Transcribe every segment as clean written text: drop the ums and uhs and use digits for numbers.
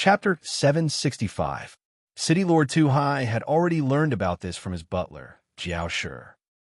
Chapter 765. City Lord Too High had already learned about this from his butler, Jiao Shi.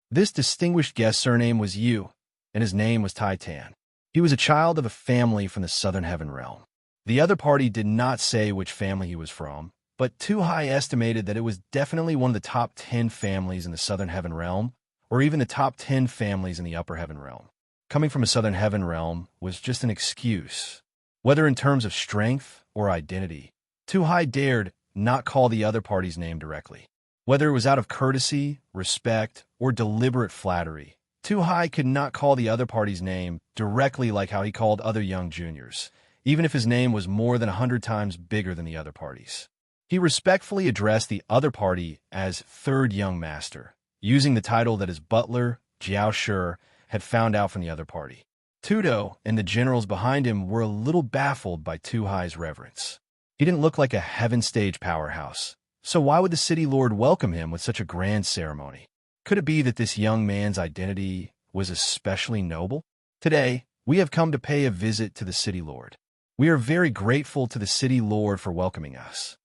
This distinguished guest's surname was Yu, and his name was Titan. He was a child of a family from the Southern Heaven Realm. The other party did not say which family he was from, but Too High estimated that it was definitely one of the top 10 families in the Southern Heaven Realm, or even the top 10 families in the Upper Heaven Realm. Coming from a Southern Heaven Realm was just an excuse. Whether in terms of strength or identity, Too High dared not call the other party's name directly. Whether it was out of courtesy, respect, or deliberate flattery, Too High could not call the other party's name directly like how he called other young juniors, even if his name was more than 100 times bigger than the other party's. He respectfully addressed the other party as Third Young Master, using the title that his butler, Jiao Shi, had found out from the other party. Tudo and the generals behind him were a little baffled by Too High's reverence. He didn't look like a heaven stage powerhouse, so why would the city lord welcome him with such a grand ceremony? Could it be that this young man's identity was especially noble? Today, we have come to pay a visit to the city lord. We are very grateful to the city lord for welcoming us.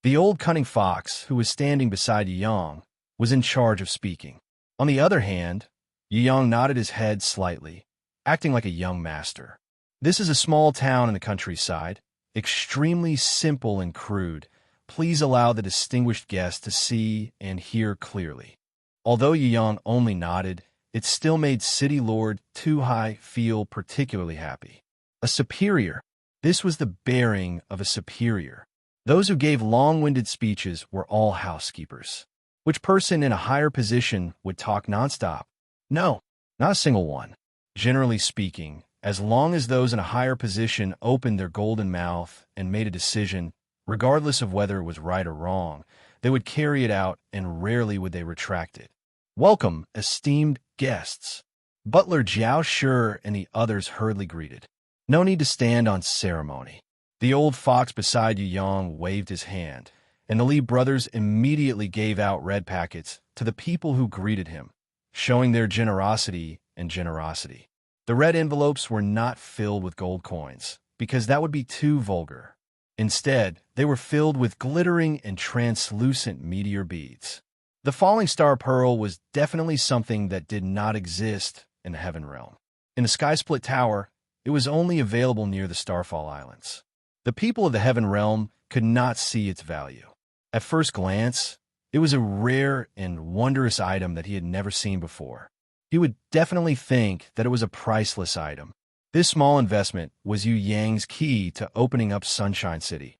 The old cunning fox, who was standing beside Yang, was in charge of speaking. On the other hand, Yang nodded his head slightly, acting like a young master. This is a small town in the countryside, extremely simple and crude. Please allow the distinguished guest to see and hear clearly. Although Yang only nodded, it still made City Lord Too High feel particularly happy. A superior. This was the bearing of a superior. Those who gave long-winded speeches were all housekeepers. Which person in a higher position would talk nonstop? No, not a single one. Generally speaking, as long as those in a higher position opened their golden mouth and made a decision, regardless of whether it was right or wrong, they would carry it out and rarely would they retract it. Welcome, esteemed guests. Butler Jiao Shi and the others hurriedly greeted. No need to stand on ceremony. The old fox beside Yu Yang waved his hand, and the Li brothers immediately gave out red packets to the people who greeted him, showing their generosity and generosity. The red envelopes were not filled with gold coins, because that would be too vulgar. Instead, they were filled with glittering and translucent meteor beads. The falling star pearl was definitely something that did not exist in the Heaven Realm. In the Sky Split Tower, it was only available near the Starfall Islands. The people of the Heaven Realm could not see its value. At first glance, it was a rare and wondrous item that he had never seen before. He would definitely think that it was a priceless item. This small investment was Yu Yang's key to opening up Sunshine City.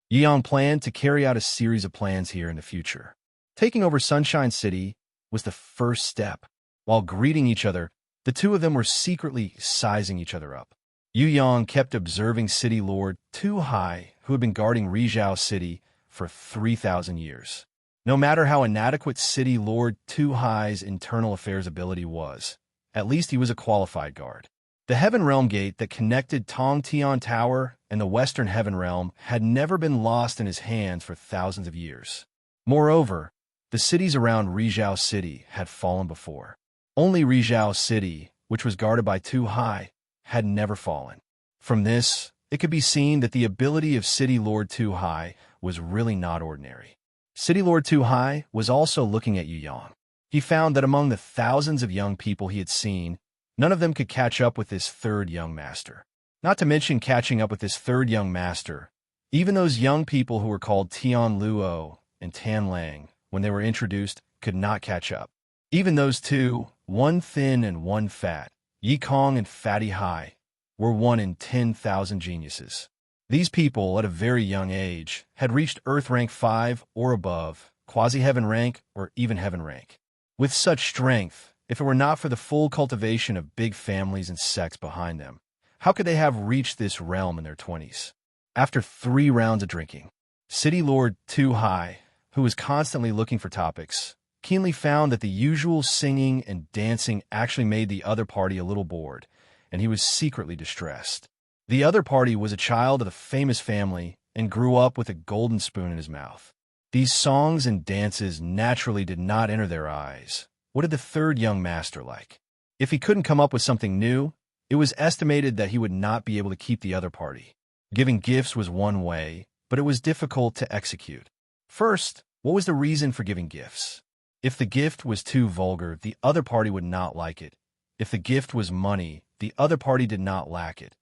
Yu Yang planned to carry out a series of plans here in the future. Taking over Sunshine City was the first step. While greeting each other, the two of them were secretly sizing each other up. Yu Yang kept observing City Lord Too High, who had been guarding Rizhao City for 3,000 years. No matter how inadequate City Lord Too High's internal affairs ability was, at least he was a qualified guard. The Heaven Realm Gate that connected Tong Tian Tower and the Western Heaven Realm had never been lost in his hands for thousands of years. Moreover, the cities around Rizhao City had fallen before. Only Rizhao City, which was guarded by Too High, had never fallen. From this, it could be seen that the ability of City Lord Too High was really not ordinary. City Lord Too High was also looking at Yu Yang. He found that among the thousands of young people he had seen, none of them could catch up with this third young master. Not to mention catching up with this third young master, even those young people who were called Tian Luo and Tan Lang, when they were introduced, could not catch up. Even those two, one thin and one fat, Yi Kong and Fatty Hai, were 1 in 10,000 geniuses. These people, at a very young age, had reached Earth Rank 5 or above, Quasi-Heaven Rank, or even Heaven Rank. With such strength, if it were not for the full cultivation of big families and sects behind them, how could they have reached this realm in their 20s? After 3 rounds of drinking, City Lord Too High, who was constantly looking for topics, keenly found that the usual singing and dancing actually made the other party a little bored, and he was secretly distressed. The other party was a child of a famous family and grew up with a golden spoon in his mouth. These songs and dances naturally did not enter their eyes. What did the third young master like? If he couldn't come up with something new, it was estimated that he would not be able to keep the other party. Giving gifts was one way, but it was difficult to execute. First, what was the reason for giving gifts? If the gift was too vulgar, the other party would not like it. If the gift was money, the other party did not lack it.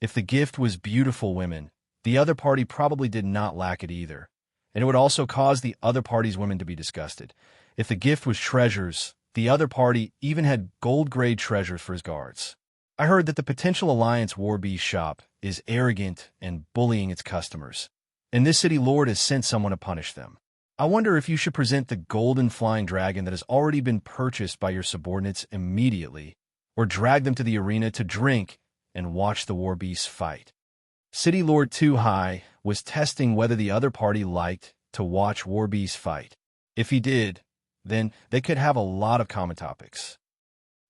If the gift was beautiful women, the other party probably did not lack it either, and it would also cause the other party's women to be disgusted. If the gift was treasures, the other party even had gold-grade treasures for his guards. I heard that the potential alliance Warbeast shop is arrogant and bullying its customers, and this city lord has sent someone to punish them. I wonder if you should present the golden flying dragon that has already been purchased by your subordinates immediately, or drag them to the arena to drink and watch the Warbeasts fight. City Lord Too High was testing whether the other party liked to watch Warbeasts fight. If he did, then they could have a lot of common topics.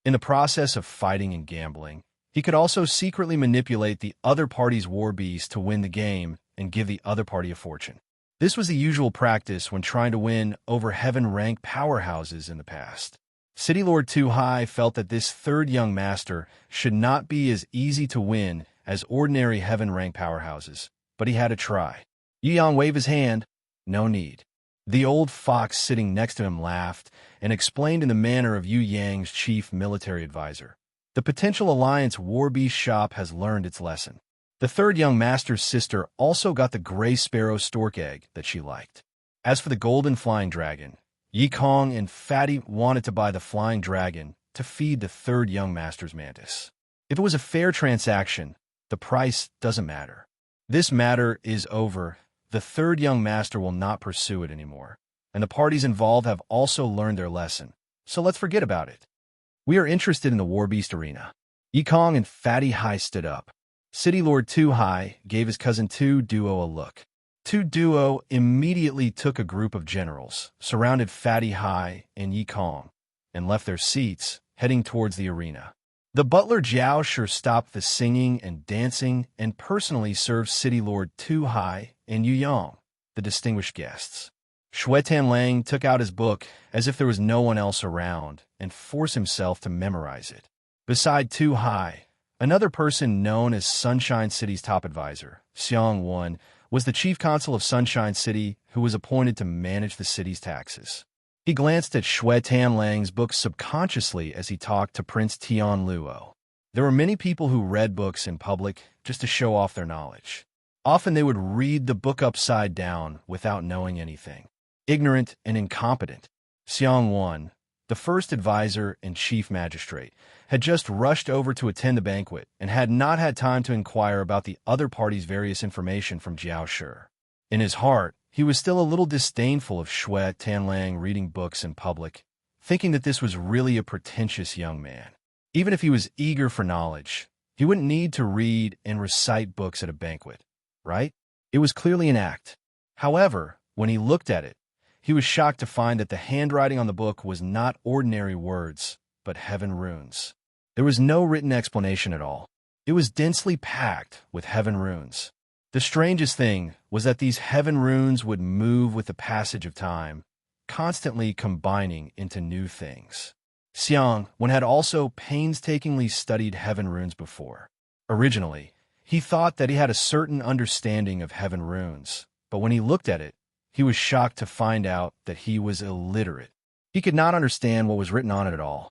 In the process of fighting and gambling, he could also secretly manipulate the other party's Warbeast to win the game and give the other party a fortune. This was the usual practice when trying to win over heaven-ranked powerhouses in the past. City Lord Too High felt that this third young master should not be as easy to win as ordinary heaven-ranked powerhouses, but he had to try. Yi Yang waved his hand. No need. The old fox sitting next to him laughed and explained in the manner of Yu Yang's chief military advisor. The potential alliance Warbeast shop has learned its lesson. The third young master's sister also got the gray sparrow stork egg that she liked. As for the golden flying dragon, Yi Kong and Fatty wanted to buy the flying dragon to feed the third young master's mantis. If it was a fair transaction, the price doesn't matter. This matter is over. The third young master will not pursue it anymore, and the parties involved have also learned their lesson, so let's forget about it. We are interested in the Warbeast arena. Yi Kong and Fatty High stood up. City Lord Too High gave his cousin Tu Duo a look. Tu Duo immediately took a group of generals, surrounded Fatty High and Yi Kong, and left their seats, heading towards the arena. The butler Jiao Shi stopped the singing and dancing and personally served City Lord Too High and Yu Yang, the distinguished guests. Shui Tanlang took out his book as if there was no one else around and forced himself to memorize it. Beside Too High, another person known as Sunshine City's top advisor, Xiang Wan, was the chief consul of Sunshine City who was appointed to manage the city's taxes. He glanced at Shui Tanlang's book subconsciously as he talked to Prince Tian Luo. There were many people who read books in public just to show off their knowledge. Often they would read the book upside down without knowing anything. Ignorant and incompetent. Xiang Wan, the first advisor and chief magistrate, had just rushed over to attend the banquet and had not had time to inquire about the other party's various information from Jiao Shi. In his heart, he was still a little disdainful of Shui Tanlang reading books in public, thinking that this was really a pretentious young man. Even if he was eager for knowledge, he wouldn't need to read and recite books at a banquet, right? It was clearly an act. However, when he looked at it, he was shocked to find that the handwriting on the book was not ordinary words, but heaven runes. There was no written explanation at all. It was densely packed with heaven runes. The strangest thing was that these heaven runes would move with the passage of time, constantly combining into new things. Xiang Wan had also painstakingly studied heaven runes before. Originally, he thought that he had a certain understanding of heaven runes, but when he looked at it, he was shocked to find out that he was illiterate. He could not understand what was written on it at all.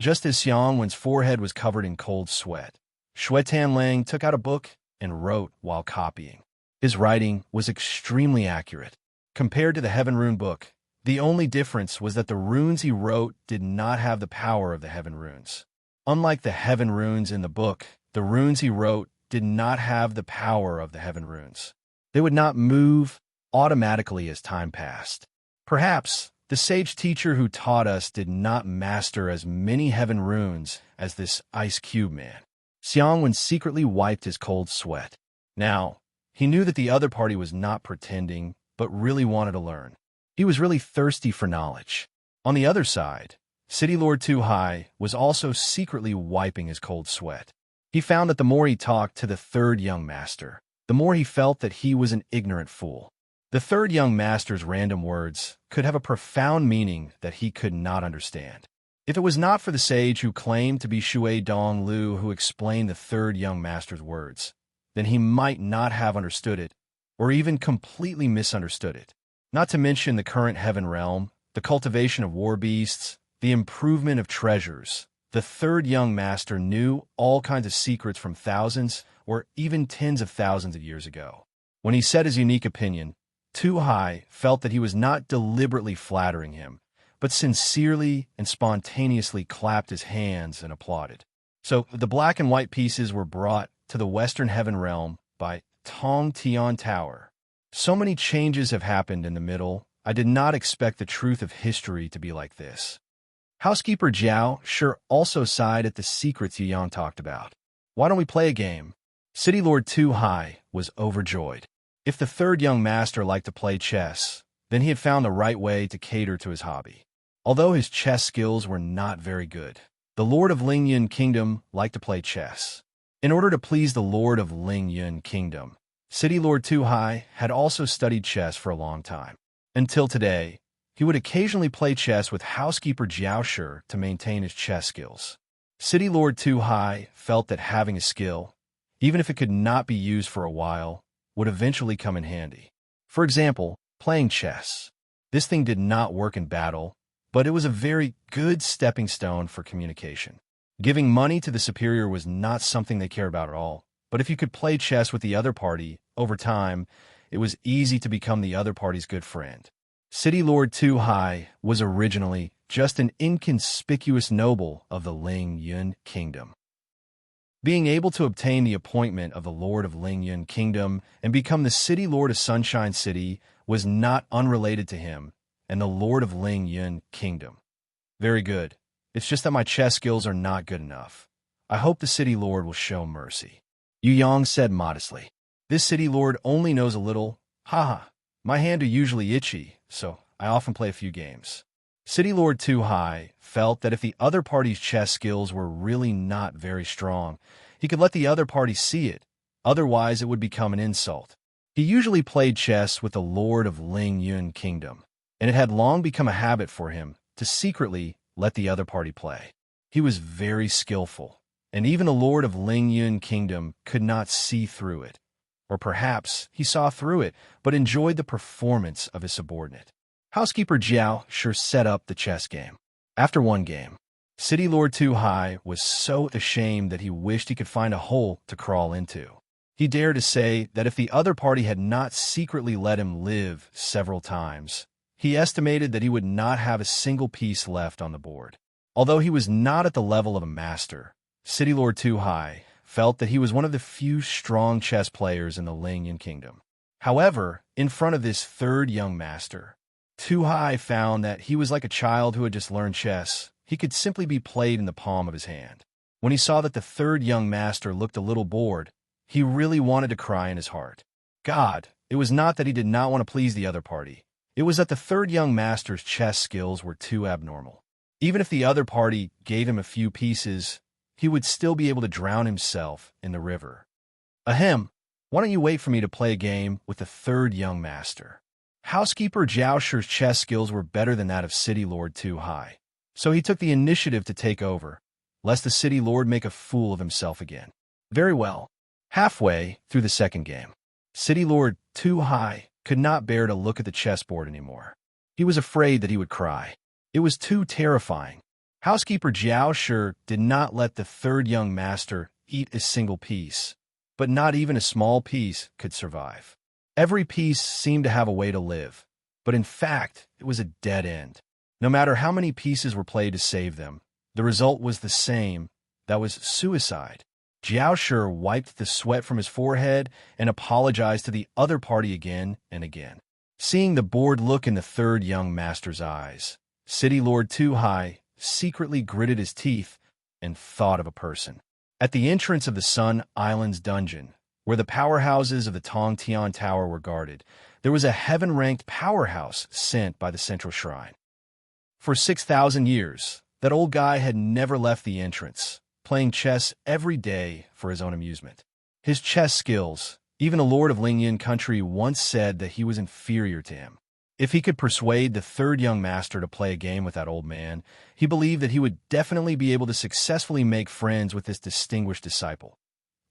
Just as Xiang Wan's forehead was covered in cold sweat, Shui Tanlang took out a book and wrote while copying. His writing was extremely accurate. Compared to the Heaven Rune book, the only difference was that the runes he wrote did not have the power of the Heaven Runes. Unlike the Heaven Runes in the book, the runes he wrote did not have the power of the Heaven Runes. They would not move automatically as time passed. Perhaps the sage teacher who taught us did not master as many heaven runes as this ice cube man. Xiang Wan secretly wiped his cold sweat. Now, he knew that the other party was not pretending, but really wanted to learn. He was really thirsty for knowledge. On the other side, City Lord Too High was also secretly wiping his cold sweat. He found that the more he talked to the third young master, the more he felt that he was an ignorant fool. The third young master's random words could have a profound meaning that he could not understand. If it was not for the sage who claimed to be Shui Dong Lu who explained the third young master's words, then he might not have understood it, or even completely misunderstood it. Not to mention the current heaven realm, the cultivation of war beasts, the improvement of treasures. The third young master knew all kinds of secrets from thousands or even tens of thousands of years ago. When he said his unique opinion, Too High felt that he was not deliberately flattering him, but sincerely and spontaneously clapped his hands and applauded. So the black and white pieces were brought to the Western Heaven Realm by Tong Tian Tower. So many changes have happened in the middle. I did not expect the truth of history to be like this. Housekeeper Jiao sure also sighed at the secrets Yang talked about. Why don't we play a game? City Lord Too High was overjoyed. If the third young master liked to play chess, then he had found the right way to cater to his hobby. Although his chess skills were not very good, the Lord of Ling Yun Kingdom liked to play chess. In order to please the Lord of Ling Yun Kingdom, City Lord Too High had also studied chess for a long time. Until today, he would occasionally play chess with housekeeper Jiao Shi to maintain his chess skills. City Lord Too High felt that having a skill, even if it could not be used for a while, would eventually come in handy. For example, playing chess. This thing did not work in battle, but it was a very good stepping stone for communication. Giving money to the superior was not something they cared about at all, but if you could play chess with the other party, over time, it was easy to become the other party's good friend. City Lord Too High was originally just an inconspicuous noble of the Ling Yun Kingdom. Being able to obtain the appointment of the Lord of Ling Yun Kingdom and become the City Lord of Sunshine City was not unrelated to him and the Lord of Ling Yun Kingdom. Very good. It's just that my chess skills are not good enough. I hope the City Lord will show mercy. Yu Yang said modestly. This City Lord only knows a little. Haha, my hand are usually itchy, so I often play a few games. City Lord Too High felt that if the other party's chess skills were really not very strong, he could let the other party see it. Otherwise, it would become an insult. He usually played chess with the Lord of Ling Yun Kingdom, and it had long become a habit for him to secretly let the other party play. He was very skillful, and even the Lord of Ling Yun Kingdom could not see through it. Or perhaps he saw through it, but enjoyed the performance of his subordinate. Housekeeper Jiao sure set up the chess game. After one game, City Lord Too High was so ashamed that he wished he could find a hole to crawl into. He dared to say that if the other party had not secretly let him live several times, he estimated that he would not have a single piece left on the board. Although he was not at the level of a master, City Lord Too High felt that he was one of the few strong chess players in the Ling Yun Kingdom. However, in front of this third young master, Too High found that he was like a child who had just learned chess. He could simply be played in the palm of his hand. When he saw that the third young master looked a little bored, he really wanted to cry in his heart. God, it was not that he did not want to please the other party. It was that the third young master's chess skills were too abnormal. Even if the other party gave him a few pieces, he would still be able to drown himself in the river. Ahem, why don't you wait for me to play a game with the third young master? Housekeeper Jiao Shi's chess skills were better than that of City Lord Too High, so he took the initiative to take over, lest the City Lord make a fool of himself again. Very well. Halfway through the second game, City Lord Too High could not bear to look at the chessboard anymore. He was afraid that he would cry. It was too terrifying. Housekeeper Jiao Shi did not let the third young master eat a single piece, but not even a small piece could survive. Every piece seemed to have a way to live, but in fact, it was a dead end. No matter how many pieces were played to save them, the result was the same. That was suicide. Jiao Shi wiped the sweat from his forehead and apologized to the other party again and again. Seeing the bored look in the third young master's eyes, City Lord Too High secretly gritted his teeth and thought of a person. At the entrance of the Sun Island's dungeon, where the powerhouses of the Tong Tian Tower were guarded, there was a heaven-ranked powerhouse sent by the central shrine. For 6,000 years, that old guy had never left the entrance, playing chess every day for his own amusement. His chess skills, even the Lord of Ling Yun country once said that he was inferior to him. If he could persuade the third young master to play a game with that old man, he believed that he would definitely be able to successfully make friends with this distinguished disciple.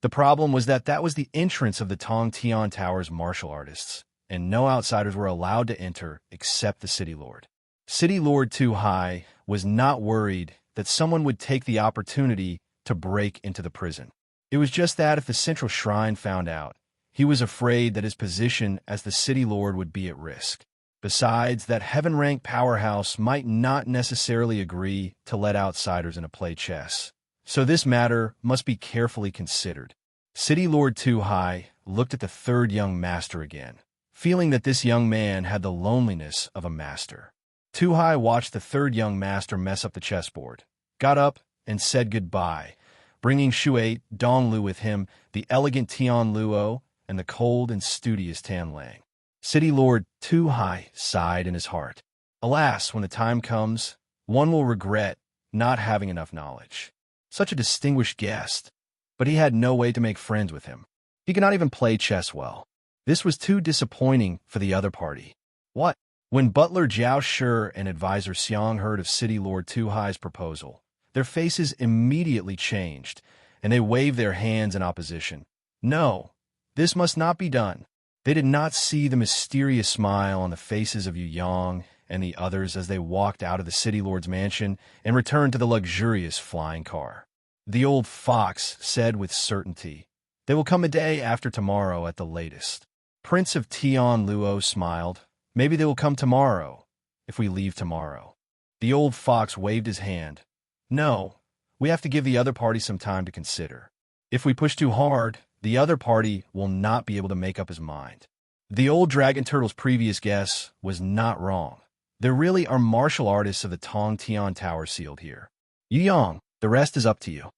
The problem was that was the entrance of the Tong Tian Tower's martial artists, and no outsiders were allowed to enter except the City Lord. City Lord Tu Hai was not worried that someone would take the opportunity to break into the prison. It was just that if the central shrine found out, he was afraid that his position as the City Lord would be at risk. Besides, that heaven-rank powerhouse might not necessarily agree to let outsiders in to play chess. So this matter must be carefully considered. City Lord Tu Hai looked at the third young master again, feeling that this young man had the loneliness of a master. Tu Hai watched the third young master mess up the chessboard, got up, and said goodbye, bringing Shuai Donglu with him, the elegant Tian Luo, and the cold and studious Tan Lang. City Lord Tu Hai sighed in his heart. Alas, when the time comes, one will regret not having enough knowledge. Such a distinguished guest, but he had no way to make friends with him. He could not even play chess well. This was too disappointing for the other party. What? When butler Jiao Shi and advisor Xiang heard of City Lord Tu Hai's proposal, their faces immediately changed, and they waved their hands in opposition. No, this must not be done. They did not see the mysterious smile on the faces of Yu Yang and the others as they walked out of the City Lord's mansion and returned to the luxurious flying car. The old fox said with certainty, "They will come a day after tomorrow at the latest." Prince of Tian Luo smiled. "Maybe they will come tomorrow, if we leave tomorrow." The old fox waved his hand. "No, we have to give the other party some time to consider. If we push too hard, the other party will not be able to make up his mind." The old dragon turtle's previous guess was not wrong. There really are martial artists of the Tong Tian Tower sealed here. Yu Yang, the rest is up to you.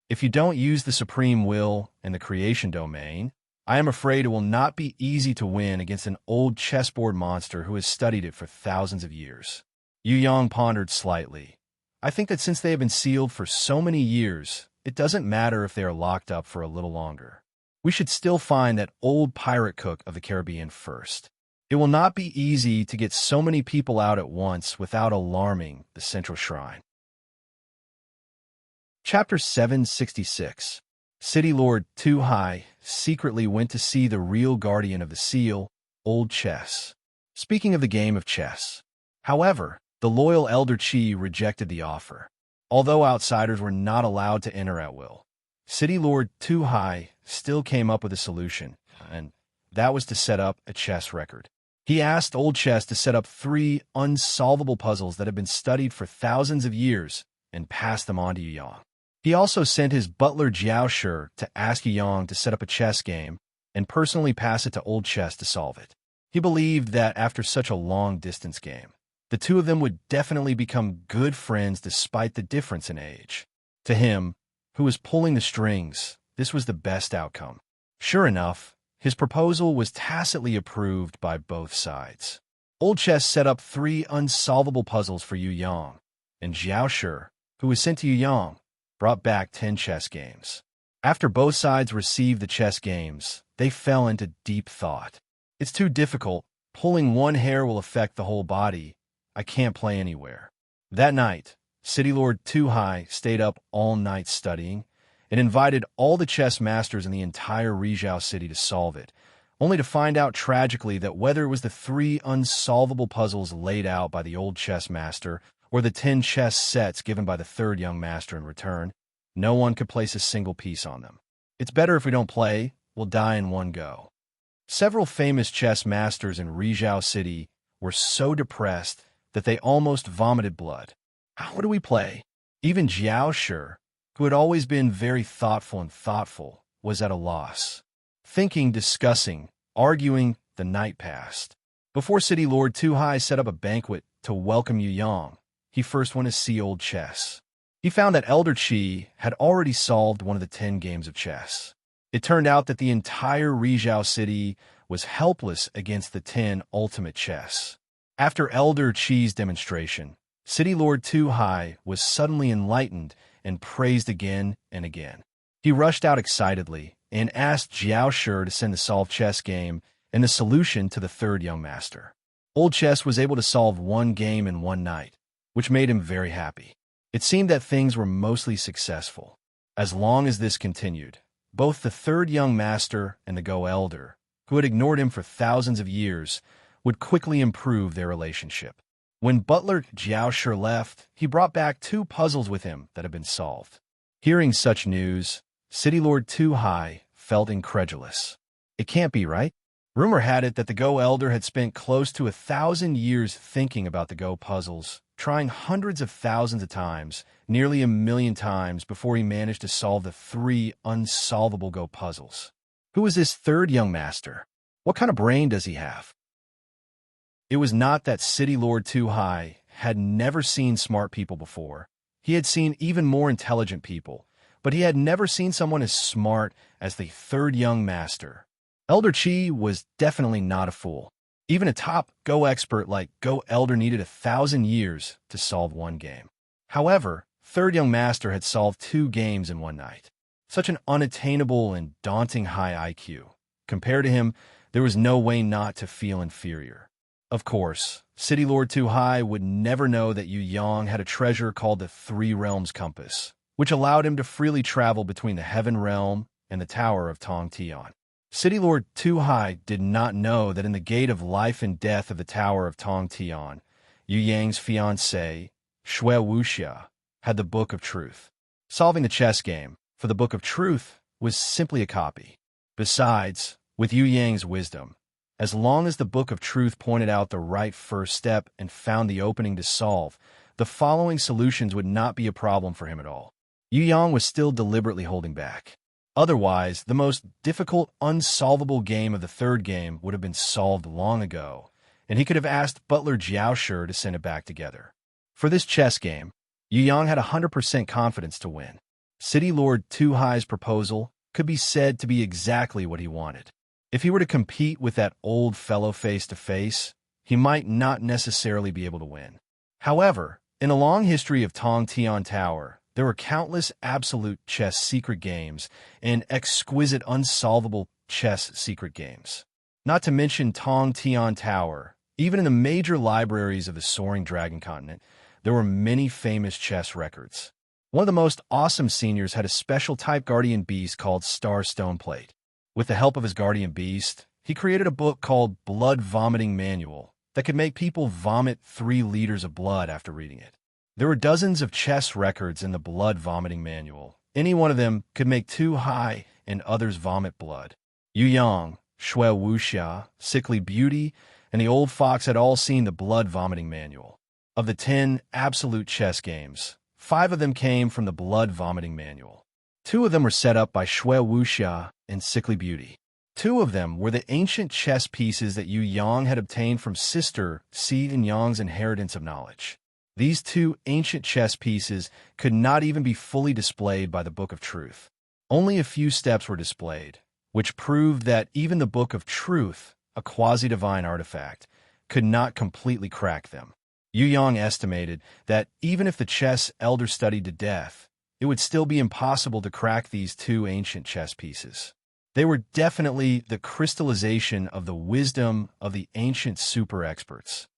If you don't use the supreme will and the creation domain, I am afraid it will not be easy to win against an old chessboard monster who has studied it for thousands of years. Yu Yang pondered slightly. I think that since they have been sealed for so many years, it doesn't matter if they are locked up for a little longer. We should still find that old pirate cook of the Caribbean first. It will not be easy to get so many people out at once without alarming the central shrine. Chapter 766. City Lord Tu Hai secretly went to see the real guardian of the seal, Old Chess. Speaking of the game of chess. However, the loyal Elder Qi rejected the offer. Although outsiders were not allowed to enter at will, City Lord Tu Hai still came up with a solution, and that was to set up a chess record. He asked Old Chess to set up 3 unsolvable puzzles that had been studied for thousands of years and pass them on to Yu Yang. He also sent his butler Jiao Shi to ask Yu Yang to set up a chess game and personally pass it to Old Chess to solve it. He believed that after such a long-distance game, the two of them would definitely become good friends despite the difference in age. To him, who was pulling the strings, this was the best outcome. Sure enough, his proposal was tacitly approved by both sides. Old Chess set up 3 unsolvable puzzles for Yu Yang, and Jiao Shi, who was sent to Yu Yang, brought back 10 chess games. After both sides received the chess games, they fell into deep thought. It's too difficult. Pulling one hair will affect the whole body. I can't play anywhere. That night, City Lord Tu Hai stayed up all night studying and invited all the chess masters in the entire Rizhao city to solve it, only to find out tragically that whether it was the 3 unsolvable puzzles laid out by the old chess master or the 10 chess sets given by the third young master in return, no one could place a single piece on them. It's better if we don't play, we'll die in one go. Several famous chess masters in Rizhao city were so depressed that they almost vomited blood. How do we play? Even Jiao Shi, who had always been very thoughtful, was at a loss. Thinking, discussing, arguing, the night passed. Before City Lord Tu Hai set up a banquet to welcome Yu Yang, he first went to see Old Chess. He found that Elder Qi had already solved one of the 10 games of chess. It turned out that the entire Rizhao city was helpless against the 10 ultimate chess. After Elder Qi's demonstration, City Lord Tu Hai was suddenly enlightened and praised again and again. He rushed out excitedly and asked Jiao Shi to send the solved chess game and the solution to the third young master. Old Chess was able to solve 1 game in 1 night, which made him very happy. It seemed that things were mostly successful. As long as this continued, Both the third young master and the Go Elder, who had ignored him for thousands of years, would quickly improve their relationship. When butler Jiao left, he brought back 2 puzzles with him that had been solved. Hearing such news, City Lord Tu Hai felt incredulous. It can't be right. Rumor had it that the Go Elder had spent close to 1,000 years thinking about the Go puzzles, trying hundreds of thousands of times, nearly 1,000,000 times before he managed to solve the 3 unsolvable Go puzzles. Who is this third young master? What kind of brain does he have? It was not that City Lord Tu Hai had never seen smart people before. He had seen even more intelligent people, but he had never seen someone as smart as the third young master. Elder Chi was definitely not a fool. Even a top Go expert like Go Elder needed 1,000 years to solve one game. However, third young master had solved 2 games in one night. Such an unattainable and daunting high IQ. Compared to him, there was no way not to feel inferior. Of course, City Lord Tu Hai would never know that Yu Yang had a treasure called the 3 Realms Compass, which allowed him to freely travel between the Heaven Realm and the Tower of Tong Tian. City Lord Tu Hai did not know that in the gate of life and death of the Tower of Tong Tian, Yu Yang's fiancée, Shui Wuxia, had the Book of Truth. Solving the chess game for the Book of Truth was simply a copy. Besides, with Yu Yang's wisdom, as long as the Book of Truth pointed out the right first step and found the opening to solve, the following solutions would not be a problem for him at all. Yu Yang was still deliberately holding back. Otherwise, the most difficult, unsolvable game of the third game would have been solved long ago, and he could have asked butler Jiao to send it back together. For this chess game, Yu Yang had 100% confidence to win. City Lord Tu Hai's proposal could be said to be exactly what he wanted. If he were to compete with that old fellow face-to-face, he might not necessarily be able to win. However, in the long history of Tong Tian Tower, there were countless absolute chess secret games and exquisite unsolvable chess secret games. Not to mention Tong Tian Tower, even in the major libraries of the Soaring Dragon Continent, there were many famous chess records. One of the most awesome seniors had a special type guardian beast called Star Stoneplate. With the help of his guardian beast, he created a book called Blood Vomiting Manual that could make people vomit 3 liters of blood after reading it. There were dozens of chess records in the Blood Vomiting Manual. Any one of them could make Tu Hai and others vomit blood. Yu Yang, Shui Wuxia, Sickly Beauty, and the Old Fox had all seen the Blood Vomiting Manual. Of the 10 absolute chess games, 5 of them came from the Blood Vomiting Manual. 2 of them were set up by Shui Wuxia and Sickly Beauty. 2 of them were the ancient chess pieces that Yu Yang had obtained from sister Xi and Yang's inheritance of knowledge. These 2 ancient chess pieces could not even be fully displayed by the Book of Truth. Only a few steps were displayed, which proved that even the Book of Truth, a quasi-divine artifact, could not completely crack them. Yu Yang estimated that even if the chess elder studied to death, it would still be impossible to crack these 2 ancient chess pieces. They were definitely the crystallization of the wisdom of the ancient super experts.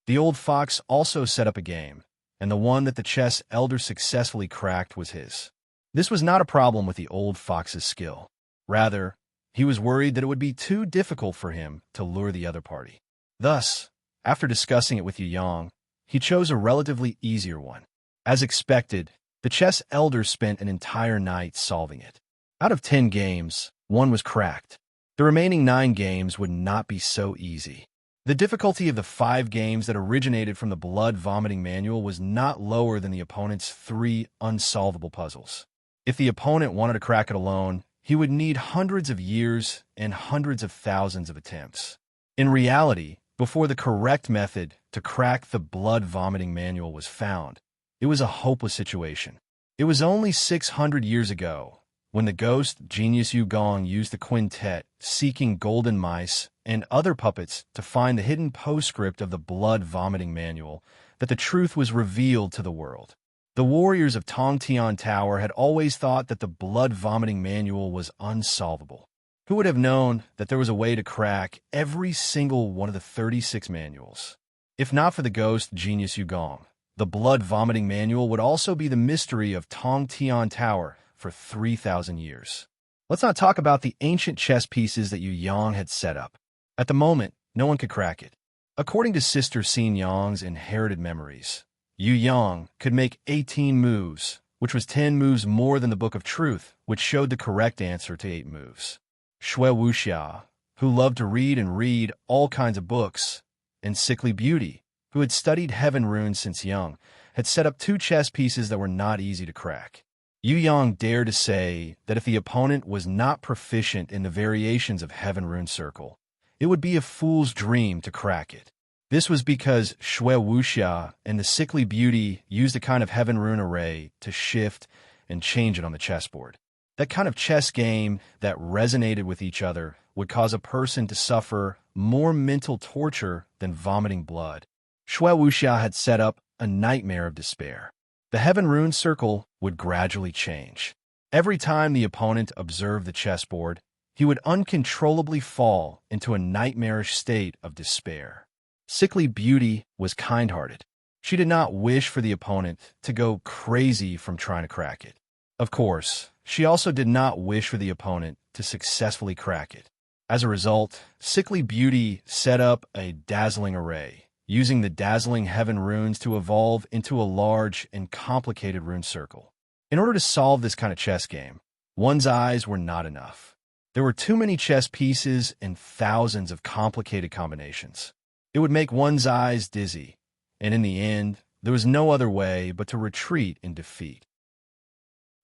The Old Fox also set up a game, and the one that the chess elder successfully cracked was his. This was not a problem with the Old Fox's skill. Rather, he was worried that it would be too difficult for him to lure the other party. Thus, after discussing it with Yu Yang, he chose a relatively easier one. As expected, the chess elder spent an entire night solving it. Out of 10 games, 1 was cracked. The remaining 9 games would not be so easy. The difficulty of the 5 games that originated from the Blood Vomiting Manual was not lower than the opponent's 3 unsolvable puzzles. If the opponent wanted to crack it alone, he would need hundreds of years and hundreds of thousands of attempts. In reality, before the correct method to crack the Blood Vomiting Manual was found, it was a hopeless situation. It was only 600 years ago when the ghost genius Yu Gong used the quintet seeking golden mice and other puppets to find the hidden postscript of the Blood Vomiting Manual that the truth was revealed to the world. The warriors of Tong Tian Tower had always thought that the Blood Vomiting Manual was unsolvable. Who would have known that there was a way to crack every single one of the 36 manuals? If not for the ghost genius Yu Gong, the Blood Vomiting Manual would also be the mystery of Tong Tian Tower for 3,000 years. Let's not talk about the ancient chess pieces that Yu Yang had set up. At the moment, no one could crack it. According to Sister Xin Yang's inherited memories, Yu Yang could make 18 moves, which was 10 moves more than the Book of Truth, which showed the correct answer to 8 moves. Shui Wuxia, who loved to read all kinds of books, and Sickly Beauty, who had studied heaven runes since young, had set up 2 chess pieces that were not easy to crack. Yu Yang dared to say that if the opponent was not proficient in the variations of heaven rune circle, it would be a fool's dream to crack it. This was because Shui Wuxia and the Sickly Beauty used a kind of heaven rune array to shift and change it on the chessboard. That kind of chess game that resonated with each other would cause a person to suffer more mental torture than vomiting blood. Shui Wuxia had set up a nightmare of despair. The heaven rune circle would gradually change. Every time the opponent observed the chessboard, he would uncontrollably fall into a nightmarish state of despair. Sickly Beauty was kind-hearted. She did not wish for the opponent to go crazy from trying to crack it. Of course, she also did not wish for the opponent to successfully crack it. As a result, Sickly Beauty set up a dazzling array, using the dazzling heaven runes to evolve into a large and complicated rune circle. In order to solve this kind of chess game, one's eyes were not enough. There were too many chess pieces and thousands of complicated combinations. It would make one's eyes dizzy, and in the end, there was no other way but to retreat in defeat.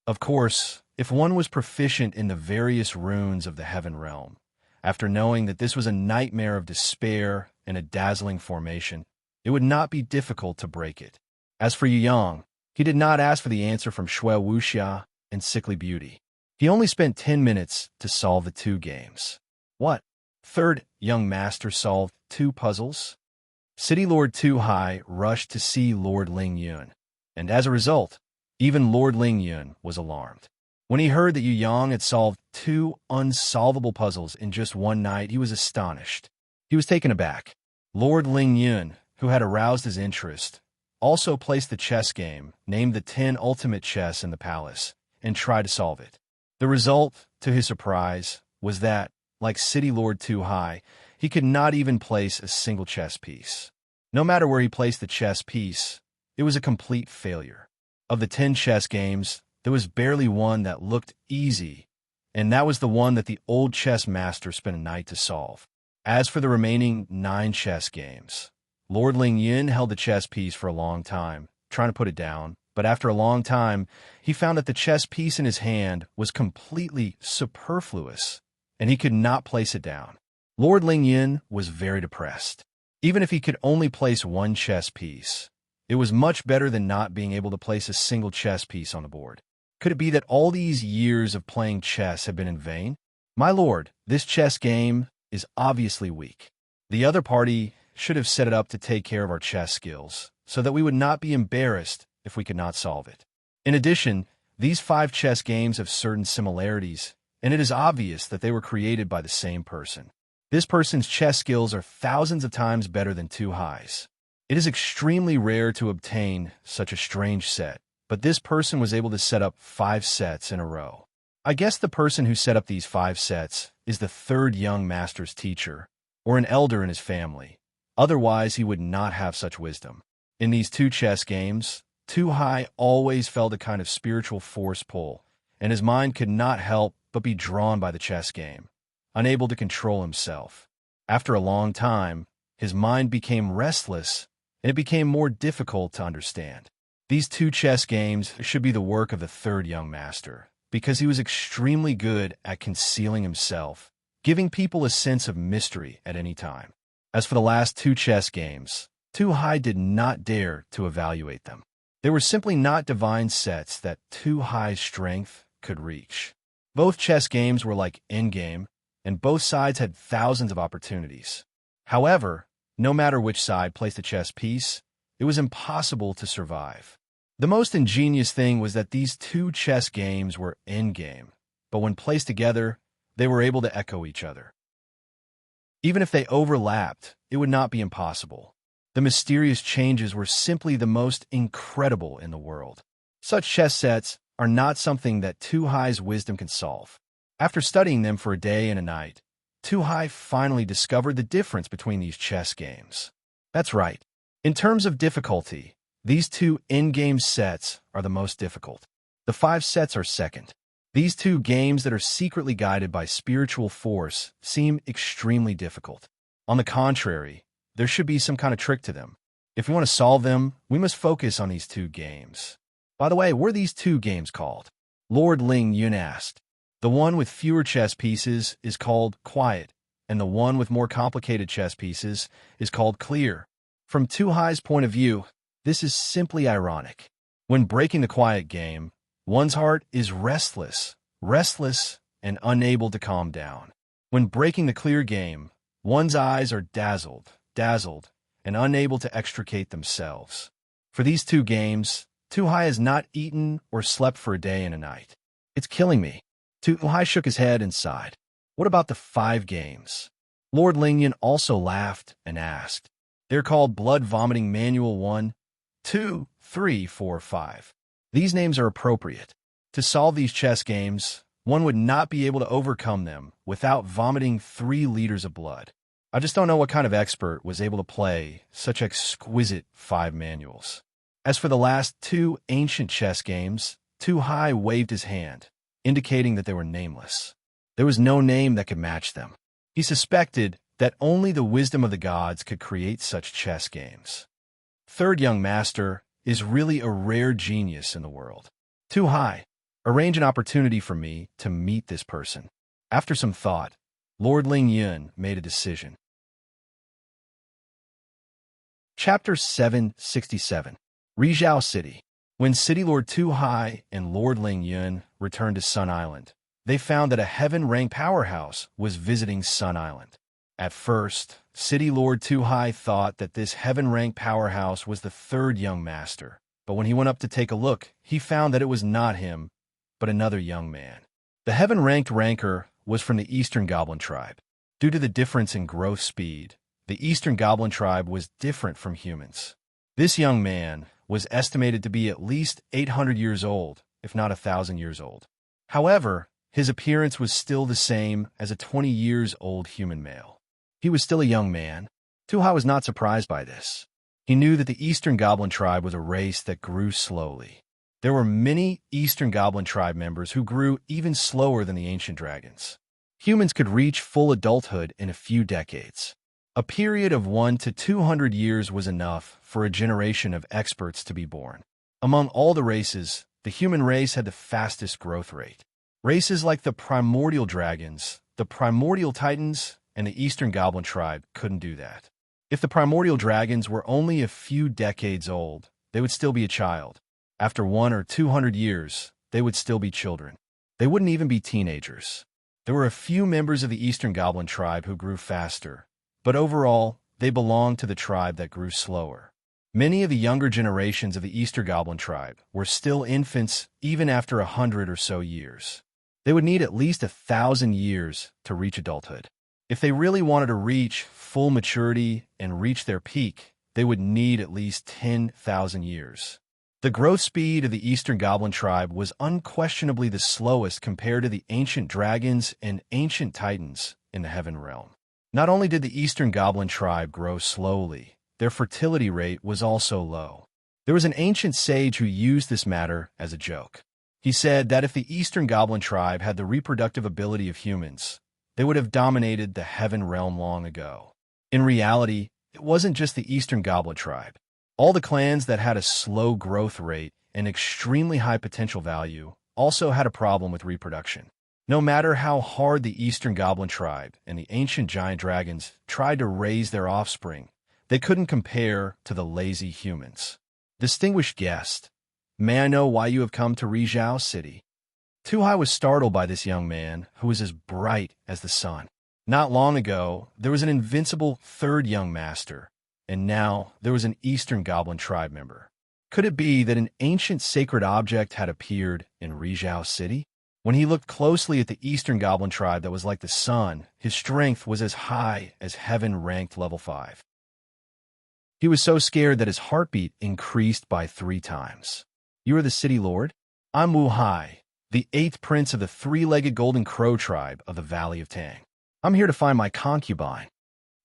Of course, if one was proficient in the various runes of the heaven realm, after knowing that this was a nightmare of despair and a dazzling formation, it would not be difficult to break it. As for Yu Yang, he did not ask for the answer from Shui Wuxia and Sickly Beauty. He only spent 10 minutes to solve the 2 games. What? Third young master solved 2 puzzles? City Lord Tu Hai rushed to see Lord Ling Yun, and as a result, even Lord Ling Yun was alarmed. When he heard that Yu Yang had solved 2 unsolvable puzzles in just one night, he was astonished. He was taken aback. Lord Ling Yun, who had aroused his interest, also placed the chess game, named the 10 Ultimate Chess in the palace, and tried to solve it. The result, to his surprise, was that, like City Lord Tu Hai, he could not even place a single chess piece. No matter where he placed the chess piece, it was a complete failure. Of the 10 chess games, there was barely one that looked easy, and that was the one that the old chess master spent a night to solve. As for the remaining 9 chess games, Lord Ling Yun held the chess piece for a long time, trying to put it down, but after a long time, he found that the chess piece in his hand was completely superfluous, and he could not place it down. Lord Ling Yun was very depressed. Even if he could only place one chess piece, it was much better than not being able to place a single chess piece on the board. Could it be that all these years of playing chess have been in vain? My lord, this chess game is obviously weak. The other party should have set it up to take care of our chess skills, so that we would not be embarrassed if we could not solve it. In addition, these 5 chess games have certain similarities, and it is obvious that they were created by the same person. This person's chess skills are thousands of times better than Tu Hai's. It is extremely rare to obtain such a strange set, but this person was able to set up 5 sets in a row. I guess the person who set up these 5 sets is the 3rd young master's teacher, or an elder in his family. Otherwise, he would not have such wisdom. In these 2 chess games, Tu Hai always felt a kind of spiritual force pull, and his mind could not help but be drawn by the chess game, unable to control himself. After a long time, his mind became restless, and it became more difficult to understand. These 2 chess games should be the work of the 3rd young master, because he was extremely good at concealing himself, giving people a sense of mystery at any time. As for the last 2 chess games, Tu Hai did not dare to evaluate them. They were simply not divine sets that Tu Hai's strength could reach. Both chess games were like endgame, and both sides had thousands of opportunities. However, no matter which side placed a chess piece, it was impossible to survive. The most ingenious thing was that these 2 chess games were endgame, but when placed together, they were able to echo each other. Even if they overlapped, it would not be impossible. The mysterious changes were simply the most incredible in the world. Such chess sets are not something that Tu Hai's wisdom can solve. After studying them for a day and a night, Tu Hai finally discovered the difference between these chess games. That's right. In terms of difficulty, these two in-game sets are the most difficult. The 5 sets are second. These two games that are secretly guided by spiritual force seem extremely difficult. On the contrary, there should be some kind of trick to them. If we want to solve them, we must focus on these 2 games. By the way, what are these 2 games called? Lord Ling Yun asked. The one with fewer chess pieces is called quiet, and the one with more complicated chess pieces is called clear. From Tu Hai's point of view, this is simply ironic. When breaking the quiet game, one's heart is restless, and unable to calm down. When breaking the clear game, one's eyes are dazzled, and unable to extricate themselves. For these 2 games, Tu Hai has not eaten or slept for a day and a night. It's killing me. Tu Hai shook his head and sighed. What about the 5 games? Lord Lingyun also laughed and asked. They're called Blood Vomiting Manual 1, 2, 3, 4, 5. These names are appropriate. To solve these chess games, one would not be able to overcome them without vomiting 3 liters of blood. I just don't know what kind of expert was able to play such exquisite 5 manuals. As for the last 2 ancient chess games, Tu Hai waved his hand, indicating that they were nameless. There was no name that could match them. He suspected that only the wisdom of the gods could create such chess games. Third young master is really a rare genius in the world. Tu Hai, arrange an opportunity for me to meet this person. After some thought, Lord Ling Yun made a decision. Chapter 767. Rizhao City. When City Lord Tu Hai and Lord Ling Yun returned to Sun Island, they found that a heaven-ranked powerhouse was visiting Sun Island. At first, City Lord Tu Hai thought that this heaven-ranked powerhouse was the 3rd young master, but when he went up to take a look, he found that it was not him, but another young man. The heaven-ranked ranker was from the Eastern Goblin tribe. Due to the difference in growth speed, the Eastern Goblin tribe was different from humans. This young man was estimated to be at least 800 years old, if not 1,000 years old. However, his appearance was still the same as a 20 years old human male. He was still a young man. Tu Hai was not surprised by this. He knew that the Eastern Goblin tribe was a race that grew slowly. There were many Eastern Goblin tribe members who grew even slower than the ancient dragons. Humans could reach full adulthood in a few decades. A period of 1 to 200 years was enough for a generation of experts to be born. Among all the races, the human race had the fastest growth rate. Races like the primordial dragons, the primordial titans, and the Eastern Goblin tribe couldn't do that. If the primordial dragons were only a few decades old, they would still be a child. After 1 or 200 years, they would still be children. They wouldn't even be teenagers. There were a few members of the Eastern Goblin tribe who grew faster, but overall, they belonged to the tribe that grew slower. Many of the younger generations of the Eastern Goblin tribe were still infants even after 100 or so years. They would need at least 1,000 years to reach adulthood. If they really wanted to reach full maturity and reach their peak, they would need at least 10,000 years. The growth speed of the Eastern Goblin tribe was unquestionably the slowest compared to the ancient dragons and ancient titans in the heaven realm. Not only did the Eastern Goblin tribe grow slowly, their fertility rate was also low. There was an ancient sage who used this matter as a joke. He said that if the Eastern Goblin tribe had the reproductive ability of humans, they would have dominated the heaven realm long ago. In reality, it wasn't just the Eastern Goblin tribe. All the clans that had a slow growth rate and extremely high potential value also had a problem with reproduction. No matter how hard the Eastern Goblin tribe and the ancient giant dragons tried to raise their offspring, they couldn't compare to the lazy humans. Distinguished guest, may I know why you have come to Rizhao City? Tu Hai was startled by this young man who was as bright as the sun. Not long ago, there was an invincible 3rd young master, and now there was an Eastern Goblin tribe member. Could it be that an ancient sacred object had appeared in Rizhao City? When he looked closely at the Eastern Goblin tribe that was like the sun, his strength was as high as heaven-ranked level 5. He was so scared that his heartbeat increased by 3 times. You are the city lord? I'm Wu Hai, the 8th prince of the three-legged golden crow tribe of the Valley of Tang. I'm here to find my concubine.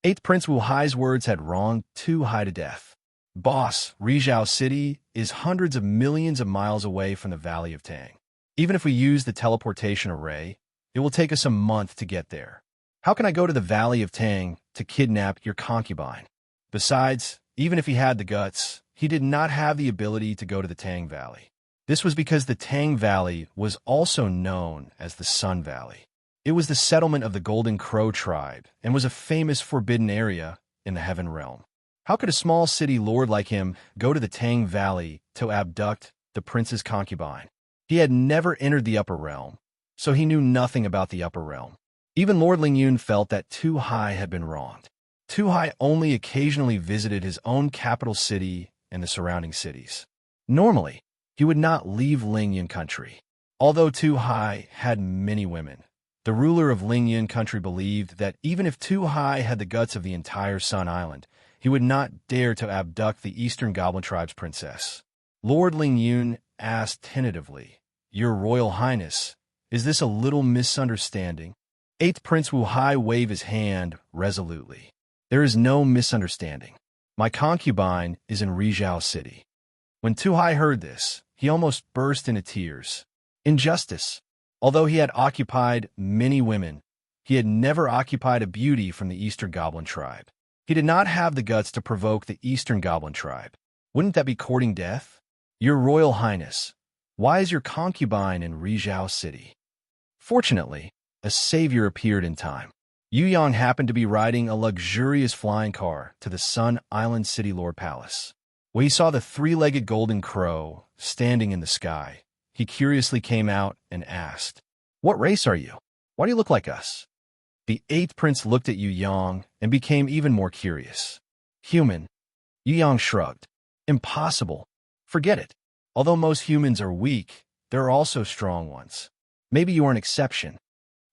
8th Prince Wu Hai's words had wronged Tu Hai to death. Boss, Rizhao City is hundreds of millions of miles away from the Valley of Tang. Even if we use the teleportation array, it will take us a month to get there. How can I go to the Valley of Tang to kidnap your concubine? Besides, even if he had the guts, he did not have the ability to go to the Tang Valley. This was because the Tang Valley was also known as the Sun Valley. It was the settlement of the Golden Crow tribe and was a famous forbidden area in the Heaven Realm. How could a small city lord like him go to the Tang Valley to abduct the prince's concubine? He had never entered the Upper Realm, so he knew nothing about the Upper Realm. Even Lord Lingyun felt that Tu Hai had been wronged. Tu Hai only occasionally visited his own capital city and the surrounding cities. Normally, he would not leave Lingyun country. Although Tu Hai had many women, the ruler of Lingyun country believed that even if Tu Hai had the guts of the entire Sun Island, he would not dare to abduct the Eastern Goblin tribe's princess. Lord Lingyun asked tentatively, "Your Royal Highness, is this a little misunderstanding?" 8th Prince Wu Hai waved his hand resolutely. "There is no misunderstanding. My concubine is in Rizhao City." When Tu Hai heard this, he almost burst into tears. Injustice. Although he had occupied many women, he had never occupied a beauty from the Eastern Goblin tribe. He did not have the guts to provoke the Eastern Goblin tribe. Wouldn't that be courting death? "Your Royal Highness, why is your concubine in Rizhao City?" Fortunately, a savior appeared in time. Yu Yang happened to be riding a luxurious flying car to the Sun Island City Lord Palace. When he saw the three-legged golden crow standing in the sky, he curiously came out and asked, "What race are you? Why do you look like us?" The 8th prince looked at Yu Yang and became even more curious. "Human." Yu Yang shrugged. "Impossible. Forget it. Although most humans are weak, there are also strong ones. Maybe you are an exception."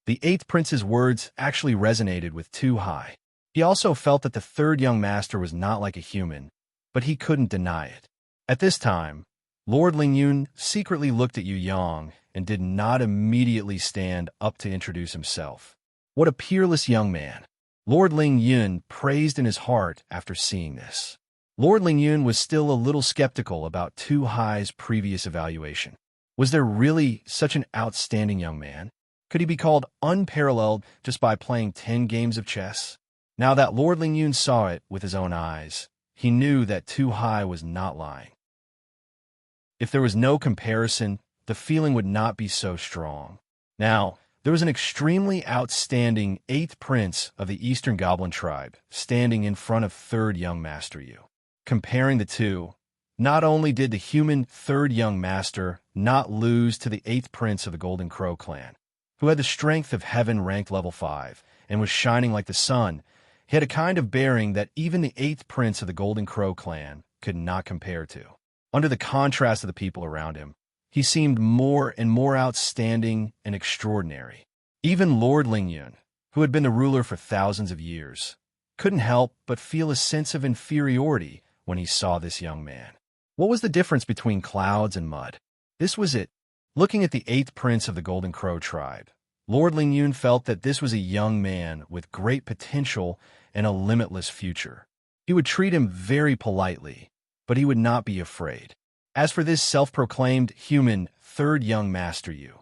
The 8th prince's words actually resonated with Tu Hai. He also felt that the third young master was not like a human, but he couldn't deny it. At this time, Lord Lingyun secretly looked at Yu Yang and did not immediately stand up to introduce himself. What a peerless young man. Lord Lingyun praised in his heart after seeing this. Lord Lingyun was still a little skeptical about Tu Hai's previous evaluation. Was there really such an outstanding young man? Could he be called unparalleled just by playing 10 games of chess? Now that Lord Lingyun saw it with his own eyes, he knew that Tu Hai was not lying. If there was no comparison, the feeling would not be so strong. Now, there was an extremely outstanding 8th prince of the Eastern Goblin tribe standing in front of 3rd young master Yu. Comparing the two, not only did the human 3rd young master not lose to the 8th prince of the Golden Crow clan, who had the strength of heaven ranked level 5 and was shining like the sun, he had a kind of bearing that even the 8th prince of the Golden Crow clan could not compare to. Under the contrast of the people around him, he seemed more and more outstanding and extraordinary. Even Lord Lingyun, who had been the ruler for thousands of years, couldn't help but feel a sense of inferiority when he saw this young man. What was the difference between clouds and mud? This was it. Looking at the 8th prince of the Golden Crow tribe, Lord Lingyun felt that this was a young man with great potential and a limitless future. He would treat him very politely, but he would not be afraid. As for this self-proclaimed human 3rd young master Yu,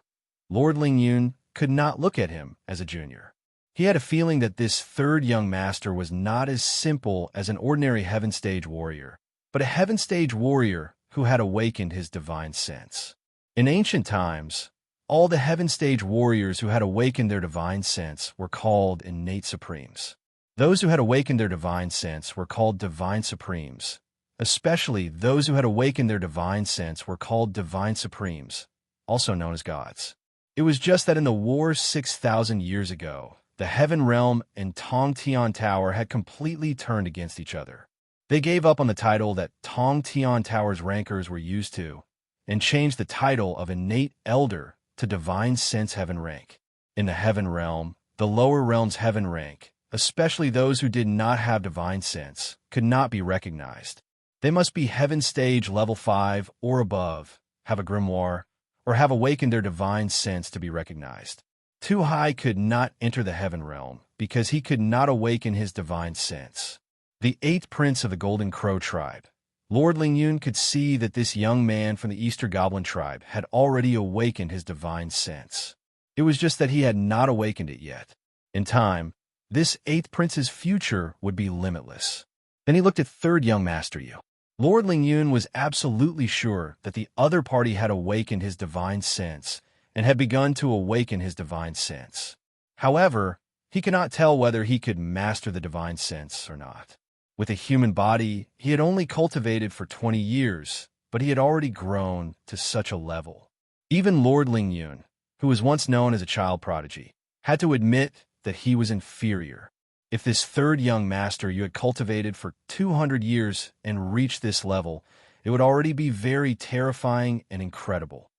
Lord Lingyun could not look at him as a junior. He had a feeling that this 3rd young master was not as simple as an ordinary Heaven Stage warrior, but a Heaven Stage warrior who had awakened his divine sense. In ancient times, all the Heaven Stage warriors who had awakened their divine sense were called innate supremes. Those who had awakened their divine sense were called divine supremes. Especially those who had awakened their divine sense were called divine supremes, also known as gods. It was just that in the war 6,000 years ago, the Heaven Realm and Tong Tian Tower had completely turned against each other. They gave up on the title that Tong Tian Tower's rankers were used to, and changed the title of innate elder to divine sense heaven rank. In the Heaven Realm, the lower realm's heaven rank, especially those who did not have divine sense, could not be recognized. They must be Heaven Stage level 5 or above, have a grimoire, or have awakened their divine sense to be recognized. Too High could not enter the heaven realm because he could not awaken his divine sense. The eighth prince of the Golden Crow tribe, Lord Ling Yun, could see that this young man from the Easter Goblin tribe had already awakened his divine sense. It was just that he had not awakened it yet. In time, this eighth prince's future would be limitless. Then he looked at third young Master Yu. Lord Ling Yun was absolutely sure that the other party had awakened his divine sense and had begun to awaken his divine sense. However, he could not tell whether he could master the divine sense or not. With a human body, he had only cultivated for 20 years, but he had already grown to such a level. Even Lord Ling Yun, who was once known as a child prodigy, had to admit that he was inferior. If this third young master you had cultivated for 200 years and reached this level, it would already be very terrifying and incredible.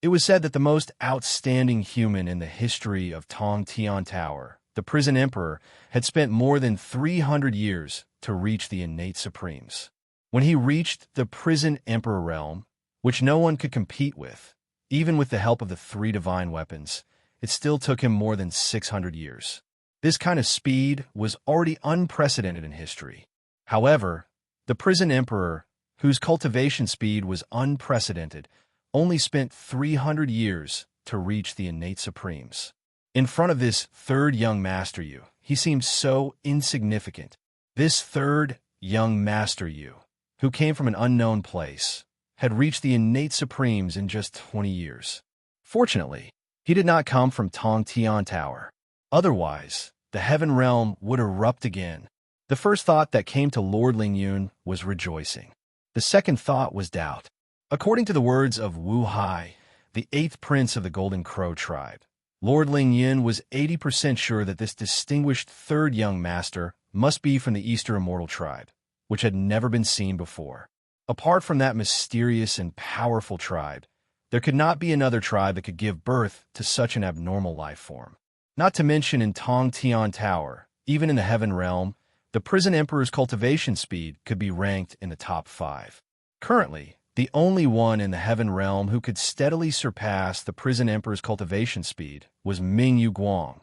It was said that the most outstanding human in the history of Tong Tian Tower, the prison emperor, had spent more than 300 years to reach the innate supremes. When he reached the prison emperor realm, which no one could compete with, even with the help of the 3 divine weapons, it still took him more than 600 years. This kind of speed was already unprecedented in history. However, the prison emperor, whose cultivation speed was unprecedented, only spent 300 years to reach the innate supremes. In front of this third young Master Yu, he seemed so insignificant. This third young Master Yu, who came from an unknown place, had reached the innate supremes in just 20 years. Fortunately, he did not come from Tong Tian Tower. Otherwise, the heaven realm would erupt again. The first thought that came to Lord Ling Yun was rejoicing. The second thought was doubt. According to the words of Wu Hai, the eighth prince of the Golden Crow tribe, Lord Ling Yun was 80% sure that this distinguished third young master must be from the Easter Immortal tribe, which had never been seen before. Apart from that mysterious and powerful tribe, there could not be another tribe that could give birth to such an abnormal life form. Not to mention in Tong Tian Tower, even in the heaven realm, the prison emperor's cultivation speed could be ranked in the top 5. Currently, the only one in the heaven realm who could steadily surpass the prison emperor's cultivation speed was Ming Yu Guang,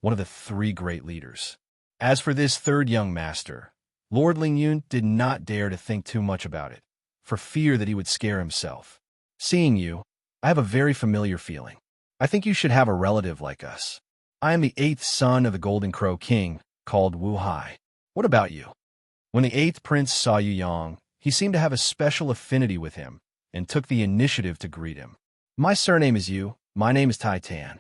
one of the 3 great leaders. As for this third young master, Lord Ling Yun did not dare to think too much about it, for fear that he would scare himself. Seeing you, I have a very familiar feeling. I think you should have a relative like us. I am the 8th son of the Golden Crow King, called Wu Hai. What about you? When the 8th prince saw Yu Yang, he seemed to have a special affinity with him and took the initiative to greet him. My surname is Yu. My name is Tai Tan.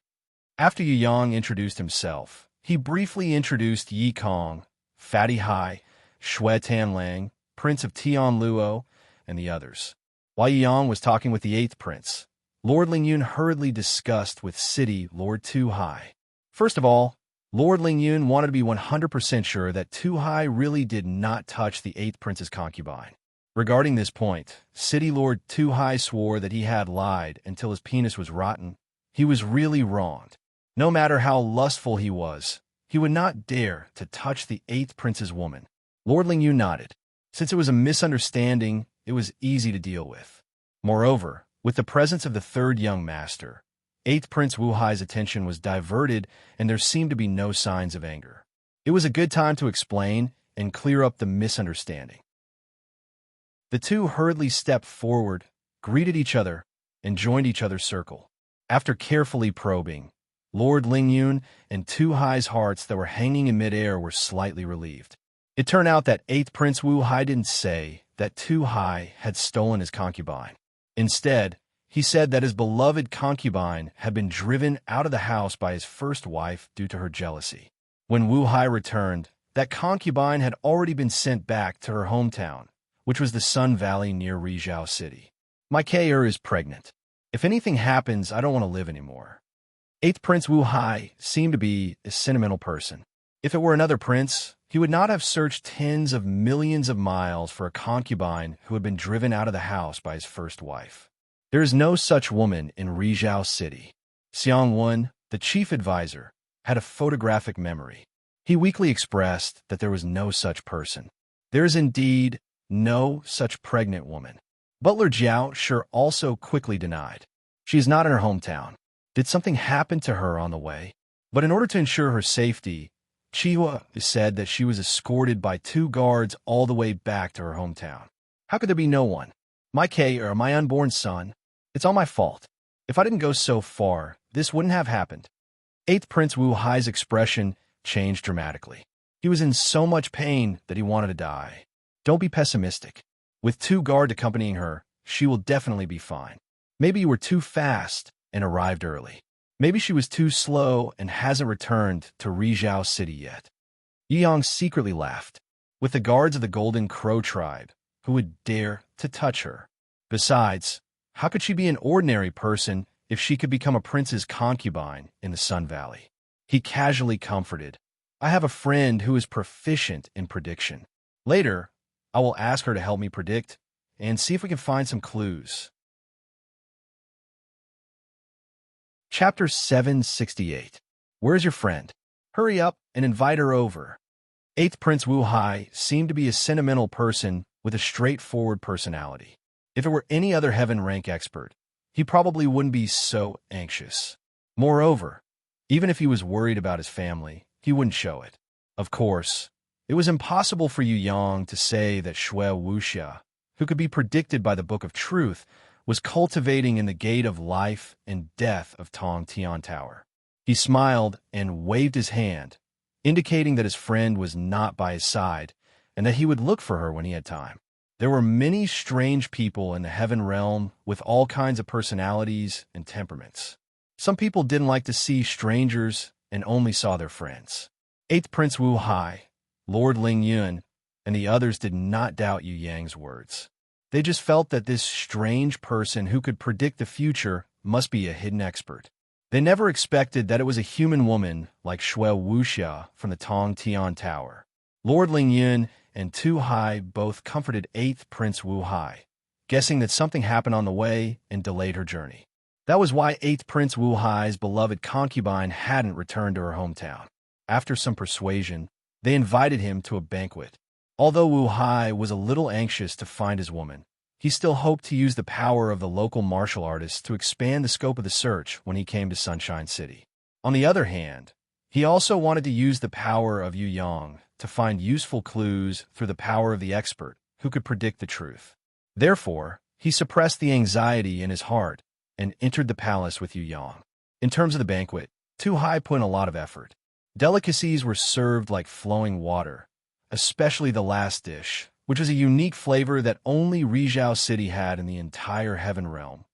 After Yu Yang introduced himself, he briefly introduced Yi Kong, Fatty Hai, Xue Tan Lang, Prince of Tian Luo, and the others. While Yu Yang was talking with the 8th prince, Lord Ling Yun hurriedly discussed with City Lord Tu Hai. First of all, Lord Ling Yun wanted to be 100% sure that Tu Hai really did not touch the 8th prince's concubine. Regarding this point, City Lord Tu Hai swore that he had lied until his penis was rotten. He was really wronged. No matter how lustful he would not dare to touch the 8th prince's woman. Lord Ling Yun nodded. Since it was a misunderstanding, it was easy to deal with. Moreover, with the presence of the third young master, 8th Prince Wu Hai's attention was diverted and there seemed to be no signs of anger. It was a good time to explain and clear up the misunderstanding. The two hurriedly stepped forward, greeted each other, and joined each other's circle. After carefully probing, Lord Ling Yun and Tu Hai's hearts that were hanging in midair were slightly relieved. It turned out that 8th Prince Wu Hai didn't say that Tu Hai had stolen his concubine. Instead, he said that his beloved concubine had been driven out of the house by his first wife due to her jealousy. When Wu Hai returned, that concubine had already been sent back to her hometown, which was the Sun Valley near Rizhao City. My K.R. is pregnant. If anything happens, I don't want to live anymore. 8th Prince Wu Hai seemed to be a sentimental person. If it were another prince, he would not have searched tens of millions of miles for a concubine who had been driven out of the house by his first wife. There is no such woman in Rizhao City. Xiang Wen, the chief advisor, had a photographic memory. He weakly expressed that there was no such person. There is indeed no such pregnant woman. Butler Jiao Sure also quickly denied. She is not in her hometown. Did something happen to her on the way? But in order to ensure her safety, Chihua said that she was escorted by 2 guards all the way back to her hometown. How could there be no one? My unborn son. It's all my fault. If I didn't go so far, this wouldn't have happened. 8th Prince Wu Hai's expression changed dramatically. He was in so much pain that he wanted to die. Don't be pessimistic. With 2 guards accompanying her, she will definitely be fine. Maybe you were too fast and arrived early. Maybe she was too slow and hasn't returned to Rizhao City yet. Yang secretly laughed. With the guards of the Golden Crow tribe, who would dare to touch her? Besides, how could she be an ordinary person if she could become a prince's concubine in the Sun Valley? He casually comforted. I have a friend who is proficient in prediction. Later, I will ask her to help me predict and see if we can find some clues. Chapter 768. Where's your friend? Hurry up and invite her over. 8th Prince Wu Hai seemed to be a sentimental person with a straightforward personality. If it were any other heaven rank expert, he probably wouldn't be so anxious. Moreover, even if he was worried about his family, he wouldn't show it. Of course, it was impossible for Yu Yang to say that Shui Wuxia, who could be predicted by the Book of Truth, was cultivating in the gate of life and death of Tong Tian Tower. He smiled and waved his hand, indicating that his friend was not by his side and that he would look for her when he had time. There were many strange people in the heaven realm with all kinds of personalities and temperaments. Some people didn't like to see strangers and only saw their friends. 8th Prince Wu Hai, Lord Ling Yun, and the others did not doubt Yu Yang's words. They just felt that this strange person who could predict the future must be a hidden expert. They never expected that it was a human woman like Shui Wuxia from the Tong Tian Tower. Lord Ling Yun and Tu Hai both comforted 8th Prince Wu Hai, guessing that something happened on the way and delayed her journey. That was why 8th Prince Wu Hai's beloved concubine hadn't returned to her hometown. After some persuasion, they invited him to a banquet. Although Wu Hai was a little anxious to find his woman, he still hoped to use the power of the local martial artists to expand the scope of the search when he came to Sunshine City. On the other hand, he also wanted to use the power of Yu Yang to find useful clues through the power of the expert who could predict the truth. Therefore, he suppressed the anxiety in his heart and entered the palace with Yu Yang. In terms of the banquet, Tu Hai put in a lot of effort. Delicacies were served like flowing water, especially the last dish, which was a unique flavor that only Rizhao City had in the entire heaven realm,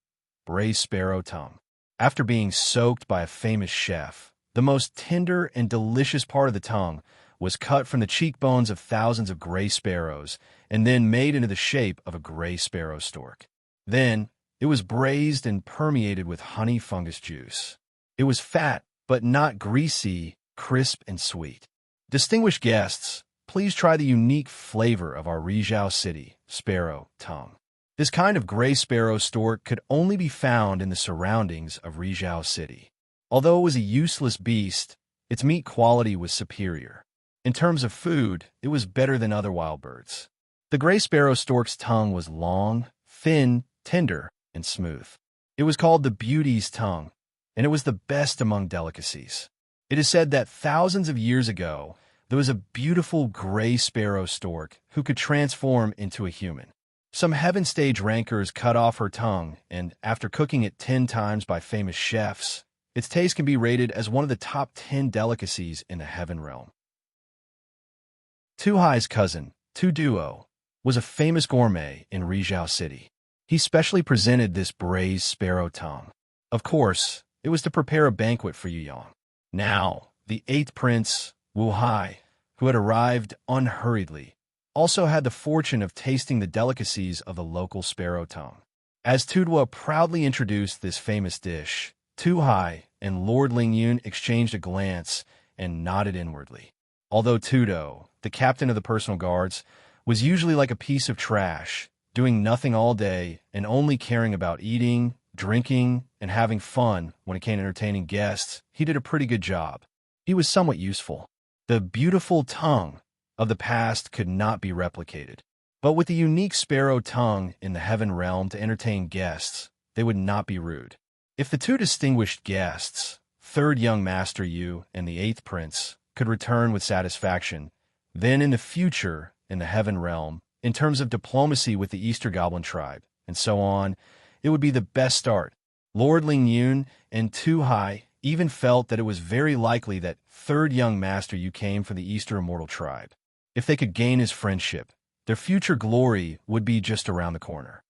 braised sparrow tongue. After being soaked by a famous chef, the most tender and delicious part of the tongue was cut from the cheekbones of thousands of gray sparrows and then made into the shape of a gray sparrow stork. Then, it was braised and permeated with honey fungus juice. It was fat, but not greasy, crisp and sweet. Distinguished guests, please try the unique flavor of our Rizhao City sparrow tongue. This kind of gray sparrow stork could only be found in the surroundings of Rizhao City. Although it was a useless beast, its meat quality was superior. In terms of food, it was better than other wild birds. The gray sparrow stork's tongue was long, thin, tender, and smooth. It was called the beauty's tongue, and it was the best among delicacies. It is said that thousands of years ago, there was a beautiful gray sparrow stork who could transform into a human. Some heaven stage rankers cut off her tongue, and after cooking it 10 times by famous chefs, its taste can be rated as one of the top 10 delicacies in the heaven realm. Tu Hai's cousin, Tu Duo, was a famous gourmet in Rizhao City. He specially presented this braised sparrow tongue. Of course, it was to prepare a banquet for Yu Yang. Now, the 8th Prince, Wu Hai, who had arrived unhurriedly, also had the fortune of tasting the delicacies of the local sparrow tongue. As Tudwa proudly introduced this famous dish, Tu Hai and Lord Ling Yun exchanged a glance and nodded inwardly. Although Tudo, the captain of the personal guards, was usually like a piece of trash, doing nothing all day and only caring about eating, drinking, and having fun when it came to entertaining guests, he did a pretty good job. He was somewhat useful. The beautiful tongue of the past could not be replicated. But with the unique sparrow tongue in the heaven realm to entertain guests, they would not be rude. If the two distinguished guests, third young master Yu and the eighth prince, could return with satisfaction, then in the future, in the heaven realm, in terms of diplomacy with the Easter Goblin tribe, and so on, it would be the best start. Lord Ling Yun and Tu Hai even felt that it was very likely that third young master Yu came from the Easter Immortal tribe. If they could gain his friendship, their future glory would be just around the corner.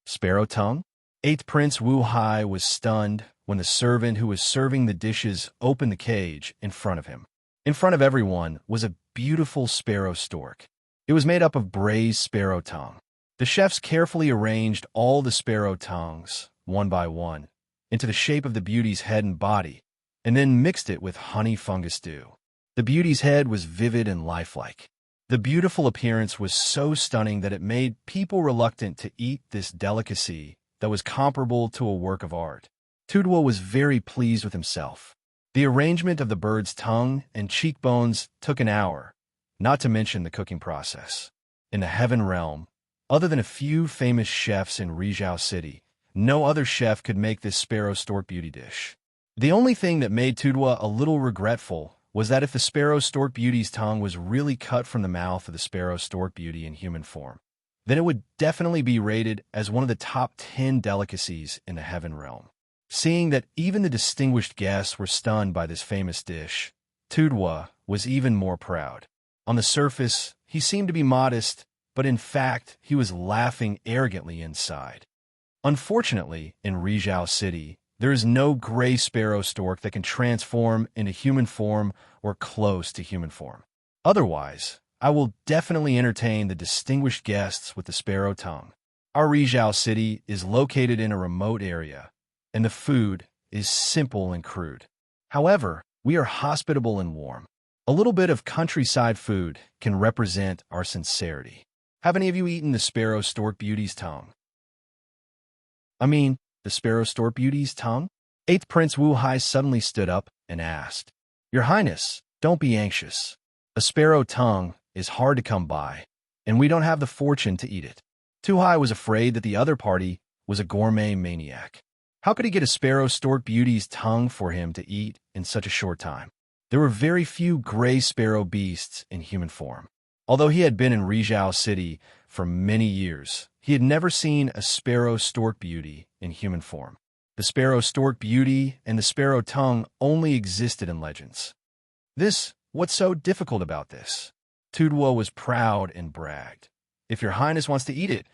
Sparrow tongue? Eighth Prince Wu Hai was stunned when the servant who was serving the dishes opened the cage in front of him. In front of everyone was a beautiful sparrow stork. It was made up of braised sparrow tongue. The chefs carefully arranged all the sparrow tongues, one by one, into the shape of the beauty's head and body, and then mixed it with honey fungus dew. The beauty's head was vivid and lifelike. The beautiful appearance was so stunning that it made people reluctant to eat this delicacy that was comparable to a work of art. Tudwa was very pleased with himself. The arrangement of the bird's tongue and cheekbones took an hour, not to mention the cooking process. In the heaven realm, other than a few famous chefs in Rizhao City, no other chef could make this sparrow stork beauty dish. The only thing that made Tudwa a little regretful was that if the sparrow stork beauty's tongue was really cut from the mouth of the sparrow stork beauty in human form, then it would definitely be rated as one of the top 10 delicacies in the heaven realm. Seeing that even the distinguished guests were stunned by this famous dish, Tudwa was even more proud. On the surface, he seemed to be modest, but in fact, he was laughing arrogantly inside. Unfortunately, in Rizhao City, there is no gray sparrow stork that can transform into human form or close to human form. Otherwise, I will definitely entertain the distinguished guests with the sparrow tongue. Our Rizhao City is located in a remote area, and the food is simple and crude. However, we are hospitable and warm. A little bit of countryside food can represent our sincerity. Have any of you eaten the sparrow stork beauty's tongue? The sparrow stork beauty's tongue? Eighth Prince Wu Hai suddenly stood up and asked, "Your Highness, don't be anxious. A sparrow tongue is hard to come by, and we don't have the fortune to eat it." Tu Hai was afraid that the other party was a gourmet maniac. How could he get a sparrow stork beauty's tongue for him to eat in such a short time? There were very few gray sparrow beasts in human form. Although he had been in Rizhao City for many years, he had never seen a sparrow stork beauty in human form. The sparrow stork beauty and the sparrow tongue only existed in legends. What's so difficult about this? Tudwa was proud and bragged. "If your Highness wants to eat it,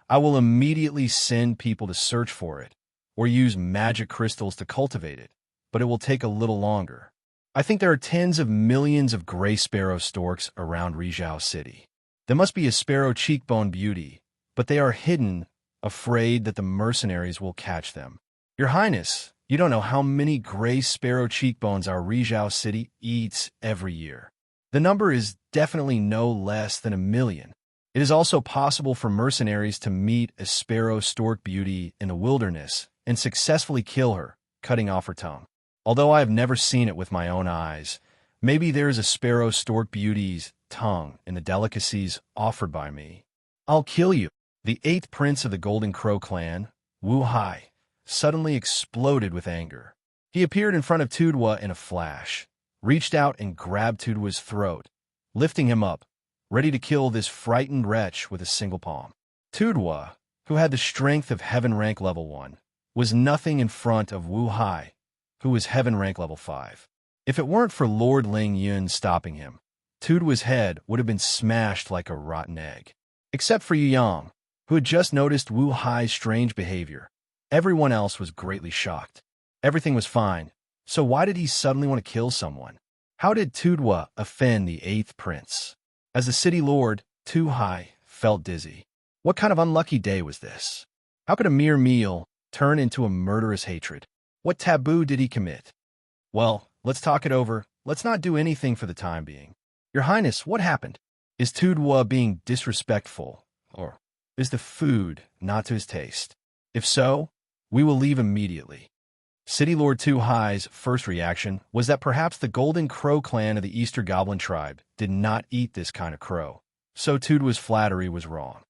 I will immediately send people to search for it, or use magic crystals to cultivate it, but it will take a little longer. I think there are tens of millions of gray sparrow storks around Rizhao City. There must be a sparrow cheekbone beauty, but they are hidden, afraid that the mercenaries will catch them. Your Highness, you don't know how many gray sparrow cheekbones our Rizhao City eats every year. The number is definitely no less than 1,000,000. It is also possible for mercenaries to meet a sparrow stork beauty in the wilderness and successfully kill her, cutting off her tongue. Although I have never seen it with my own eyes, maybe there is a sparrow stork beauty's tongue in the delicacies offered by me. I'll kill you." The eighth prince of the Golden Crow clan, Wu Hai, suddenly exploded with anger. He appeared in front of Tudwa in a flash, reached out and grabbed Tudwa's throat, lifting him up, ready to kill this frightened wretch with a single palm. Tudwa, who had the strength of Heaven Rank Level 1, was nothing in front of Wu Hai, who was Heaven Rank Level 5. If it weren't for Lord Ling Yun stopping him, Tudwa's head would have been smashed like a rotten egg. Except for Yu Yang, who had just noticed Wu Hai's strange behavior. Everyone else was greatly shocked. Everything was fine, so why did he suddenly want to kill someone? How did Tudwa offend the eighth prince? As the city lord, Tu Hai felt dizzy. What kind of unlucky day was this? How could a mere meal turn into a murderous hatred? What taboo did he commit? Well, let's talk it over. Let's not do anything for the time being. Your Highness, what happened? Is Tudwa being disrespectful, or is the food not to his taste? If so, we will leave immediately. City Lord Tu Hai's first reaction was that perhaps the Golden Crow clan of the Easter Goblin tribe did not eat this kind of crow, so Tudwa's flattery was wrong.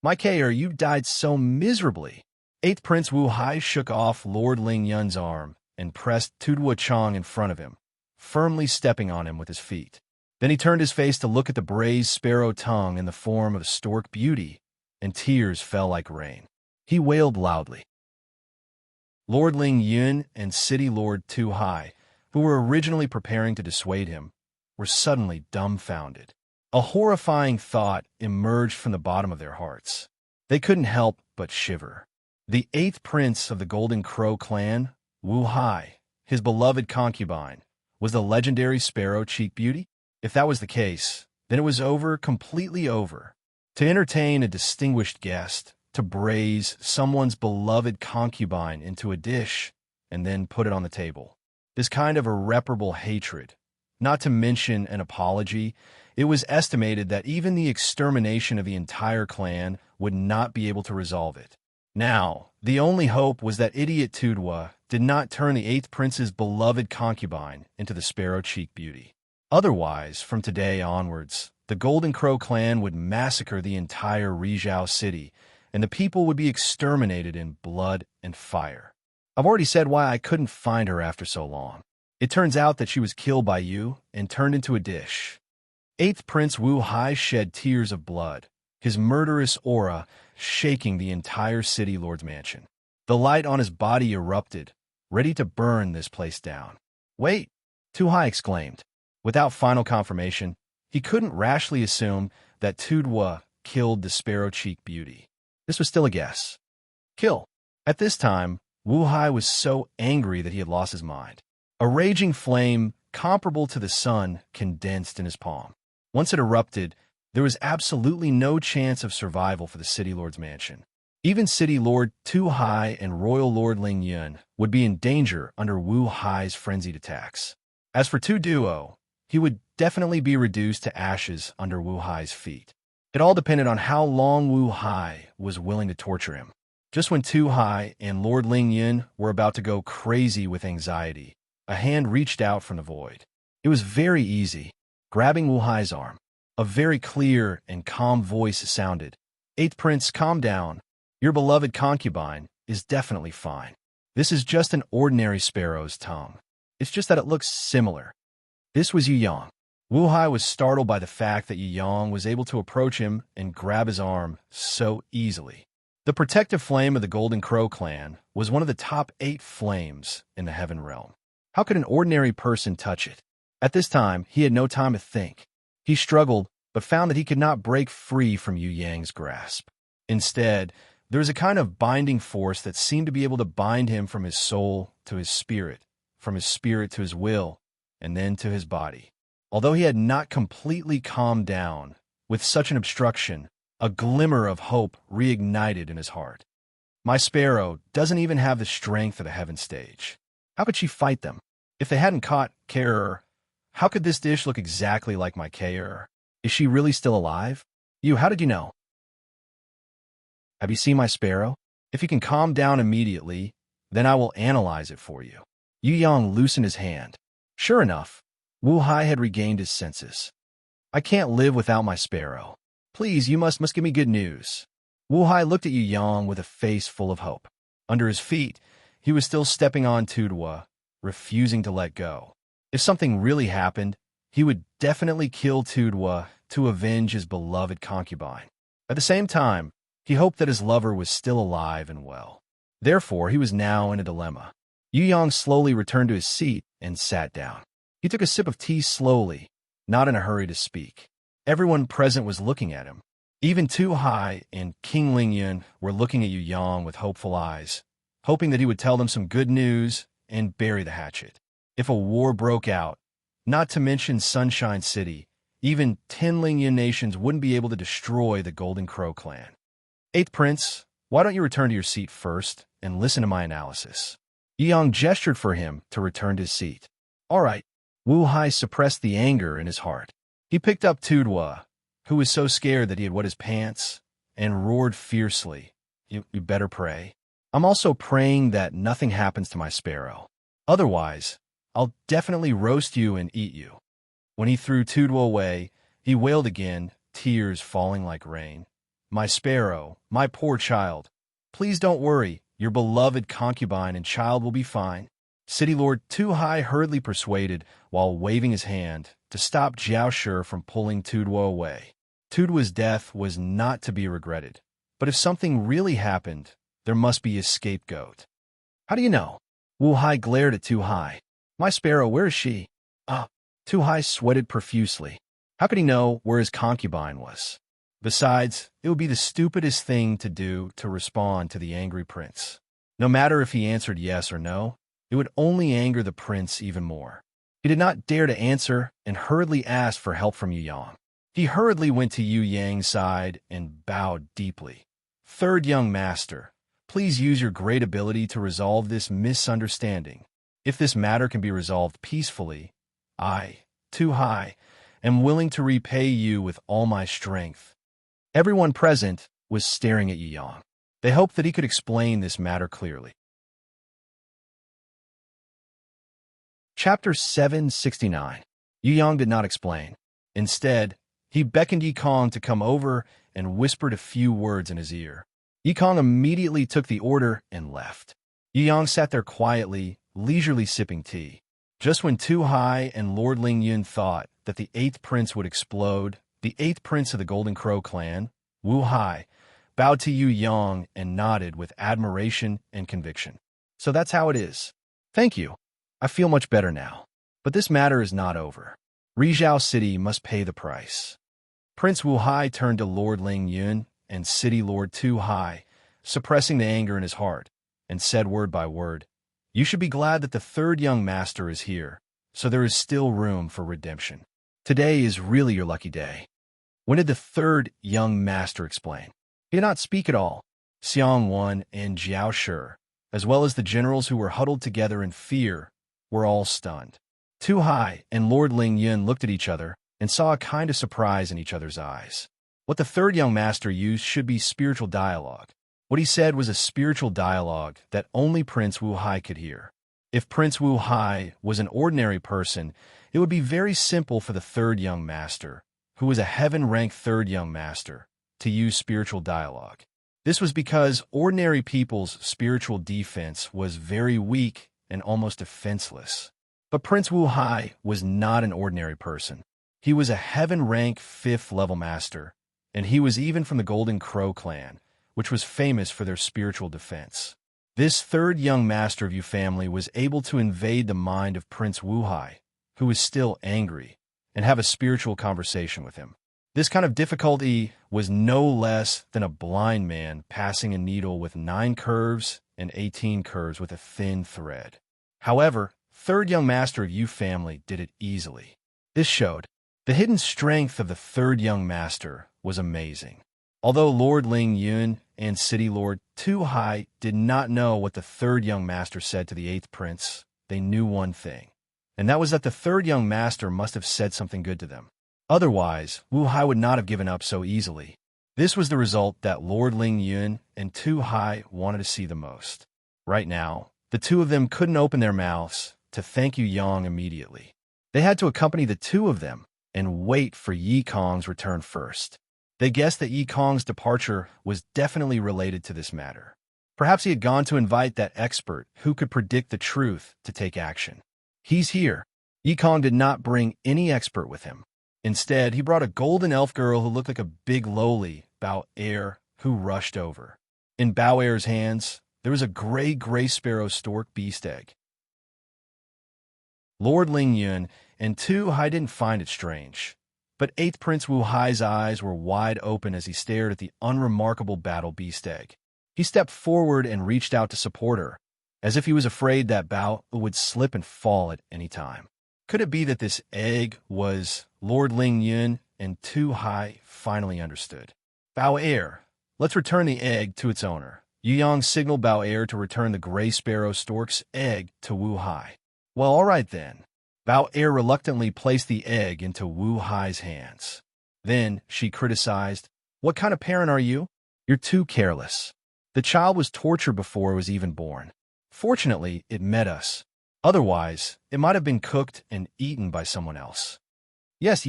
My Kaer, you died so miserably. 8th Prince Wu Hai shook off Lord Ling Yun's arm and pressed Tudwa Chong in front of him, firmly stepping on him with his feet. Then he turned his face to look at the braised sparrow tongue in the form of stork beauty, and tears fell like rain. He wailed loudly. Lord Ling Yun and City Lord Tu Hai, who were originally preparing to dissuade him, were suddenly dumbfounded. A horrifying thought emerged from the bottom of their hearts. They couldn't help but shiver. The 8th prince of the Golden Crow clan, Wu Hai, his beloved concubine, was the legendary Sparrow Cheek Beauty? If that was the case, then it was over, completely over. To entertain a distinguished guest, to braise someone's beloved concubine into a dish, and then put it on the table. This kind of irreparable hatred, not to mention an apology, it was estimated that even the extermination of the entire clan would not be able to resolve it. Now, the only hope was that idiot Tudwa did not turn the 8th prince's beloved concubine into the Sparrow Cheek Beauty. Otherwise, from today onwards, the Golden Crow clan would massacre the entire Rizhao city, and the people would be exterminated in blood and fire. I've already said why I couldn't find her after so long. It turns out that she was killed by you and turned into a dish. 8th Prince Wu Hai shed tears of blood, his murderous aura shaking the entire city lord's mansion. The light on his body erupted, ready to burn this place down. Wait, Tu Hai exclaimed. Without final confirmation, he couldn't rashly assume that Tudwa killed the Sparrow Cheek Beauty. This was still a guess. Kill. At this time, Wu Hai was so angry that he had lost his mind. A raging flame, comparable to the sun, condensed in his palm. Once it erupted, there was absolutely no chance of survival for the City Lord's mansion. Even City Lord Tu Hai and Royal Lord Ling Yun would be in danger under Wu Hai's frenzied attacks. As for Tu Duo, he would definitely be reduced to ashes under Wu Hai's feet. It all depended on how long Wu Hai was willing to torture him. Just when Tu Hai and Lord Ling Yun were about to go crazy with anxiety, a hand reached out from the void. It was very easy, grabbing Wu Hai's arm. A very clear and calm voice sounded. 8th Prince, calm down. Your beloved concubine is definitely fine. This is just an ordinary sparrow's tongue. It's just that it looks similar. This was Yu Yang. Wu Hai was startled by the fact that Yu Yang was able to approach him and grab his arm so easily. The protective flame of the Golden Crow clan was one of the top 8 flames in the Heaven Realm. How could an ordinary person touch it? At this time, he had no time to think. He struggled, but found that he could not break free from Yu Yang's grasp. Instead, there was a kind of binding force that seemed to be able to bind him from his soul to his spirit, from his spirit to his will, and then to his body. Although he had not completely calmed down, with such an obstruction, a glimmer of hope reignited in his heart. My sparrow doesn't even have the strength of the heaven stage. How could she fight them? If they hadn't caught Kaer, how could this dish look exactly like my Kaer? Is she really still alive? You, how did you know? Have you seen my sparrow? If you can calm down immediately, then I will analyze it for you. Yu Yang loosened his hand. Sure enough, Wu Hai had regained his senses. I can't live without my sparrow. Please, you must give me good news. Wu Hai looked at Yu Yang with a face full of hope. Under his feet, he was still stepping on Tudwa, refusing to let go. If something really happened, he would definitely kill Tudwa to avenge his beloved concubine. At the same time, he hoped that his lover was still alive and well. Therefore, he was now in a dilemma. Yu Yang slowly returned to his seat and sat down. He took a sip of tea slowly, not in a hurry to speak. Everyone present was looking at him. Even Tu Hai and King Ling Yun were looking at Yu Yang with hopeful eyes, hoping that he would tell them some good news and bury the hatchet. If a war broke out, not to mention Sunshine City, even 10 Ling Yun nations wouldn't be able to destroy the Golden Crow clan. 8th Prince, why don't you return to your seat first and listen to my analysis? Yu Yang gestured for him to return to his seat. All right. Wu Hai suppressed the anger in his heart. He picked up Tudwa, who was so scared that he had wet his pants, and roared fiercely. You better pray. I'm also praying that nothing happens to my sparrow. Otherwise, I'll definitely roast you and eat you. When he threw Tudwa away, he wailed again, tears falling like rain. my sparrow, my poor child. Please don't worry, your beloved concubine and child will be fine. City Lord Too High hurriedly persuaded, while waving his hand, to stop Jiao Shi from pulling Tudwo away. Tudwo's death was not to be regretted, but if something really happened, there must be a scapegoat. How do you know? Wu Hai glared at Too High. My sparrow, where is she? Too High sweated profusely. How could he know where his concubine was? Besides, it would be the stupidest thing to do to respond to the angry prince. No matter if he answered yes or no, it would only anger the prince even more. He did not dare to answer and hurriedly asked for help from Yu Yang. He hurriedly went to Yu Yang's side and bowed deeply. Third young master, please use your great ability to resolve this misunderstanding. If this matter can be resolved peacefully, I, Too High, am willing to repay you with all my strength. Everyone present was staring at Yu Yang. They hoped that he could explain this matter clearly. Chapter 769. Yu Yang did not explain. Instead, he beckoned Yi Kong to come over and whispered a few words in his ear. Yi Kong immediately took the order and left. Yu Yang sat there quietly, leisurely sipping tea. Just when Too High and Lord Ling Yun thought that the 8th prince would explode, the 8th prince of the Golden Crow clan, Wu Hai, bowed to Yu Yang and nodded with admiration and conviction. So that's how it is. Thank you. I feel much better now. But this matter is not over. Rizhao City must pay the price. Prince Wu Hai turned to Lord Ling Yun and City Lord Too High, suppressing the anger in his heart, and said word by word, You should be glad that the third young master is here, so there is still room for redemption. Today is really your lucky day. When did the third young master explain? He did not speak at all. Xiang Wan and Jiao Shi, as well as the generals who were huddled together in fear, were all stunned. Too High and Lord Ling Yun looked at each other and saw a kind of surprise in each other's eyes. What the third young master used should be spiritual dialogue. What he said was a spiritual dialogue that only Prince Wu Hai could hear. If Prince Wu Hai was an ordinary person, it would be very simple for the third young master, who was a heaven-ranked third young master, to use spiritual dialogue. This was because ordinary people's spiritual defense was very weak and almost defenseless. But Prince Wu Hai was not an ordinary person. He was a heaven-ranked 5th level master, and he was even from the Golden Crow clan, which was famous for their spiritual defense. This third young master of Yu family was able to invade the mind of Prince Wu Hai, who was still angry, and have a spiritual conversation with him. This kind of difficulty was no less than a blind man passing a needle with 9 curves and 18 curves with a thin thread. However, third young master of Yu family did it easily. This showed the hidden strength of the third young master was amazing. Although Lord Ling Yun and City Lord Too High did not know what the third young master said to the 8th prince, they knew one thing, and that was that the third young master must have said something good to them. Otherwise, Wu Hai would not have given up so easily. This was the result that Lord Ling Yun and Too High wanted to see the most. Right now, the two of them couldn't open their mouths to thank Yu Yang immediately. They had to accompany the two of them and wait for Yi Kong's return first. They guessed that Yi Kong's departure was definitely related to this matter. Perhaps he had gone to invite that expert who could predict the truth to take action. He's here. Yi Kong did not bring any expert with him. Instead, he brought a golden elf girl who looked like a big lowly Bao Er who rushed over. In Bao Er's hands, there was a gray sparrow stork beast egg. Lord Ling Yun and Too High didn't find it strange, but 8th Prince Wu Hai's eyes were wide open as he stared at the unremarkable battle beast egg. He stepped forward and reached out to support her, as if he was afraid that Bao would slip and fall at any time. Could it be that this egg was Lord Ling Yun and Too High finally understood? Bao Er, let's return the egg to its owner. Yu Yang signaled Bao Er to return the gray sparrow stork's egg to Wu Hai. Well, all right then. Bao Er reluctantly placed the egg into Wu Hai's hands. Then she criticized, What kind of parent are you? You're too careless. The child was tortured before it was even born. Fortunately, it met us. Otherwise, it might have been cooked and eaten by someone else. Yes.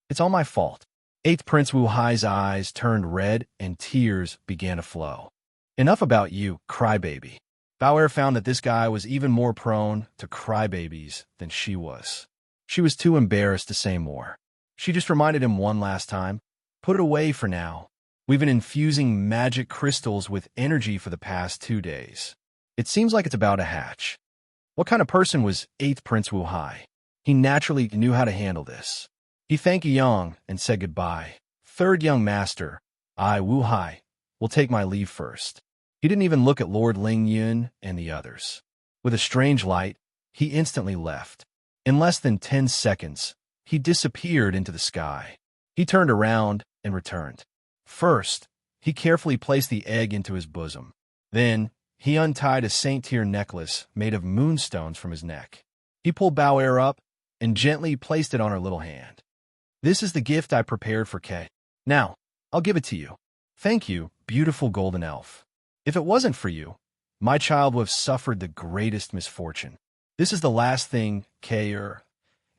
It's all my fault. Eighth Prince Wu Hai's eyes turned red and tears began to flow. Enough about you, crybaby. Bao found that this guy was even more prone to crybabies than she was. She was too embarrassed to say more. She just reminded him one last time, put it away for now. We've been infusing magic crystals with energy for the past 2 days. It seems like it's about to hatch. What kind of person was 8th Prince Wu Hai? He naturally knew how to handle this. He thanked Yang and said goodbye. Third young master, I, Wu Hai, will take my leave first. He didn't even look at Lord Ling Yun and the others. With a strange light, he instantly left. In less than 10 seconds, he disappeared into the sky. He turned around and returned. First, he carefully placed the egg into his bosom. Then, he untied a Saint Tier necklace made of moonstones from his neck. He pulled Bao up and gently placed it on her little hand. This is the gift I prepared for Kay. Now, I'll give it to you. Thank you, beautiful golden elf. If it wasn't for you, my child would have suffered the greatest misfortune. This is the last thing, Kay,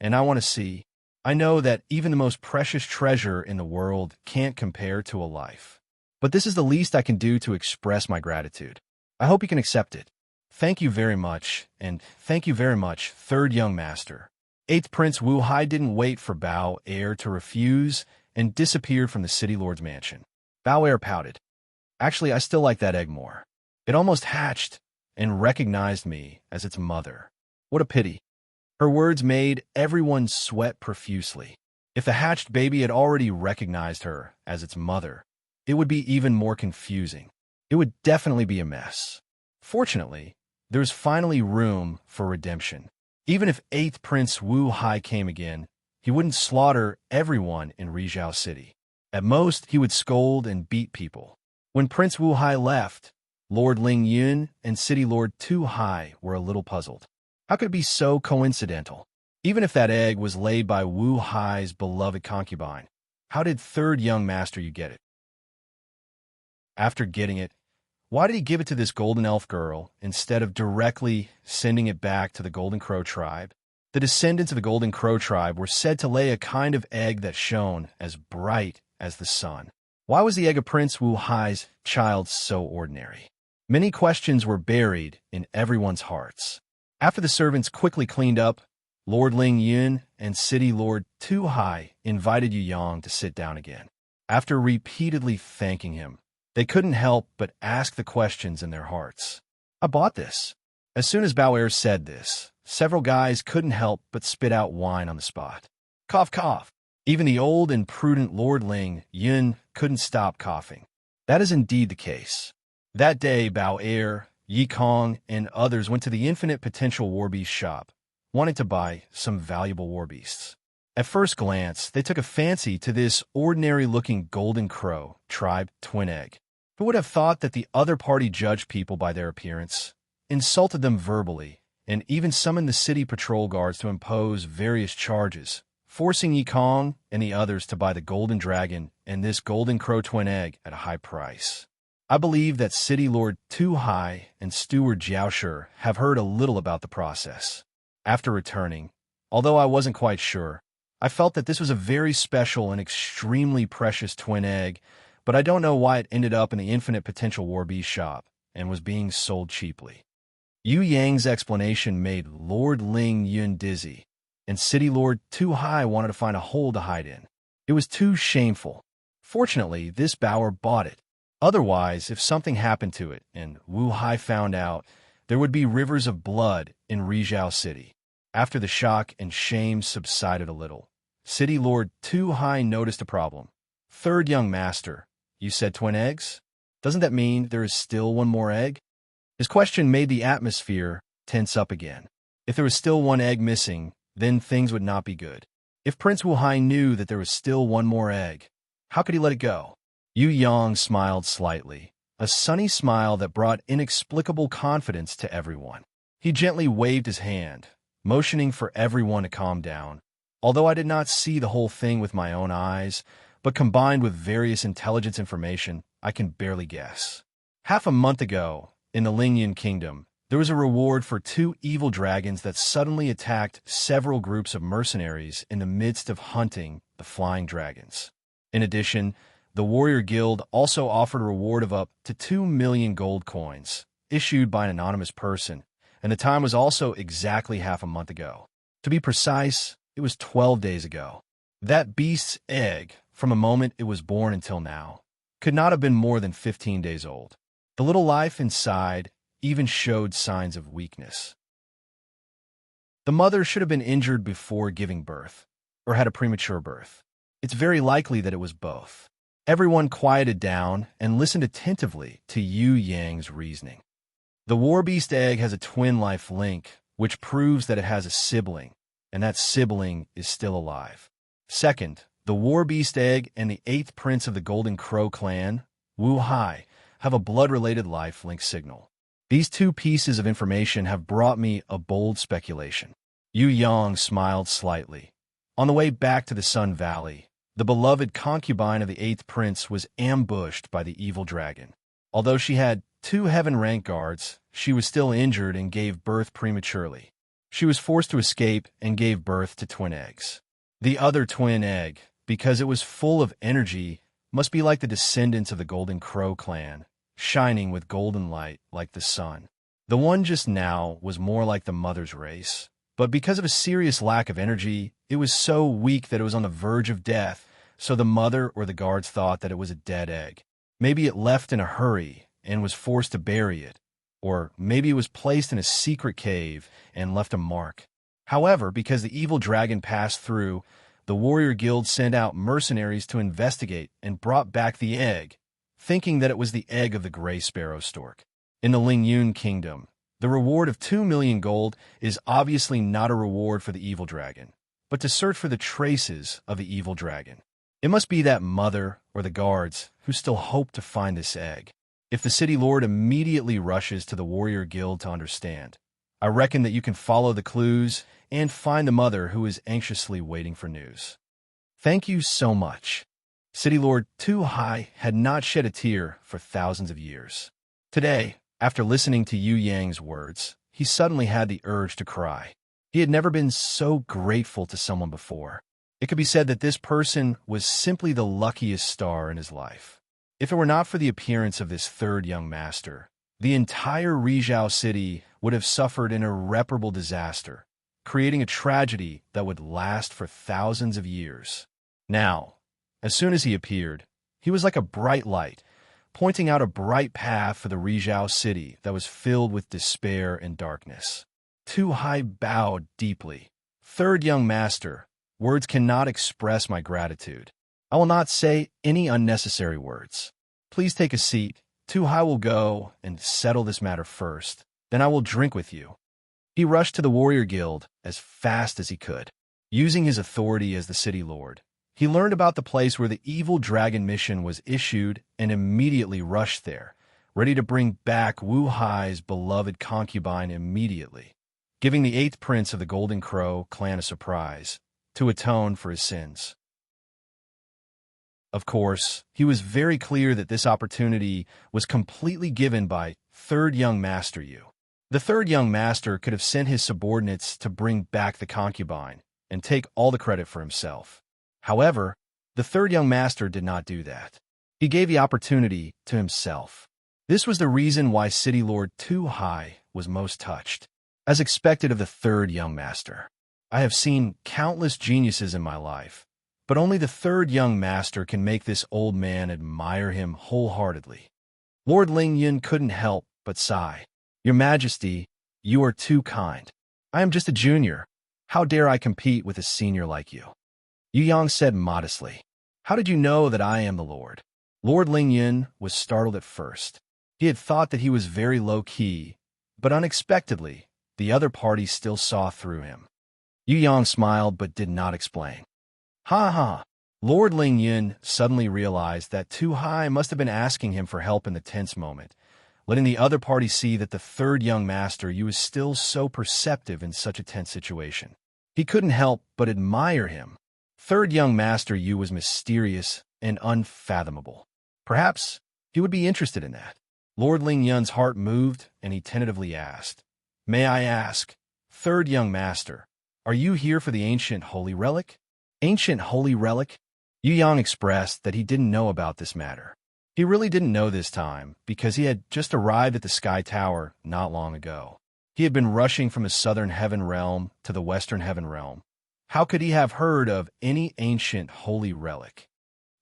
and I want to see. I know that even the most precious treasure in the world can't compare to a life. But this is the least I can do to express my gratitude. I hope you can accept it. Thank you very much, and thank you very much, third young master. 8th Prince Wu Hai didn't wait for Bao to refuse and disappeared from the city lord's mansion. Bao pouted. Actually, I still like that egg more. It almost hatched and recognized me as its mother. What a pity. Her words made everyone sweat profusely. If the hatched baby had already recognized her as its mother, it would be even more confusing. It would definitely be a mess. Fortunately, there was finally room for redemption. Even if 8th Prince Wu Hai came again, he wouldn't slaughter everyone in Rizhao City. At most, he would scold and beat people. When Prince Wu Hai left, Lord Ling Yun and City Lord Tu Hai were a little puzzled. How could it be so coincidental? Even if that egg was laid by Wu Hai's beloved concubine, how did third young master you get it? After getting it, why did he give it to this golden elf girl instead of directly sending it back to the Golden Crow tribe? The descendants of the Golden Crow tribe were said to lay a kind of egg that shone as bright as the sun. Why was the egg of Prince Wu Hai's child so ordinary? Many questions were buried in everyone's hearts. After the servants quickly cleaned up, Lord Ling Yun and City Lord Tu Hai invited Yu Yang to sit down again. After repeatedly thanking him, they couldn't help but ask the questions in their hearts. I bought this. As soon as Bao said this, several guys couldn't help but spit out wine on the spot. Cough, cough. Even the old and prudent Lord Ling Yun couldn't stop coughing. That is indeed the case. That day, Bao Yi Kong, and others went to the Infinite Potential Warbeast shop, wanting to buy some valuable warbeasts. At first glance, they took a fancy to this ordinary-looking Golden Crow tribe twin egg. Who would have thought that the other party judged people by their appearance, insulted them verbally, and even summoned the city patrol guards to impose various charges, forcing Yi Kong and the others to buy the Golden Dragon and this Golden Crow twin egg at a high price. I believe that City Lord Tu Hai and Steward Jiaoshi have heard a little about the process. After returning, although I wasn't quite sure, I felt that this was a very special and extremely precious twin egg, but I don't know why it ended up in the Infinite Potential Warbeast shop and was being sold cheaply. Yu Yang's explanation made Lord Ling Yun dizzy, and City Lord Tu Hai wanted to find a hole to hide in. It was too shameful. Fortunately, this Bauer bought it. Otherwise, if something happened to it and Wu Hai found out, there would be rivers of blood in Rizhao City. After the shock and shame subsided a little, City Lord Tu Hai noticed a problem. Third young master, you said twin eggs? Doesn't that mean there is still one more egg? His question made the atmosphere tense up again. If there was still one egg missing, then things would not be good. If Prince Wu Hai knew that there was still one more egg, how could he let it go? Yu Yang smiled slightly, a sunny smile that brought inexplicable confidence to everyone. He gently waved his hand, motioning for everyone to calm down. Although I did not see the whole thing with my own eyes, but combined with various intelligence information, I can barely guess. Half a month ago, in the Lingyan Kingdom, there was a reward for 2 evil dragons that suddenly attacked several groups of mercenaries in the midst of hunting the flying dragons. In addition, the Warrior Guild also offered a reward of up to 2 million gold coins, issued by an anonymous person, and the time was also exactly half a month ago. To be precise, it was 12 days ago. That beast's egg, from the moment it was born until now, could not have been more than 15 days old. The little life inside even showed signs of weakness. The mother should have been injured before giving birth, or had a premature birth. It's very likely that it was both. Everyone quieted down and listened attentively to Yu Yang's reasoning. The war beast egg has a twin life link, which proves that it has a sibling, and that sibling is still alive. Second, the war beast egg and the 8th prince of the Golden Crow clan, Wu Hai, have a blood-related life link signal. These two pieces of information have brought me a bold speculation. Yu Yang smiled slightly. On the way back to the Sun Valley, the beloved concubine of the 8th prince was ambushed by the evil dragon. Although she had 2 heaven-rank guards, she was still injured and gave birth prematurely. She was forced to escape and gave birth to twin eggs. The other twin egg, because it was full of energy, must be like the descendants of the Golden Crow clan, shining with golden light like the sun. The one just now was more like the mother's race, but because of a serious lack of energy, it was so weak that it was on the verge of death, so the mother or the guards thought that it was a dead egg. Maybe it left in a hurry and was forced to bury it, or maybe it was placed in a secret cave and left a mark. However, because the evil dragon passed through, the Warrior Guild sent out mercenaries to investigate and brought back the egg, thinking that it was the egg of the gray sparrow stork. In the Lingyun Kingdom, the reward of 2 million gold is obviously not a reward for the evil dragon, but to search for the traces of the evil dragon. It must be that mother or the guards who still hope to find this egg. If the city lord immediately rushes to the Warrior Guild to understand, I reckon that you can follow the clues and find the mother who is anxiously waiting for news. Thank you so much. City Lord Tu Hai had not shed a tear for thousands of years. Today, after listening to Yu Yang's words, he suddenly had the urge to cry. He had never been so grateful to someone before. It could be said that this person was simply the luckiest star in his life. If it were not for the appearance of this third young master, the entire Rizhao city would have suffered an irreparable disaster, creating a tragedy that would last for thousands of years. Now, as soon as he appeared, he was like a bright light, pointing out a bright path for the Rizhao city that was filled with despair and darkness. Tu Hai bowed deeply. Third young master, words cannot express my gratitude. I will not say any unnecessary words. Please take a seat. Tu Hai will go and settle this matter first. Then I will drink with you. He rushed to the Warrior Guild as fast as he could. Using his authority as the city lord, he learned about the place where the evil dragon mission was issued and immediately rushed there, ready to bring back Wu Hai's beloved concubine immediately, giving the 8th prince of the Golden Crow clan a surprise to atone for his sins. Of course, he was very clear that this opportunity was completely given by third young master Yu. The third young master could have sent his subordinates to bring back the concubine and take all the credit for himself. However, the third young master did not do that. He gave the opportunity to himself. This was the reason why City Lord Tu Hai was most touched. As expected of the third young master, I have seen countless geniuses in my life, but only the third young master can make this old man admire him wholeheartedly. Lord Lingyun couldn't help but sigh. Your Majesty, you are too kind. I am just a junior. How dare I compete with a senior like you? Yu Yang said modestly. How did you know that I am the Lord? Lord Lingyun was startled at first. He had thought that he was very low-key, but unexpectedly, the other party still saw through him. Yu Yang smiled but did not explain. Ha ha! Lord Lingyun suddenly realized that Tu Hai must have been asking him for help in the tense moment, letting the other party see that the third young master Yu was still so perceptive in such a tense situation. He couldn't help but admire him. Third young master Yu was mysterious and unfathomable. Perhaps he would be interested in that. Lord Lingyun's heart moved, and he tentatively asked, May I ask, third young master, are you here for the ancient holy relic? Ancient holy relic? Yu Yang expressed that he didn't know about this matter. He really didn't know this time because he had just arrived at the Sky Tower not long ago. He had been rushing from the southern heaven realm to the western heaven realm. How could he have heard of any ancient holy relic?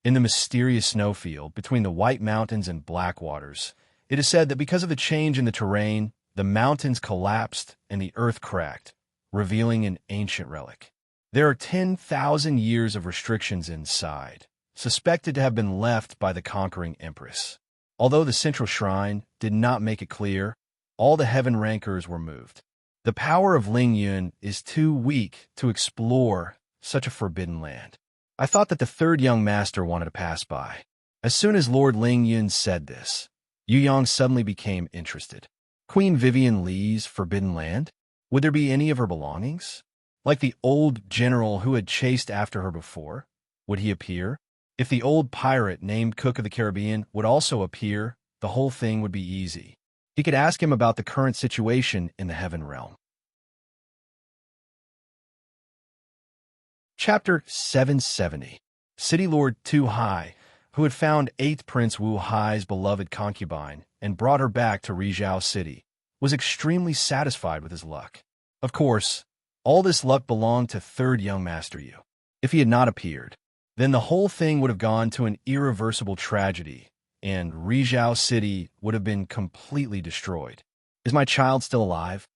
In the mysterious snowfield between the White Mountains and Black Waters, it is said that because of the change in the terrain, the mountains collapsed and the earth cracked, revealing an ancient relic. There are 10,000 years of restrictions inside, suspected to have been left by the conquering empress. Although the central shrine did not make it clear, all the heaven rankers were moved. The power of Ling Yun is too weak to explore such a forbidden land. I thought that the third young master wanted to pass by. As soon as Lord Ling Yun said this, Yu Yang suddenly became interested. Queen Vivian Li's forbidden land? Would there be any of her belongings? Like the old general who had chased after her before? Would he appear? If the old pirate named Cook of the Caribbean would also appear, the whole thing would be easy. He could ask him about the current situation in the heaven realm. Chapter 770. City Lord Tu Hai, who had found 8th Prince Wu Hai's beloved concubine and brought her back to Rizhao City, was extremely satisfied with his luck. Of course, all this luck belonged to third young Master Yu. If he had not appeared, then the whole thing would have gone to an irreversible tragedy, and Rizhao City would have been completely destroyed. Is my child still alive?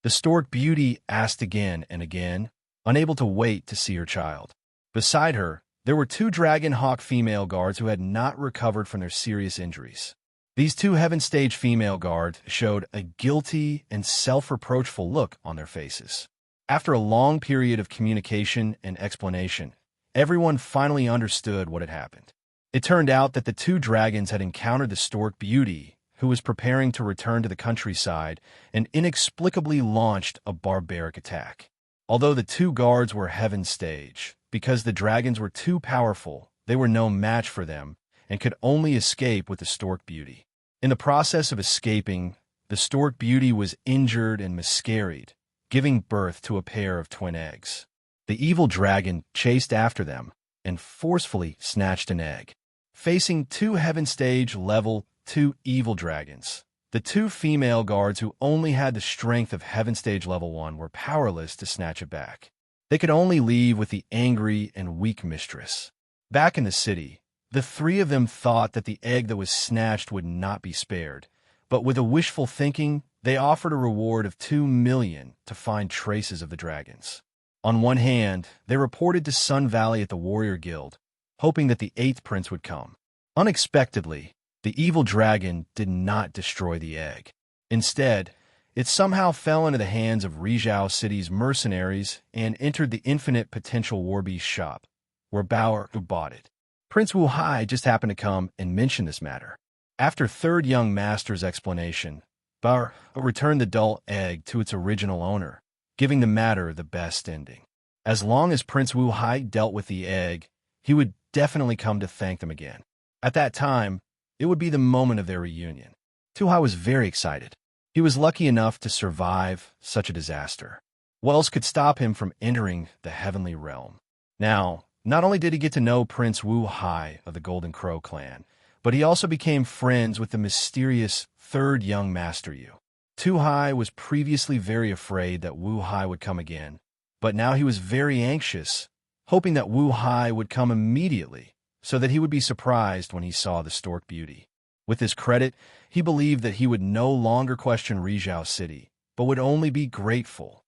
The stork beauty asked again and again, unable to wait to see her child. Beside her, there were 2 dragon hawk female guards who had not recovered from their serious injuries. These 2 heaven stage female guards showed a guilty and self-reproachful look on their faces. After a long period of communication and explanation, everyone finally understood what had happened. It turned out that the 2 dragons had encountered the stork beauty, who was preparing to return to the countryside, and inexplicably launched a barbaric attack. Although the 2 guards were heaven stage, because the dragons were too powerful, they were no match for them and could only escape with the stork beauty. In the process of escaping, the stork beauty was injured and miscarried, giving birth to a pair of twin eggs. The evil dragon chased after them and forcefully snatched an egg. Facing 2 heaven stage level 2 evil dragons, the 2 female guards who only had the strength of heaven stage level 1 were powerless to snatch it back. They could only leave with the angry and weak mistress. Back in the city, the 3 of them thought that the egg that was snatched would not be spared, but with a wishful thinking, they offered a reward of 2 million to find traces of the dragons. On one hand, they reported to Sun Valley at the Warrior Guild, hoping that the 8th prince would come. Unexpectedly, the evil dragon did not destroy the egg. Instead, it somehow fell into the hands of Rizhao City's mercenaries and entered the Infinite Potential Warbeast shop, where Bauer bought it. Prince Wu Hai just happened to come and mention this matter. After third young master's explanation, Bauer returned the dull egg to its original owner, giving the matter the best ending. As long as Prince Wu Hai dealt with the egg, he would definitely come to thank them again. At that time, it would be the moment of their reunion. Tu Hai was very excited. He was lucky enough to survive such a disaster. What else could stop him from entering the heavenly realm? Now, not only did he get to know Prince Wu Hai of the Golden Crow clan, but he also became friends with the mysterious third young Master Yu. Tu Hai was previously very afraid that Wu Hai would come again, but now he was very anxious, hoping that Wu Hai would come immediately so that he would be surprised when he saw the stork beauty. With his credit, he believed that he would no longer question Rizhao City, but would only be grateful.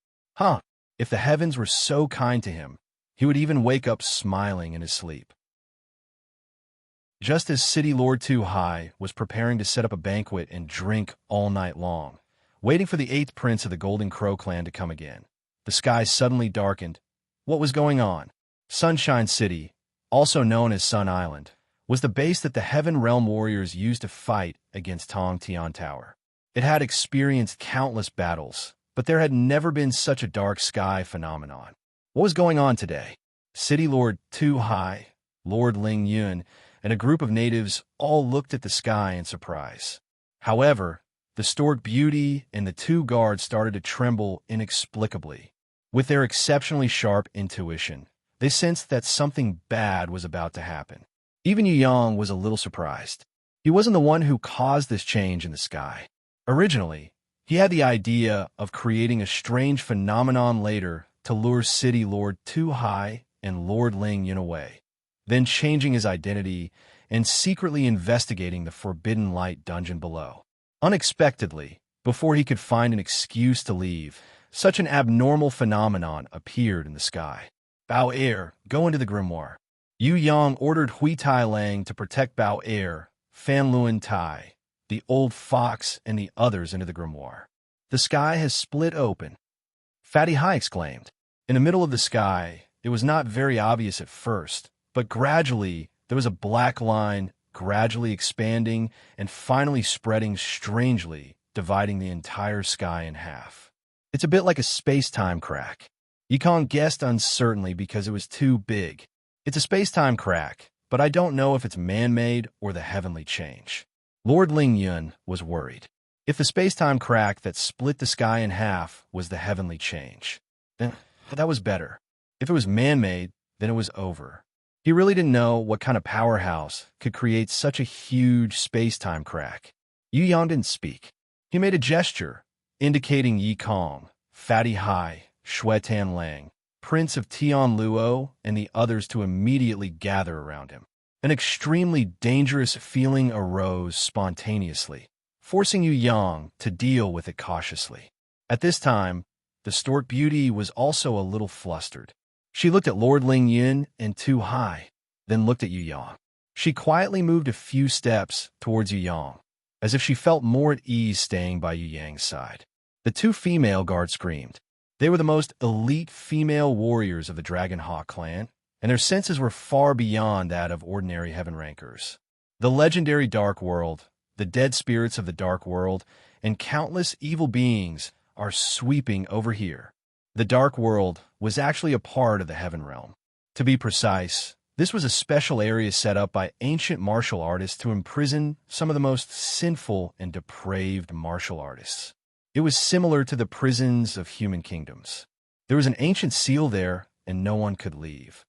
If the heavens were so kind to him, he would even wake up smiling in his sleep. Just as City Lord Tu Hai was preparing to set up a banquet and drink all night long, waiting for the 8th prince of the Golden Crow clan to come again, the sky suddenly darkened. What was going on? Sunshine City, also known as Sun Island, was the base that the Heaven Realm warriors used to fight against Tong Tian Tower. It had experienced countless battles, but there had never been such a dark sky phenomenon. What was going on today? City Lord Tu Hai, Lord Ling Yun, and a group of natives all looked at the sky in surprise. However, the stork beauty and the 2 guards started to tremble inexplicably. With their exceptionally sharp intuition, They sensed that something bad was about to happen. Even Yu Yang was a little surprised. He wasn't the one who caused this change in the sky. Originally, he had the idea of creating a strange phenomenon later to lure City Lord Tu Hai and Lord Ling Yun away, then changing his identity and secretly investigating the Forbidden Light dungeon below. Unexpectedly, before he could find an excuse to leave, such an abnormal phenomenon appeared in the sky. Bao Er, go into the grimoire. Yu Yang ordered Hui Tai Lang to protect Bao Er, Fan Luan Tai, the old fox, and the others into the grimoire. The sky has split open. Fatty Hai exclaimed. In the middle of the sky, it was not very obvious at first, but gradually there was a black line, gradually expanding and finally spreading strangely, dividing the entire sky in half. It's a bit like a space-time crack. Yikong guessed uncertainly because it was too big. It's a space-time crack, but I don't know if it's man-made or the heavenly change. Lord Ling Yun was worried. If the space-time crack that split the sky in half was the heavenly change, then that was better. If it was man-made, then it was over. He really didn't know what kind of powerhouse could create such a huge space-time crack. Yu Yang didn't speak. He made a gesture, indicating Yi Kong, Fatty Hai, Shuetan Lang, Prince of Tian Luo, and the others to immediately gather around him. An extremely dangerous feeling arose spontaneously, forcing Yu Yang to deal with it cautiously. At this time, the Stork Beauty was also a little flustered. She looked at Lord Ling Yun and Tu Hai, then looked at Yu Yang. She quietly moved a few steps towards Yu Yang, as if she felt more at ease staying by Yu Yang's side. The two female guards screamed. They were the most elite female warriors of the Dragon Hawk clan, and their senses were far beyond that of ordinary heaven rankers. The legendary Dark World, the dead spirits of the Dark World, and countless evil beings are sweeping over here. The Dark World was actually a part of the Heaven Realm. To be precise, this was a special area set up by ancient martial artists to imprison some of the most sinful and depraved martial artists. It was similar to the prisons of human kingdoms. There was an ancient seal there, and no one could leave.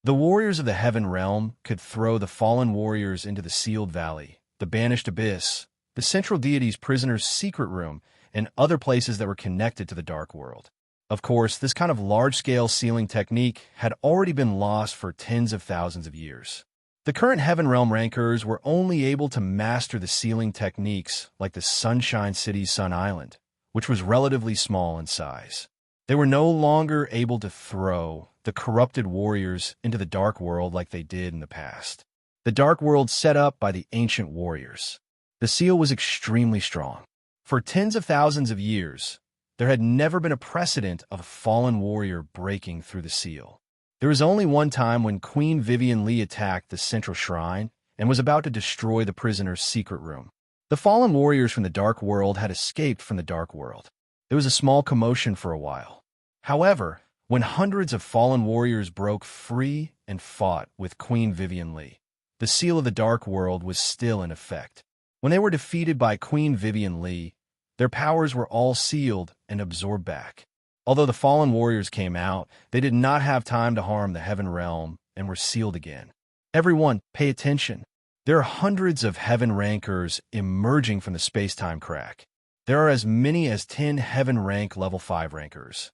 The warriors of the Heaven Realm could throw the fallen warriors into the sealed valley, the banished abyss, the central deity's prisoner's secret room, and other places that were connected to the Dark World. Of course, this kind of large-scale sealing technique had already been lost for tens of thousands of years. The current Heaven Realm rankers were only able to master the sealing techniques like the Sunshine City's Sun Island, which was relatively small in size. They were no longer able to throw the corrupted warriors into the Dark World like they did in the past. The Dark World set up by the ancient warriors. The seal was extremely strong. For tens of thousands of years, there had never been a precedent of a fallen warrior breaking through the seal. There was only one time when Queen Vivian Li attacked the central shrine and was about to destroy the prisoner's secret room. The fallen warriors from the Dark World had escaped from the Dark World. There was a small commotion for a while. However, when hundreds of fallen warriors broke free and fought with Queen Vivian Li, the seal of the Dark World was still in effect. When they were defeated by Queen Vivian Li, their powers were all sealed and absorbed back. Although the fallen warriors came out, they did not have time to harm the Heaven Realm and were sealed again. Everyone, pay attention. There are hundreds of Heaven rankers emerging from the space-time crack. There are as many as 10 Heaven rank level 5 rankers.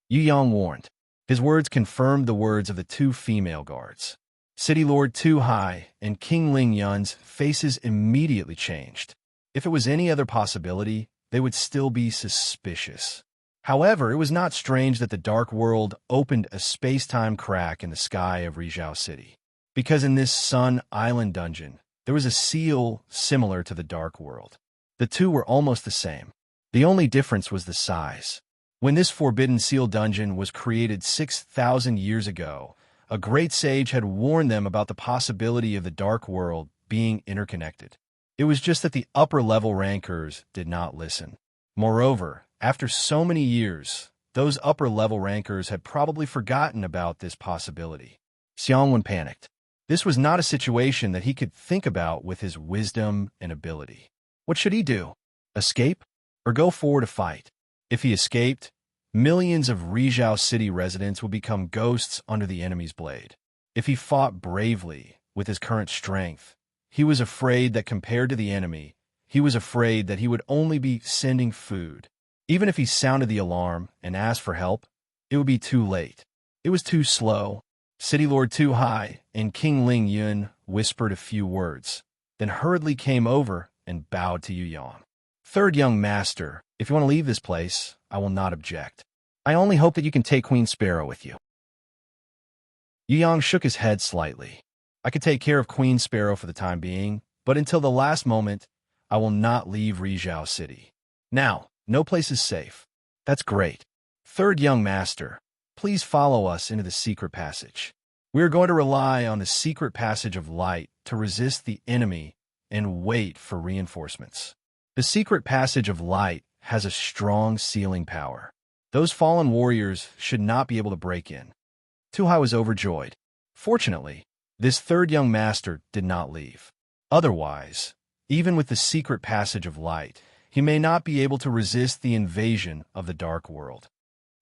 Yu Yang warned. His words confirmed the words of the two female guards. City Lord Tu Hai and King Ling Yun's faces immediately changed. If it was any other possibility, they would still be suspicious. However, it was not strange that the Dark World opened a space-time crack in the sky of Rizhao City, because in this Sun Island dungeon, there was a seal similar to the Dark World. The two were almost the same. The only difference was the size. When this Forbidden Seal dungeon was created 6,000 years ago, a great sage had warned them about the possibility of the Dark World being interconnected. It was just that the upper-level rankers did not listen. Moreover, after so many years, those upper-level rankers had probably forgotten about this possibility. Xiangwen panicked. This was not a situation that he could think about with his wisdom and ability. What should he do? Escape? Or go forward to fight? If he escaped, Millions of Rizhao City residents would become ghosts under the enemy's blade. If he fought bravely with his current strength, he was afraid that compared to the enemy, he was afraid that he would only be sending food. Even if he sounded the alarm and asked for help, it would be too late. It was too slow. City Lord Tu Hai and King Ling Yun whispered a few words, then hurriedly came over and bowed to Yu Yang. Third young master, if you want to leave this place, I will not object. I only hope that you can take Queen Sparrow with you. Yu Yang shook his head slightly. I could take care of Queen Sparrow for the time being, but until the last moment, I will not leave Rizhao City. Now, no place is safe. That's great. Third young master, please follow us into the secret passage. We are going to rely on the secret passage of light to resist the enemy and wait for reinforcements. The secret passage of light has a strong sealing power. Those fallen warriors should not be able to break in. Tu Hai was overjoyed. Fortunately, this third young master did not leave. Otherwise, even with the secret passage of light, he may not be able to resist the invasion of the dark world.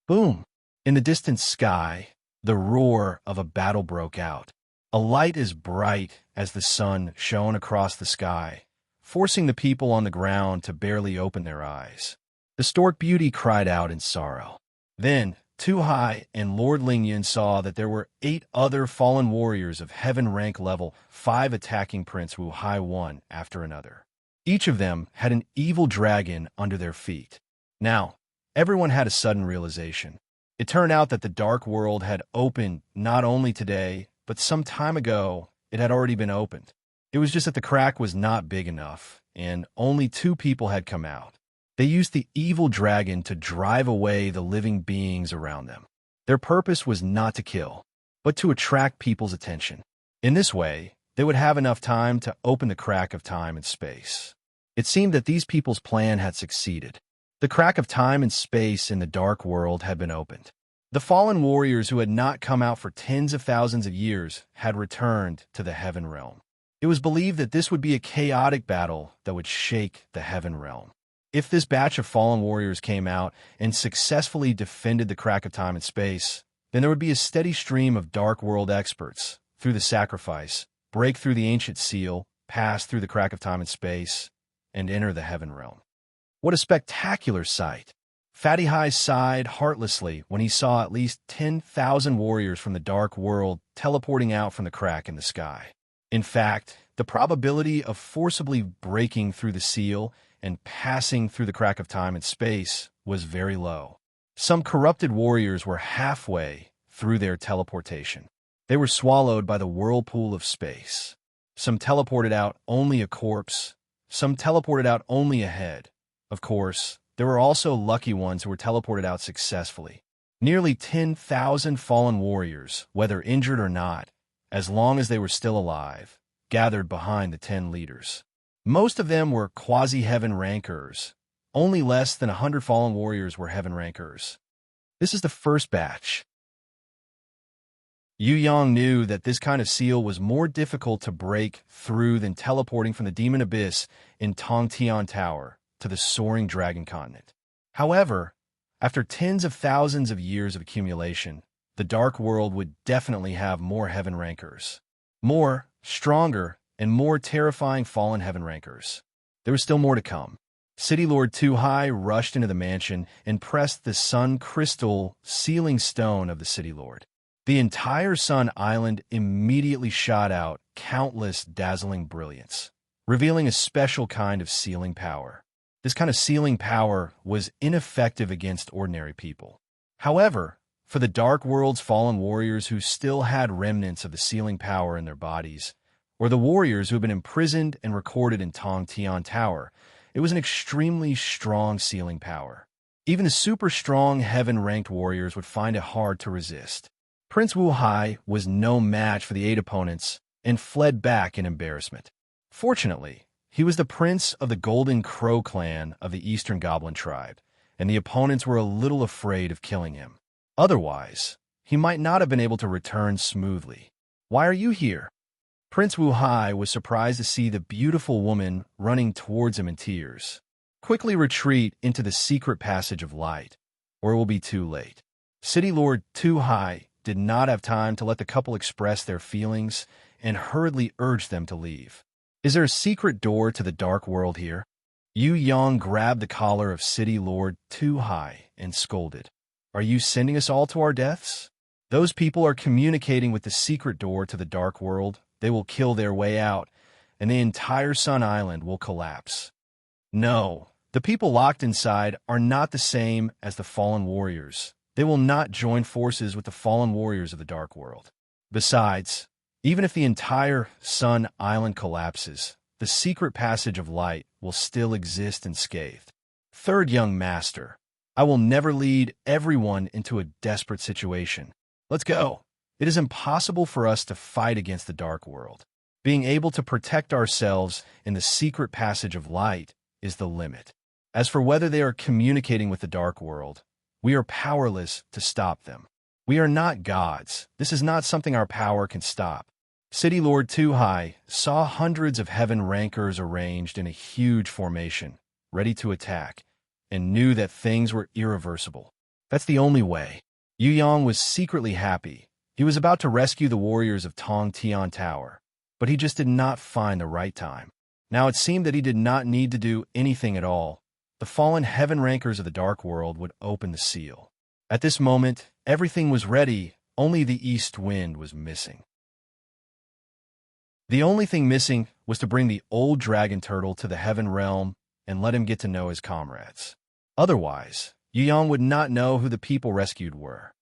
Boom! In the distant sky, the roar of a battle broke out. A light as bright as the sun shone across the sky, forcing the people on the ground to barely open their eyes. The stork beauty cried out in sorrow. Then, Tu Hai and Lord Lingyun saw that there were 8 other fallen warriors of heaven rank level 5 attacking Prince Wu Hai one after another. Each of them had an evil dragon under their feet. Now, everyone had a sudden realization. It turned out that the dark world had opened not only today, but some time ago it had already been opened. It was just that the crack was not big enough, and only 2 people had come out. They used the evil dragon to drive away the living beings around them. Their purpose was not to kill, but to attract people's attention. In this way, they would have enough time to open the crack of time and space. It seemed that these people's plan had succeeded. The crack of time and space in the dark world had been opened. The fallen warriors who had not come out for tens of thousands of years had returned to the heaven realm. It was believed that this would be a chaotic battle that would shake the heaven realm. If this batch of fallen warriors came out and successfully defended the crack of time and space, then there would be a steady stream of dark world experts through the sacrifice, break through the ancient seal, pass through the crack of time and space, and enter the heaven realm. What a spectacular sight! Fatty Hai sighed heartlessly when he saw at least 10,000 warriors from the dark world teleporting out from the crack in the sky. In fact, the probability of forcibly breaking through the seal and passing through the crack of time and space was very low. Some corrupted warriors were halfway through their teleportation. They were swallowed by the whirlpool of space. Some teleported out only a corpse. Some teleported out only a head. Of course, there were also lucky ones who were teleported out successfully. Nearly 10,000 fallen warriors, whether injured or not, as long as they were still alive, gathered behind the 10 leaders. Most of them were quasi-heaven rankers. Only less than 100 fallen warriors were heaven rankers. This is the first batch. Yu Yang knew that this kind of seal was more difficult to break through than teleporting from the demon abyss in Tongtian Tower to the soaring dragon continent. However, after tens of thousands of years of accumulation, the dark world would definitely have more heaven rankers. More, stronger, and more terrifying fallen heaven rankers. There was still more to come. City Lord Tu Hai rushed into the mansion and pressed the sun crystal sealing stone of the City Lord. The entire Sun Island immediately shot out countless dazzling brilliance, revealing a special kind of sealing power. This kind of sealing power was ineffective against ordinary people. However, for the Dark World's fallen warriors who still had remnants of the sealing power in their bodies, or the warriors who had been imprisoned and recorded in Tongtian Tower, it was an extremely strong sealing power. Even the super strong heaven-ranked warriors would find it hard to resist. Prince Wu Hai was no match for the 8 opponents and fled back in embarrassment. Fortunately, he was the prince of the Golden Crow clan of the Eastern Goblin tribe, and the opponents were a little afraid of killing him. Otherwise, he might not have been able to return smoothly. "Why are you here?" Prince Wu Hai was surprised to see the beautiful woman running towards him in tears. "Quickly retreat into the secret passage of light. or it will be too late. City Lord Too High did not have time to let the couple express their feelings and hurriedly urged them to leave. Is there a secret door to the dark world here? Yu Yang grabbed the collar of City Lord Too High and scolded. Are you sending us all to our deaths? Those people are communicating with the secret door to the dark world. They will kill their way out, and the entire Sun Island will collapse. No, the people locked inside are not the same as the fallen warriors. They will not join forces with the fallen warriors of the dark world. Besides, even if the entire Sun Island collapses, the secret passage of light will still exist unscathed. Third young master, I will never lead everyone into a desperate situation. Let's go. It is impossible for us to fight against the dark world. Being able to protect ourselves in the secret passage of light is the limit. As for whether they are communicating with the dark world, we are powerless to stop them. We are not gods. This is not something our power can stop. City Lord Too High saw hundreds of heaven rankers arranged in a huge formation, ready to attack, and knew that things were irreversible. That's the only way. Yu Yang was secretly happy. He was about to rescue the warriors of Tong Tian Tower, but he just did not find the right time. Now it seemed that he did not need to do anything at all. The fallen heaven rankers of the dark world would open the seal. At this moment, everything was ready, only the east wind was missing. The only thing missing was to bring the old dragon turtle to the heaven realm and let him get to know his comrades. Otherwise, Yu Yang would not know who the people rescued were.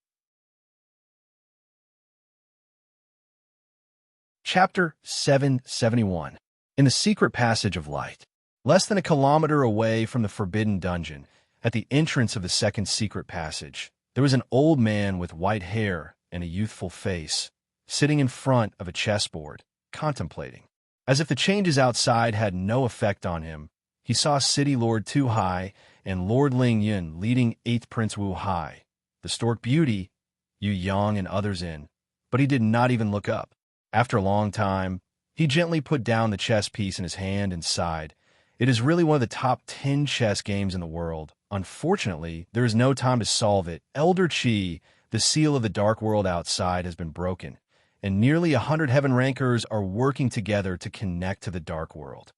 Chapter 771. In the Secret Passage of Light. Less than a kilometer away from the Forbidden Dungeon, at the entrance of the second secret passage, there was an old man with white hair and a youthful face, sitting in front of a chessboard, contemplating. As if the changes outside had no effect on him, he saw City Lord Too High and Lord Ling Yun leading 8th Prince Wu Hai, the Stork Beauty, Yu Yang and others in, but he did not even look up. After a long time, he gently put down the chess piece in his hand and sighed. It is really one of the top 10 chess games in the world. Unfortunately, there is no time to solve it. Elder Qi, the seal of the dark world outside, has been broken, and nearly 100 heaven rankers are working together to connect to the dark world.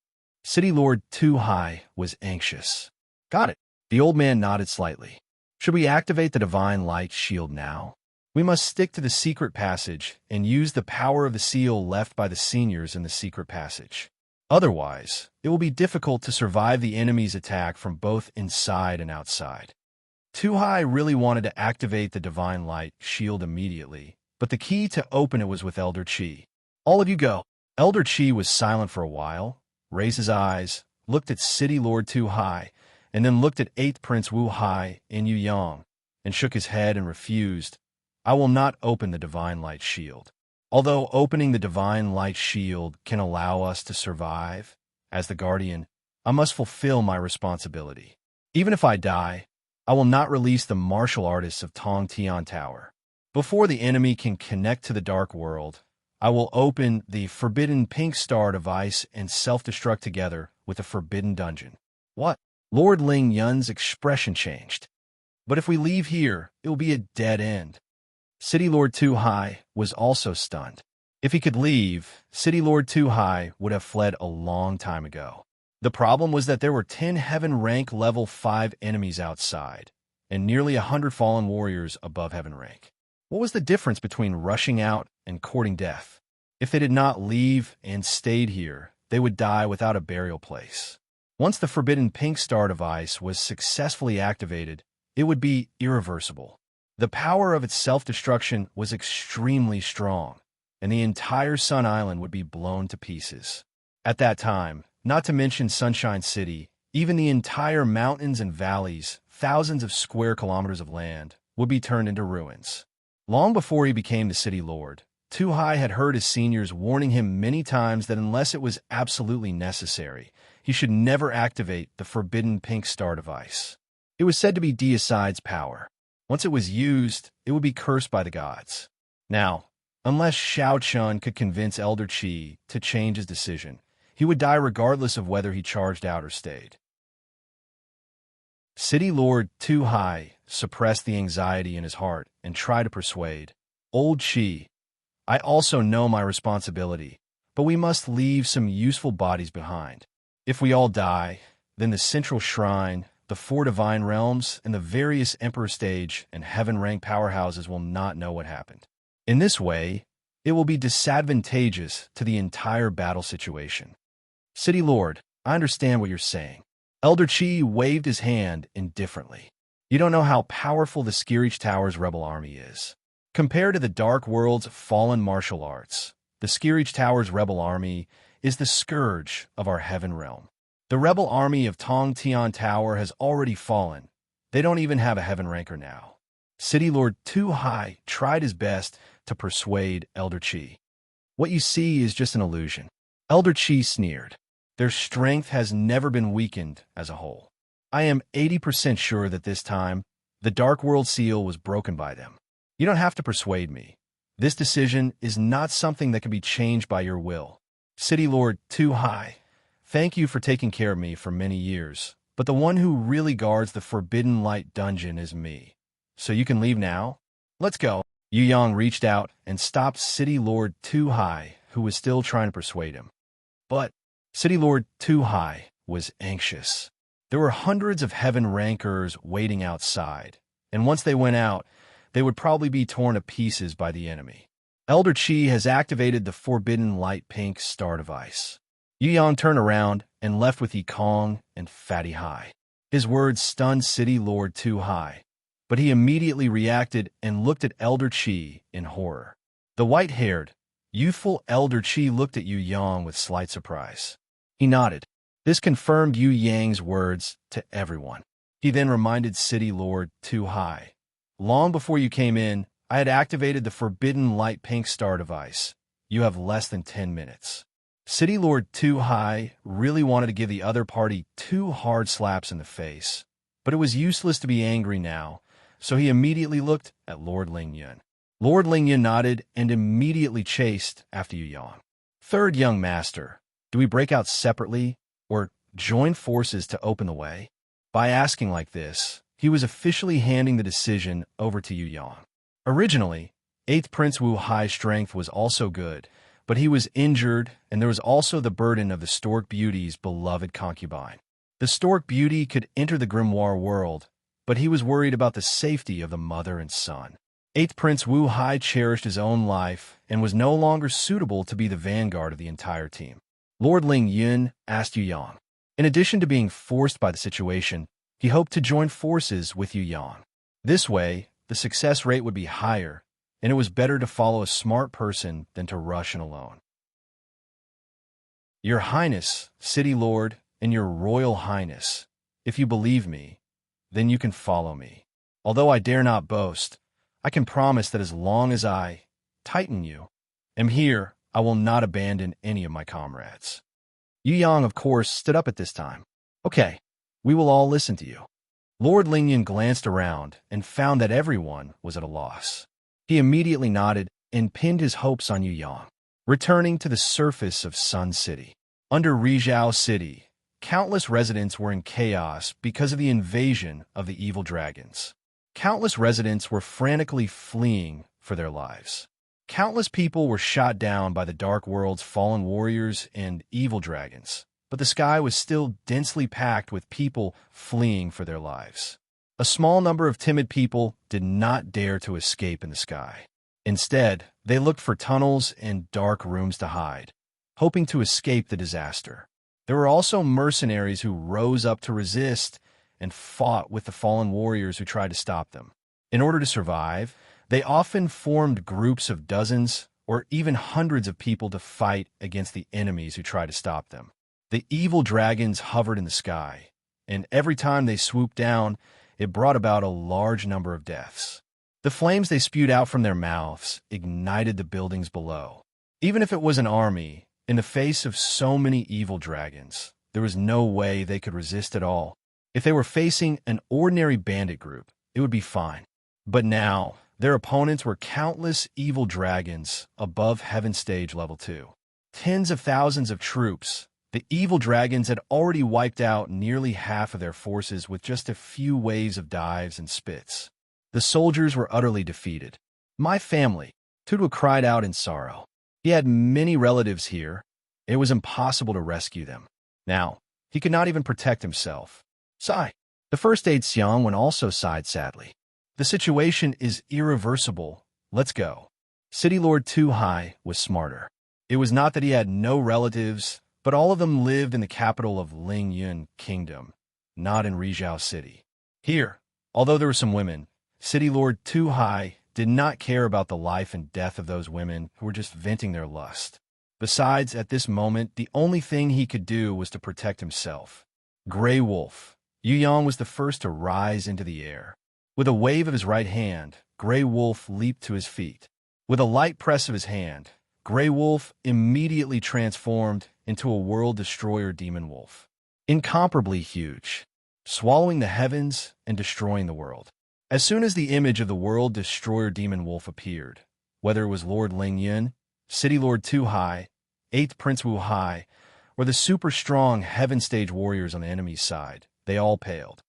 City Lord Too High was anxious. Got it. The old man nodded slightly. Should we activate the divine light shield now? We must stick to the secret passage and use the power of the seal left by the seniors in the secret passage. Otherwise, it will be difficult to survive the enemy's attack from both inside and outside. Too High really wanted to activate the divine light shield immediately, but the key to open it was with Elder Qi. All of you go. Elder Qi was silent for a while, raised his eyes, looked at City Lord Too High, and then looked at 8th Prince Wu Hai and Yu Yang, and shook his head and refused. I will not open the divine light shield. Although opening the divine light shield can allow us to survive, as the guardian, I must fulfill my responsibility. Even if I die, I will not release the martial artists of Tong Tian Tower. Before the enemy can connect to the dark world, I will open the forbidden pink star device and self-destruct together with the forbidden dungeon. What? Lord Ling Yun's expression changed. But if we leave here, it will be a dead end. City Lord Too High was also stunned. If he could leave, City Lord Too High would have fled a long time ago. The problem was that there were 10 heaven rank level 5 enemies outside, and nearly 100 fallen warriors above heaven rank. What was the difference between rushing out and courting death? If they did not leave and stayed here, they would die without a burial place. Once the forbidden pink star device was successfully activated, it would be irreversible. The power of its self-destruction was extremely strong, and the entire Sun Island would be blown to pieces. At that time, not to mention Sunshine City, even the entire mountains and valleys, thousands of square kilometers of land, would be turned into ruins. Long before he became the city lord, Too High had heard his seniors warning him many times that unless it was absolutely necessary, he should never activate the forbidden pink star device. It was said to be deicide's power. Once it was used, it would be cursed by the gods. Now, unless Xiao Chun could convince Elder Qi to change his decision, he would die regardless of whether he charged out or stayed. City Lord Too High suppressed the anxiety in his heart and tried to persuade. Old Chi, I also know my responsibility, but we must leave some useful bodies behind. If we all die, then the central shrine, the four divine realms, and the various emperor stage and heaven-rank powerhouses will not know what happened. In this way, it will be disadvantageous to the entire battle situation. City Lord, I understand what you're saying. Elder Chi waved his hand indifferently. You don't know how powerful the Skirich Tower's rebel army is. Compared to the Dark World's fallen martial arts, the Skirich Tower's rebel army is the scourge of our heaven realm. The rebel army of Tong Tian Tower has already fallen. They don't even have a heaven ranker now. City Lord Too High tried his best to persuade Elder Chi. What you see is just an illusion. Elder Chi sneered. Their strength has never been weakened as a whole. I am 80% sure that this time, the Dark World seal was broken by them. You don't have to persuade me. This decision is not something that can be changed by your will. City Lord Too High, thank you for taking care of me for many years, but the one who really guards the Forbidden Light dungeon is me. So you can leave now? Let's go. Yu Yang reached out and stopped City Lord Too High, who was still trying to persuade him. But City Lord Too High was anxious. There were hundreds of heaven rankers waiting outside, and once they went out, they would probably be torn to pieces by the enemy. Elder Chi has activated the Forbidden Light Pink Star device. Yu Yang turned around and left with Yikong and Fatty High. His words stunned City Lord Too High, but he immediately reacted and looked at Elder Chi in horror. The white-haired, youthful Elder Chi looked at Yu Yang with slight surprise. He nodded. This confirmed Yu Yang's words to everyone. He then reminded City Lord Too High. Long before you came in, I had activated the Forbidden Light Pink Star device. You have less than 10 minutes. City Lord Too High really wanted to give the other party 2 hard slaps in the face, but it was useless to be angry now, so he immediately looked at Lord Lingyun. Lord Lingyun nodded and immediately chased after Yu Yang. Third young master, do we break out separately or join forces to open the way? By asking like this, he was officially handing the decision over to Yu Yang. Originally, 8th Prince Wu Hai's strength was also good, but he was injured, and there was also the burden of the Stork Beauty's beloved concubine. The Stork Beauty could enter the grimoire world, but he was worried about the safety of the mother and son. 8th Prince Wu Hai cherished his own life and was no longer suitable to be the vanguard of the entire team. Lord Lingyun asked Yu Yang. In addition to being forced by the situation, he hoped to join forces with Yu Yang. This way, the success rate would be higher, and it was better to follow a smart person than to rush in alone. Your Highness, City Lord, and Your Royal Highness, if you believe me, then you can follow me. Although I dare not boast, I can promise that as long as I, Titan you, am here, I will not abandon any of my comrades. Yu Yang, of course, stood up at this time. Okay, we will all listen to you. Lord Lingyun glanced around and found that everyone was at a loss. He immediately nodded and pinned his hopes on Yu Yang. Returning to the surface of Sun City. Under Rizhao City, countless residents were in chaos because of the invasion of the evil dragons. Countless residents were frantically fleeing for their lives. Countless people were shot down by the Dark World's fallen warriors and evil dragons, but the sky was still densely packed with people fleeing for their lives. A small number of timid people did not dare to escape in the sky. Instead, they looked for tunnels and dark rooms to hide, hoping to escape the disaster. There were also mercenaries who rose up to resist and fought with the fallen warriors who tried to stop them. In order to survive, they often formed groups of dozens or even hundreds of people to fight against the enemies who tried to stop them. The evil dragons hovered in the sky, and every time they swooped down, it brought about a large number of deaths. The flames they spewed out from their mouths ignited the buildings below. Even if it was an army, in the face of so many evil dragons, there was no way they could resist at all. If they were facing an ordinary bandit group, it would be fine. But now, their opponents were countless evil dragons above Heaven Stage Level 2. Tens of thousands of troops, The evil dragons had already wiped out nearly half of their forces with just a few waves of dives and spits. The soldiers were utterly defeated. "My family," Tutu cried out in sorrow. He had many relatives here. It was impossible to rescue them. Now, he could not even protect himself. Sigh. The first aid Xiang also sighed sadly. "The situation is irreversible. Let's go." City Lord Tu Hai was smarter. It was not that he had no relatives, but all of them lived in the capital of Ling Yun Kingdom, not in Rizhao City. Here, although there were some women, City Lord Tu Hai did not care about the life and death of those women who were just venting their lust. Besides, at this moment, the only thing he could do was to protect himself. Grey Wolf. Yu Yang was the first to rise into the air. With a wave of his right hand, Grey Wolf leaped to his feet. With a light press of his hand, Grey Wolf immediately transformed into a world destroyer demon wolf. Incomparably huge, swallowing the heavens and destroying the world. As soon as the image of the world destroyer demon wolf appeared, whether it was Lord Ling Yun, City Lord Tu Hai, 8th Prince Wu Hai, or the super strong heaven stage warriors on the enemy's side, they all paled.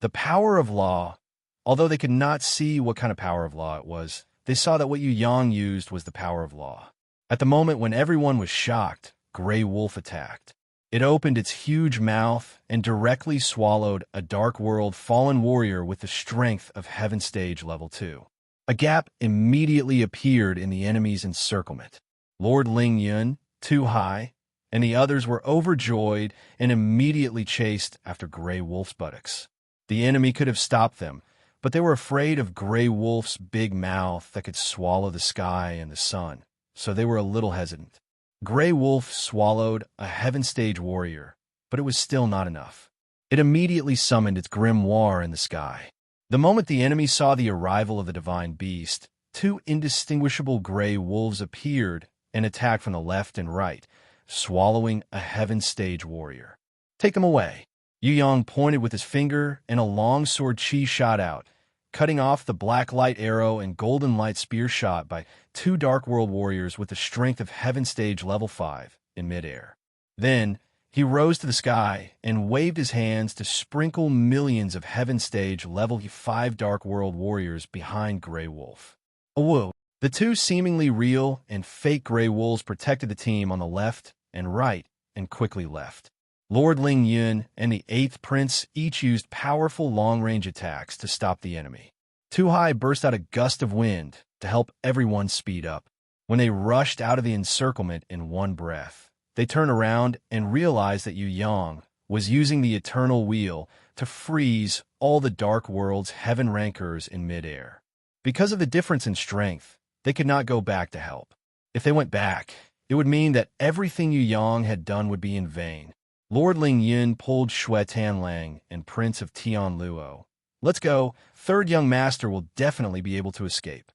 The power of law. Although they could not see what kind of power of law it was, they saw that what Yu Yang used was the power of law. At the moment when everyone was shocked, Grey Wolf attacked. It opened its huge mouth and directly swallowed a Dark World fallen warrior with the strength of Heaven Stage Level 2. A gap immediately appeared in the enemy's encirclement. Lord Ling Yun, Tu Hai, and the others were overjoyed and immediately chased after Grey Wolf's buttocks. The enemy could have stopped them, but they were afraid of Grey Wolf's big mouth that could swallow the sky and the sun, so they were a little hesitant. Grey Wolf swallowed a Heaven Stage warrior, but it was still not enough. It immediately summoned its grimoire in the sky. The moment the enemy saw the arrival of the divine beast, 2 indistinguishable Grey Wolves appeared and attacked from the left and right, swallowing a Heaven Stage warrior. "Take them away." Yu Yang pointed with his finger, and a long sword chi shot out, cutting off the black light arrow and golden light spear shot by 2 Dark World warriors with the strength of Heaven Stage Level 5 in midair. Then, he rose to the sky and waved his hands to sprinkle millions of Heaven Stage Level 5 Dark World warriors behind Grey Wolf. Whoa! The 2 seemingly real and fake Grey Wolves protected the team on the left and right and quickly left. Lord Ling Yun and the 8th Prince each used powerful long-range attacks to stop the enemy. Tu Hai burst out a gust of wind to help everyone speed up. When they rushed out of the encirclement in one breath, they turned around and realized that Yu Yang was using the Eternal Wheel to freeze all the Dark World's heaven rankers in midair. Because of the difference in strength, they could not go back to help. If they went back, it would mean that everything Yu Yang had done would be in vain. Lord Ling Yun pulled Shui Tanlang and Prince of Tianluo. "Let's go. 3rd young master will definitely be able to escape."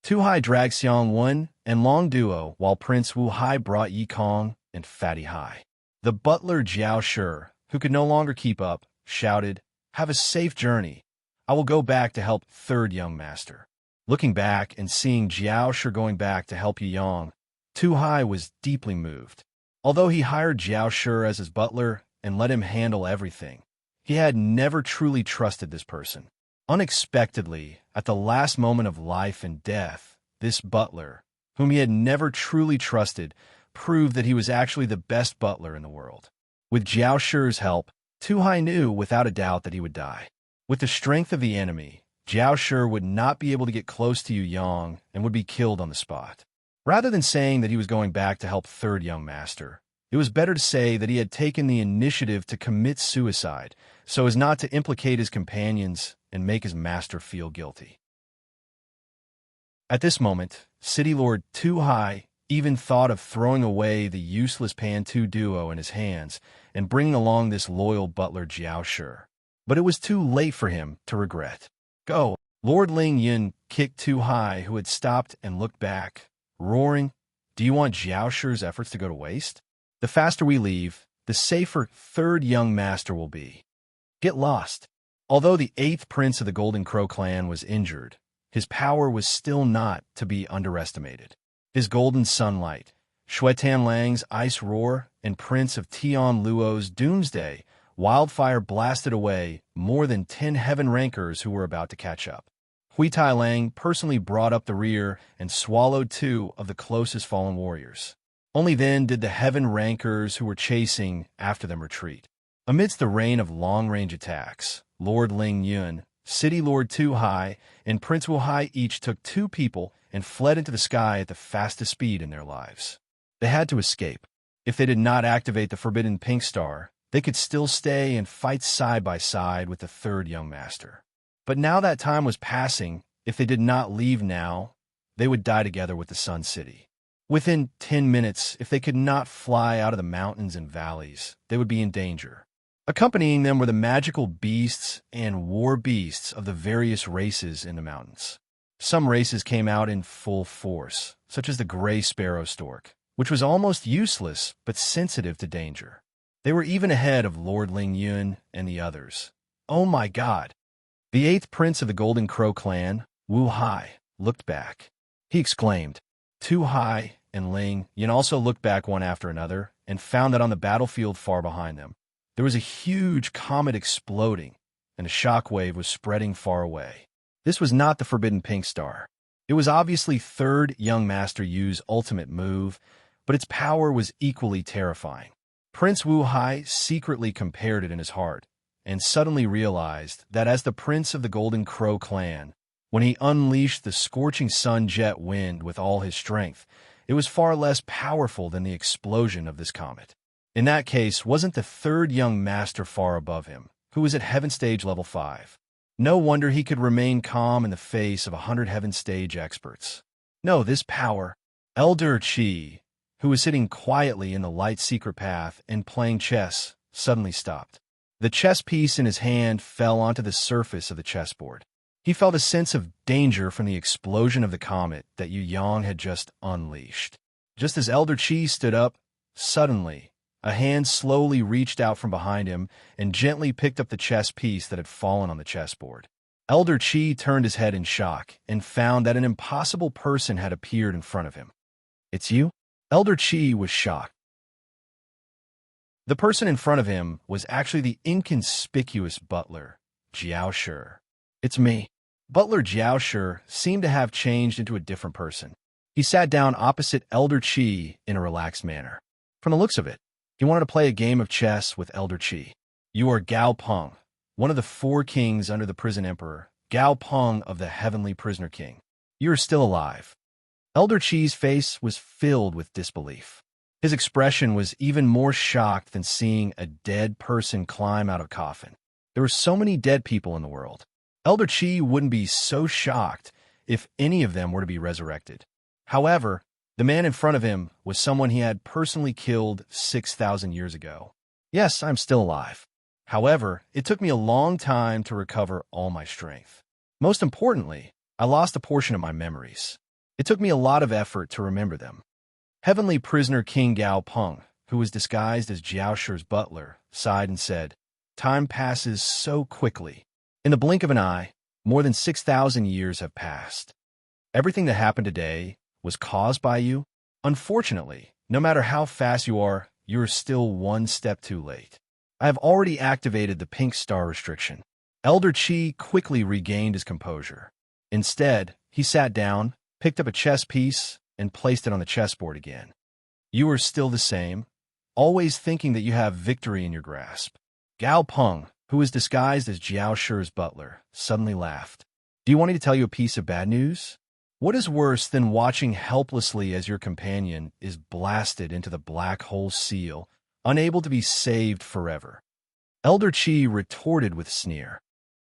Tu Hai dragged Xiang Wen and Long Duo, while Prince Wu Hai brought Yi Kong and Fatty Hai. The butler Jiao Shi, who could no longer keep up, shouted, "Have a safe journey. I will go back to help 3rd young master." Looking back and seeing Jiao Shi going back to help Yu Yang, Tu Hai was deeply moved. Although he hired Jiao Shi as his butler and let him handle everything, he had never truly trusted this person. Unexpectedly, at the last moment of life and death, this butler, whom he had never truly trusted, proved that he was actually the best butler in the world. With Jiao Shi's help, Tu Hai knew without a doubt that he would die. With the strength of the enemy, Jiao Shi would not be able to get close to Yu Yang and would be killed on the spot. Rather than saying that he was going back to help 3rd young master, it was better to say that he had taken the initiative to commit suicide so as not to implicate his companions and make his master feel guilty. At this moment, City Lord Tu Hai even thought of throwing away the useless Pan-Tu duo in his hands and bringing along this loyal butler Jiao Shi. But it was too late for him to regret. "Go!" Lord Ling Yun kicked Tu Hai, who had stopped and looked back, roaring, "Do you want Jiao Shi's efforts to go to waste? The faster we leave, the safer 3rd young master will be. Get lost." Although the 8th Prince of the Golden Crow clan was injured, his power was still not to be underestimated. His golden sunlight, Xuetan Lang's Ice Roar, and Prince of Tian Luo's Doomsday, wildfire blasted away more than 10 heaven rankers who were about to catch up. Huitai Lang personally brought up the rear and swallowed 2 of the closest fallen warriors. Only then did the heaven rankers who were chasing after them retreat. Amidst the rain of long-range attacks, Lord Ling Yun, City Lord Tu Hai, and Prince Wu Hai each took 2 people and fled into the sky at the fastest speed in their lives. They had to escape. If they did not activate the forbidden pink star, they could still stay and fight side by side with the 3rd young master. But now that time was passing. If they did not leave now, they would die together with the Sun City. Within 10 minutes, if they could not fly out of the mountains and valleys, they would be in danger. Accompanying them were the magical beasts and war beasts of the various races in the mountains. Some races came out in full force, such as the gray sparrow stork, which was almost useless but sensitive to danger. They were even ahead of Lord Ling Yun and the others. Oh my God! The 8th prince of the Golden Crow clan, Wu Hai, looked back. He exclaimed. Tu Hai and Ling Yun also looked back one after another and found that on the battlefield far behind them, there was a huge comet exploding, and a shockwave was spreading far away. This was not the forbidden pink star. It was obviously 3rd young master Yu's ultimate move, but its power was equally terrifying. Prince Wu Hai secretly compared it in his heart, and suddenly realized that as the prince of the Golden Crow clan, when he unleashed the scorching sun jet wind with all his strength, it was far less powerful than the explosion of this comet. In that case, wasn't the 3rd young master far above him, who was at Heaven Stage Level 5? No wonder he could remain calm in the face of 100 Heaven Stage experts. No, this power, Elder Qi, who was sitting quietly in the light secret path and playing chess, suddenly stopped. The chess piece in his hand fell onto the surface of the chessboard. He felt a sense of danger from the explosion of the comet that Yu Yang had just unleashed. Just as Elder Qi stood up, suddenly, a hand slowly reached out from behind him and gently picked up the chess piece that had fallen on the chessboard. Elder Qi turned his head in shock and found that an impossible person had appeared in front of him. "It's you?" Elder Qi was shocked. The person in front of him was actually the inconspicuous butler, Jiao Shi. "It's me." Butler Jiao Shi seemed to have changed into a different person. He sat down opposite Elder Qi in a relaxed manner. From the looks of it, he wanted to play a game of chess with Elder Qi. "You are Gao Peng, one of the 4 kings under the prison emperor, Gao Peng of the Heavenly Prisoner King. You are still alive." Elder Qi's face was filled with disbelief. His expression was even more shocked than seeing a dead person climb out of a coffin. There were so many dead people in the world. Elder Qi wouldn't be so shocked if any of them were to be resurrected. However, the man in front of him was someone he had personally killed 6,000 years ago. "Yes, I'm still alive. However, it took me a long time to recover all my strength. Most importantly, I lost a portion of my memories. It took me a lot of effort to remember them." Heavenly Prisoner King Gao Peng, who was disguised as Jiao Shi's butler, sighed and said, "Time passes so quickly. In the blink of an eye, more than 6,000 years have passed. Everything that happened today was caused by you. Unfortunately, no matter how fast you are still one step too late. I have already activated the pink star restriction." Elder Qi quickly regained his composure. Instead, he sat down, picked up a chess piece, and placed it on the chessboard again. "You are still the same, always thinking that you have victory in your grasp." Gao Peng, who was disguised as Jiao Shi's butler, suddenly laughed. "Do you want me to tell you a piece of bad news? What is worse than watching helplessly as your companion is blasted into the black hole seal, unable to be saved forever?" Elder Qi retorted with a sneer.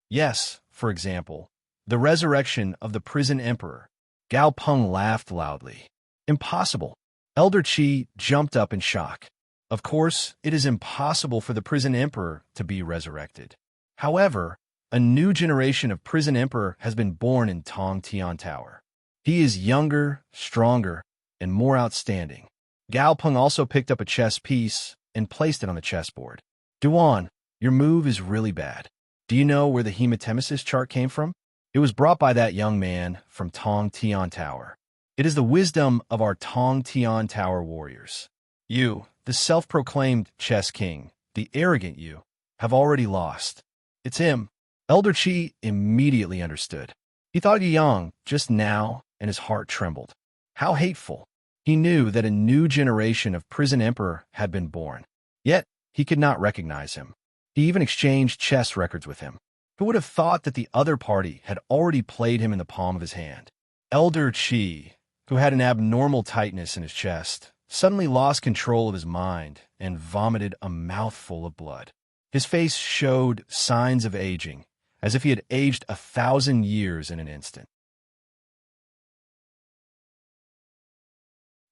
"Yes, for example, the resurrection of the prison emperor." Gao Peng laughed loudly. "Impossible." Elder Qi jumped up in shock. "Of course, it is impossible for the prison emperor to be resurrected. However, a new generation of prison emperor has been born in Tong Tian Tower. He is younger, stronger, and more outstanding." Gao Peng also picked up a chess piece and placed it on the chessboard. "Duan, your move is really bad. Do you know where the hematemesis chart came from? It was brought by that young man from Tong Tian Tower. It is the wisdom of our Tong Tian Tower warriors. You, the self-proclaimed chess king, the arrogant you, have already lost. It's him. Elder Qi immediately understood. He thought of Yang just now, and his heart trembled. How hateful! He knew that a new generation of prison emperor had been born. Yet, he could not recognize him. He even exchanged chess records with him. Who would have thought that the other party had already played him in the palm of his hand? Elder Qi, who had an abnormal tightness in his chest, suddenly lost control of his mind and vomited a mouthful of blood. His face showed signs of aging, as if he had aged 1,000 years in an instant.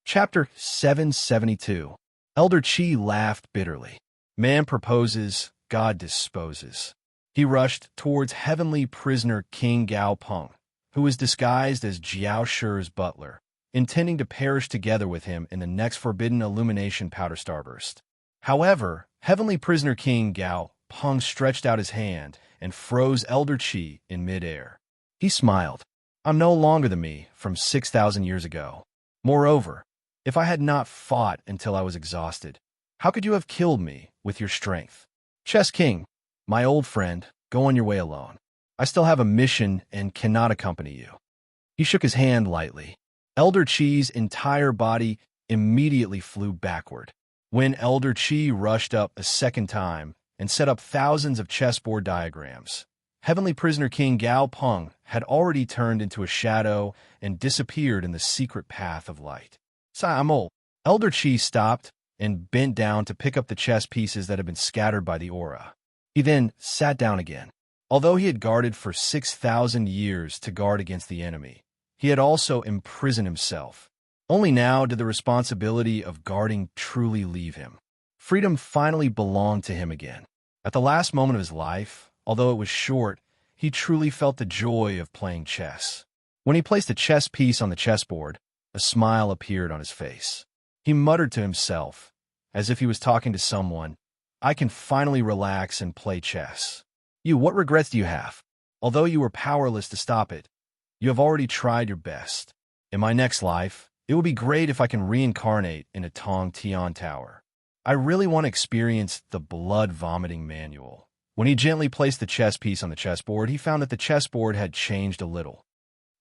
Chapter 772. Elder Qi laughed bitterly. Man proposes, God disposes. He rushed towards heavenly prisoner King Gao Peng, who was disguised as Jiao Shi's butler, intending to perish together with him in the next forbidden illumination powder starburst. However, heavenly prisoner King Gao Peng stretched out his hand and froze Elder Qi in midair. He smiled. I'm no longer the me from 6,000 years ago. Moreover, if I had not fought until I was exhausted, how could you have killed me with your strength? Chess King, my old friend, go on your way alone. I still have a mission and cannot accompany you. He shook his hand lightly. Elder Qi's entire body immediately flew backward. When Elder Qi rushed up a second time and set up thousands of chessboard diagrams, heavenly prisoner King Gao Peng had already turned into a shadow and disappeared in the secret path of light. Samo. Elder Qi stopped and bent down to pick up the chess pieces that had been scattered by the aura. He then sat down again. Although he had guarded for 6,000 years to guard against the enemy, he had also imprisoned himself. Only now did the responsibility of guarding truly leave him. Freedom finally belonged to him again. At the last moment of his life, although it was short, he truly felt the joy of playing chess. When he placed a chess piece on the chessboard, a smile appeared on his face. He muttered to himself, as if he was talking to someone, I can finally relax and play chess. You, what regrets do you have? Although you were powerless to stop it, you have already tried your best. In my next life, it would be great if I can reincarnate in a Tong Tian Tower. I really want to experience the blood-vomiting manual. When he gently placed the chess piece on the chessboard, he found that the chessboard had changed a little.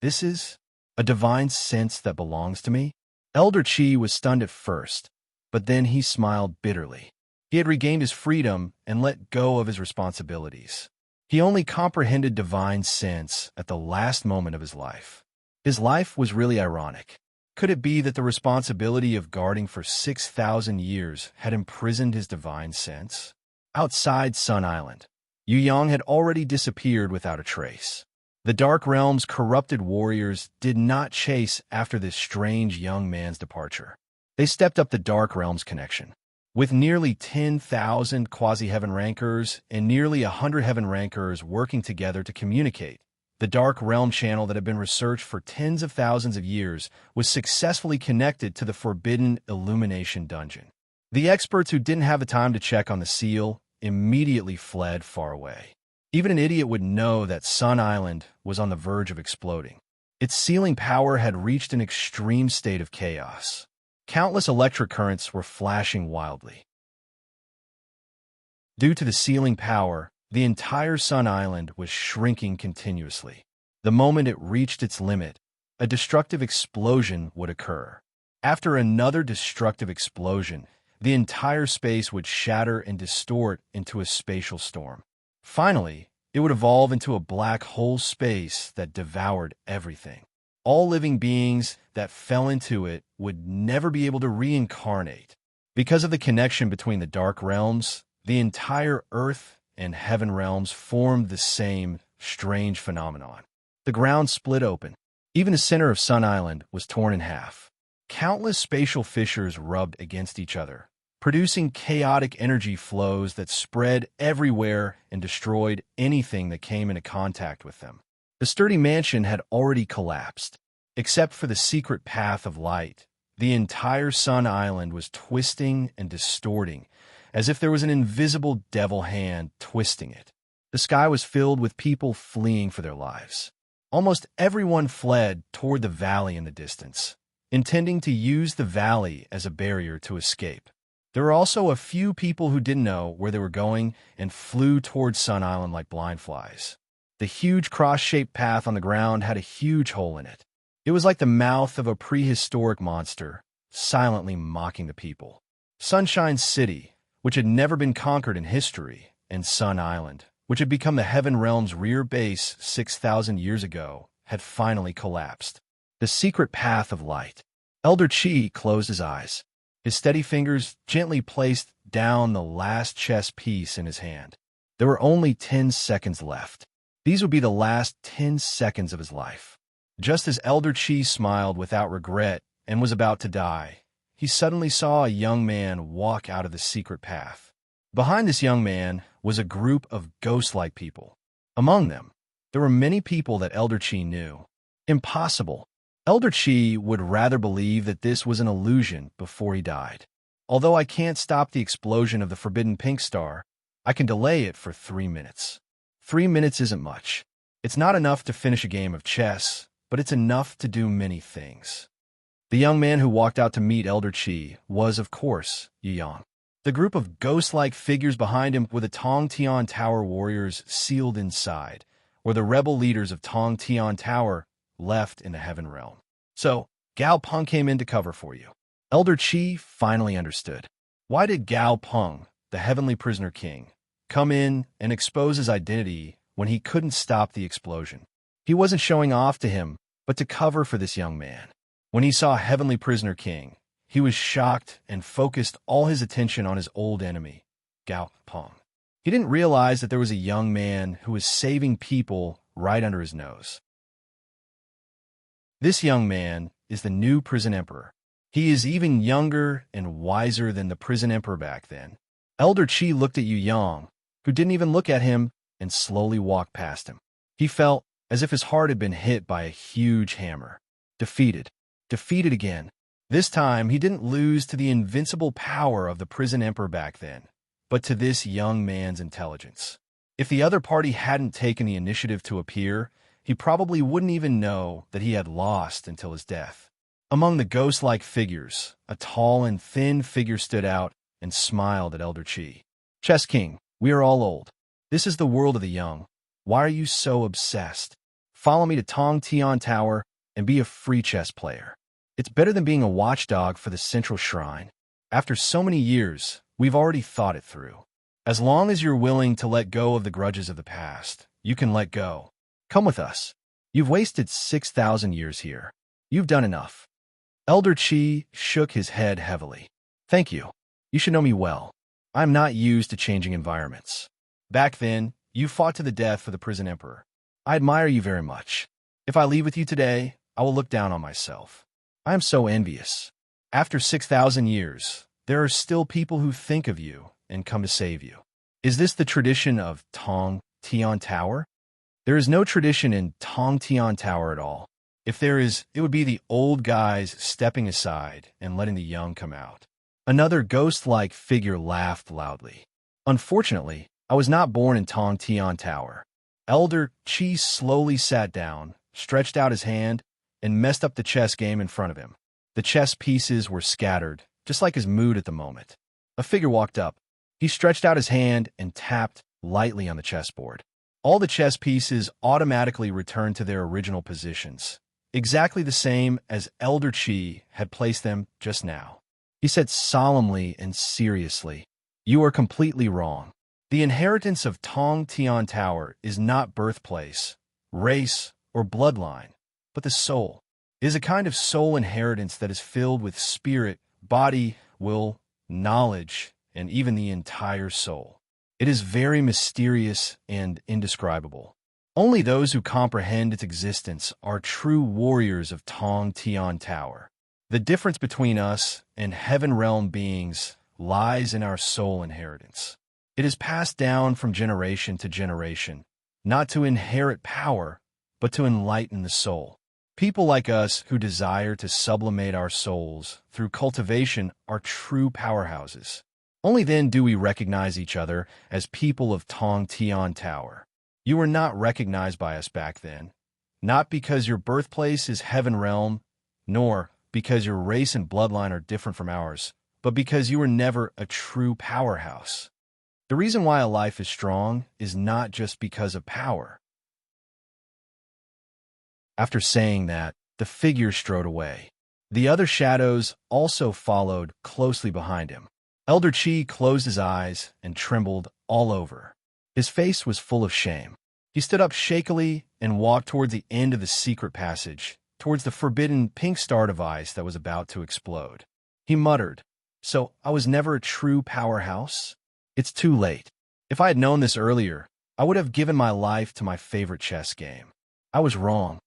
This is a divine sense that belongs to me? Elder Qi was stunned at first, but then he smiled bitterly. He had regained his freedom and let go of his responsibilities. He only comprehended divine sense at the last moment of his life. His life was really ironic. Could it be that the responsibility of guarding for 6,000 years had imprisoned his divine sense? Outside Sun Island, Yu Yang had already disappeared without a trace. The Dark Realm's corrupted warriors did not chase after this strange young man's departure. They stepped up the Dark Realm's connection. With nearly 10,000 quasi-heaven rankers and nearly 100 heaven rankers working together to communicate, the Dark Realm channel that had been researched for tens of thousands of years was successfully connected to the forbidden illumination dungeon. The experts who didn't have the time to check on the seal immediately fled far away. Even an idiot would know that Sun Island was on the verge of exploding. Its sealing power had reached an extreme state of chaos. Countless electric currents were flashing wildly. Due to the sealing power, the entire Sun Island was shrinking continuously. The moment it reached its limit, a destructive explosion would occur. After another destructive explosion, the entire space would shatter and distort into a spatial storm. Finally, it would evolve into a black hole space that devoured everything. All living beings that fell into it would never be able to reincarnate. Because of the connection between the Dark Realms, the entire Earth and Heaven Realms formed the same strange phenomenon. The ground split open. Even the center of Sun Island was torn in half. Countless spatial fissures rubbed against each other, producing chaotic energy flows that spread everywhere and destroyed anything that came into contact with them. The sturdy mansion had already collapsed. Except for the secret path of light, the entire Sun Island was twisting and distorting, as if there was an invisible devil hand twisting it. The sky was filled with people fleeing for their lives. Almost everyone fled toward the valley in the distance, intending to use the valley as a barrier to escape. There were also a few people who didn't know where they were going and flew toward Sun Island like blind flies. The huge cross-shaped path on the ground had a huge hole in it. It was like the mouth of a prehistoric monster, silently mocking the people. Sunshine City, which had never been conquered in history, and Sun Island, which had become the Heaven Realm's rear base 6,000 years ago, had finally collapsed. The secret path of light. Elder Chi closed his eyes. His steady fingers gently placed down the last chess piece in his hand. There were only 10 seconds left. These would be the last 10 seconds of his life. Just as Elder Chi smiled without regret and was about to die, he suddenly saw a young man walk out of the secret path. Behind this young man was a group of ghost-like people. Among them, there were many people that Elder Chi knew. Impossible. Elder Chi would rather believe that this was an illusion before he died. Although I can't stop the explosion of the forbidden pink star, I can delay it for 3 minutes. 3 minutes isn't much. It's not enough to finish a game of chess, but it's enough to do many things. The young man who walked out to meet Elder Chi was, of course, Yang. The group of ghost-like figures behind him were the Tong Tian Tower warriors sealed inside, or the rebel leaders of Tong Tian Tower left in the Heaven Realm. So, Gao Peng came in to cover for you. Elder Chi finally understood. Why did Gao Peng, the Heavenly Prisoner King, come in and expose his identity when he couldn't stop the explosion? He wasn't showing off to him, but to cover for this young man. When he saw Heavenly Prisoner King, he was shocked and focused all his attention on his old enemy, Gao Peng. He didn't realize that there was a young man who was saving people right under his nose. This young man is the new prison emperor. He is even younger and wiser than the prison emperor back then. Elder Chi looked at Yu Yang, who didn't even look at him, and slowly walked past him. He felt as if his heart had been hit by a huge hammer. Defeated. Defeated again. This time, he didn't lose to the invincible power of the prison emperor back then, but to this young man's intelligence. If the other party hadn't taken the initiative to appear, he probably wouldn't even know that he had lost until his death. Among the ghost-like figures, a tall and thin figure stood out and smiled at Elder Chi. Chess King, we are all old. This is the world of the young. Why are you so obsessed? Follow me to Tong Tian Tower and be a free chess player. It's better than being a watchdog for the central shrine. After so many years, we've already thought it through. As long as you're willing to let go of the grudges of the past, you can let go. Come with us. You've wasted 6,000 years here. You've done enough. Elder Chi shook his head heavily. Thank you. You should know me well. I'm not used to changing environments. Back then, you fought to the death for the prison emperor. I admire you very much. If I leave with you today, I will look down on myself. I am so envious. After 6,000 years, there are still people who think of you and come to save you. Is this the tradition of Tong Tian Tower? There is no tradition in Tong Tian Tower at all. If there is, it would be the old guys stepping aside and letting the young come out. Another ghost-like figure laughed loudly. Unfortunately, I was not born in Tong Tian Tower. Elder Chi slowly sat down, stretched out his hand, and messed up the chess game in front of him. The chess pieces were scattered, just like his mood at the moment. A figure walked up. He stretched out his hand and tapped lightly on the chessboard. All the chess pieces automatically returned to their original positions, exactly the same as Elder Chi had placed them just now. He said solemnly and seriously, "You are completely wrong. The inheritance of Tong Tian Tower is not birthplace, race, or bloodline, but the soul. It is a kind of soul inheritance that is filled with spirit, body, will, knowledge, and even the entire soul. It is very mysterious and indescribable. Only those who comprehend its existence are true warriors of Tong Tian Tower. The difference between us and Heaven Realm beings lies in our soul inheritance. It is passed down from generation to generation, not to inherit power, but to enlighten the soul. People like us who desire to sublimate our souls through cultivation are true powerhouses. Only then do we recognize each other as people of Tong Tian Tower. You were not recognized by us back then. not because your birthplace is heaven realm, nor because your race and bloodline are different from ours, but because you were never a true powerhouse. The reason why a life is strong is not just because of power. After saying that, the figure strode away. The other shadows also followed closely behind him. Elder Chi closed his eyes and trembled all over. His face was full of shame. He stood up shakily and walked towards the end of the secret passage, towards the forbidden pink star device that was about to explode. He muttered, "So I was never a true powerhouse? It's too late. If I had known this earlier, I would have given my life to my favorite chess game. I was wrong."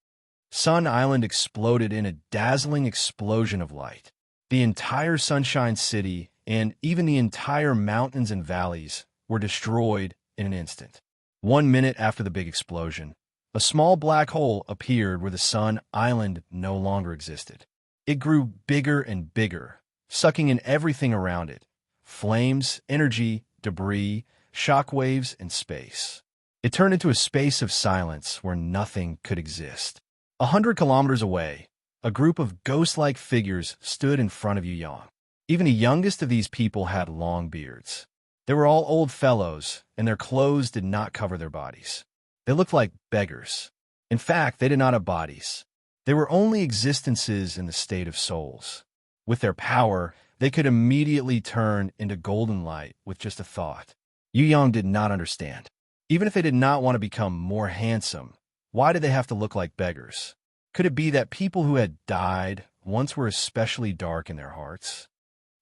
Sun Island exploded in a dazzling explosion of light. The entire Sunshine City and even the entire mountains and valleys were destroyed in an instant. 1 minute after the big explosion, a small black hole appeared where the Sun Island no longer existed. It grew bigger and bigger, sucking in everything around it: flames, energy, debris, shockwaves, and space. It turned into a space of silence where nothing could exist. 100 kilometers away, a group of ghost-like figures stood in front of Yu Yang. Even the youngest of these people had long beards. They were all old fellows, and their clothes did not cover their bodies. They looked like beggars. In fact, they did not have bodies. They were only existences in the state of souls. With their power, they could immediately turn into golden light with just a thought. Yu Yang did not understand. Even if they did not want to become more handsome, why did they have to look like beggars? Could it be that people who had died once were especially dark in their hearts?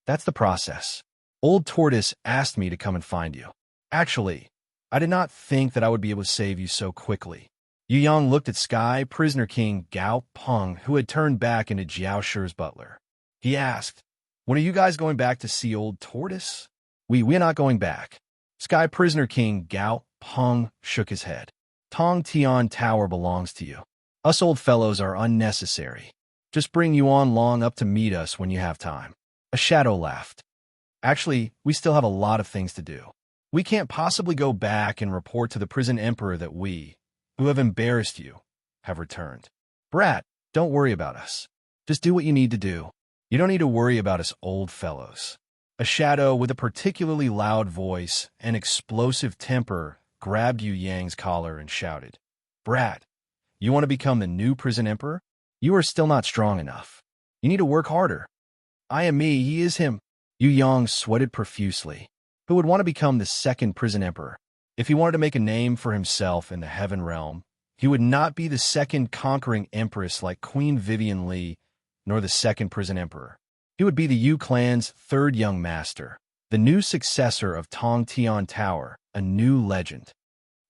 That's the process. Old Tortoise asked me to come and find you. Actually, I did not think that I would be able to save you so quickly. Yu Yang looked at Sky Prisoner King Gao Peng, who had turned back into Jiao Shi's butler. He asked, "When are you guys going back to see Old Tortoise?" We're not going back." Sky Prisoner King Gao Peng shook his head. Tong Tian Tower belongs to you. Us old fellows are unnecessary. Just bring Yuan Long up to meet us when you have time. A shadow laughed. Actually, we still have a lot of things to do. We can't possibly go back and report to the prison emperor that we, who have embarrassed you, have returned. Brat, don't worry about us. Just do what you need to do. You don't need to worry about us old fellows. A shadow with a particularly loud voice and explosive temper grabbed Yu Yang's collar and shouted, "Brat, you want to become the new prison emperor? You are still not strong enough. You need to work harder." "I am me, he is him." Yu Yang sweated profusely. Who would want to become the second prison emperor? If he wanted to make a name for himself in the heaven realm, he would not be the second conquering empress like Queen Vivian Li, nor the second prison emperor. He would be the Yu clan's third young master, the new successor of Tong Tian Tower, a new legend.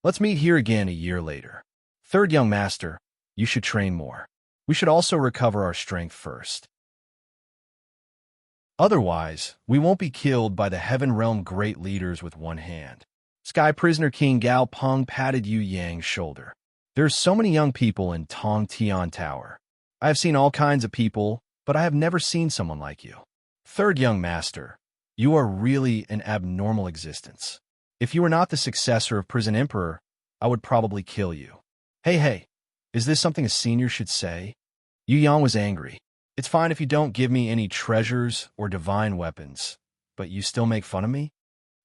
Let's meet here again a year later. Third young master, you should train more. We should also recover our strength first. Otherwise, we won't be killed by the Heaven Realm great leaders with one hand. Sky Prisoner King Gao Peng patted Yu Yang's shoulder. There are so many young people in Tong Tian Tower. I have seen all kinds of people, but I have never seen someone like you. Third young master, you are really an abnormal existence. If you were not the successor of Prison Emperor, I would probably kill you. Hey, is this something a senior should say? Yu Yang was angry. It's fine if you don't give me any treasures or divine weapons, but you still make fun of me?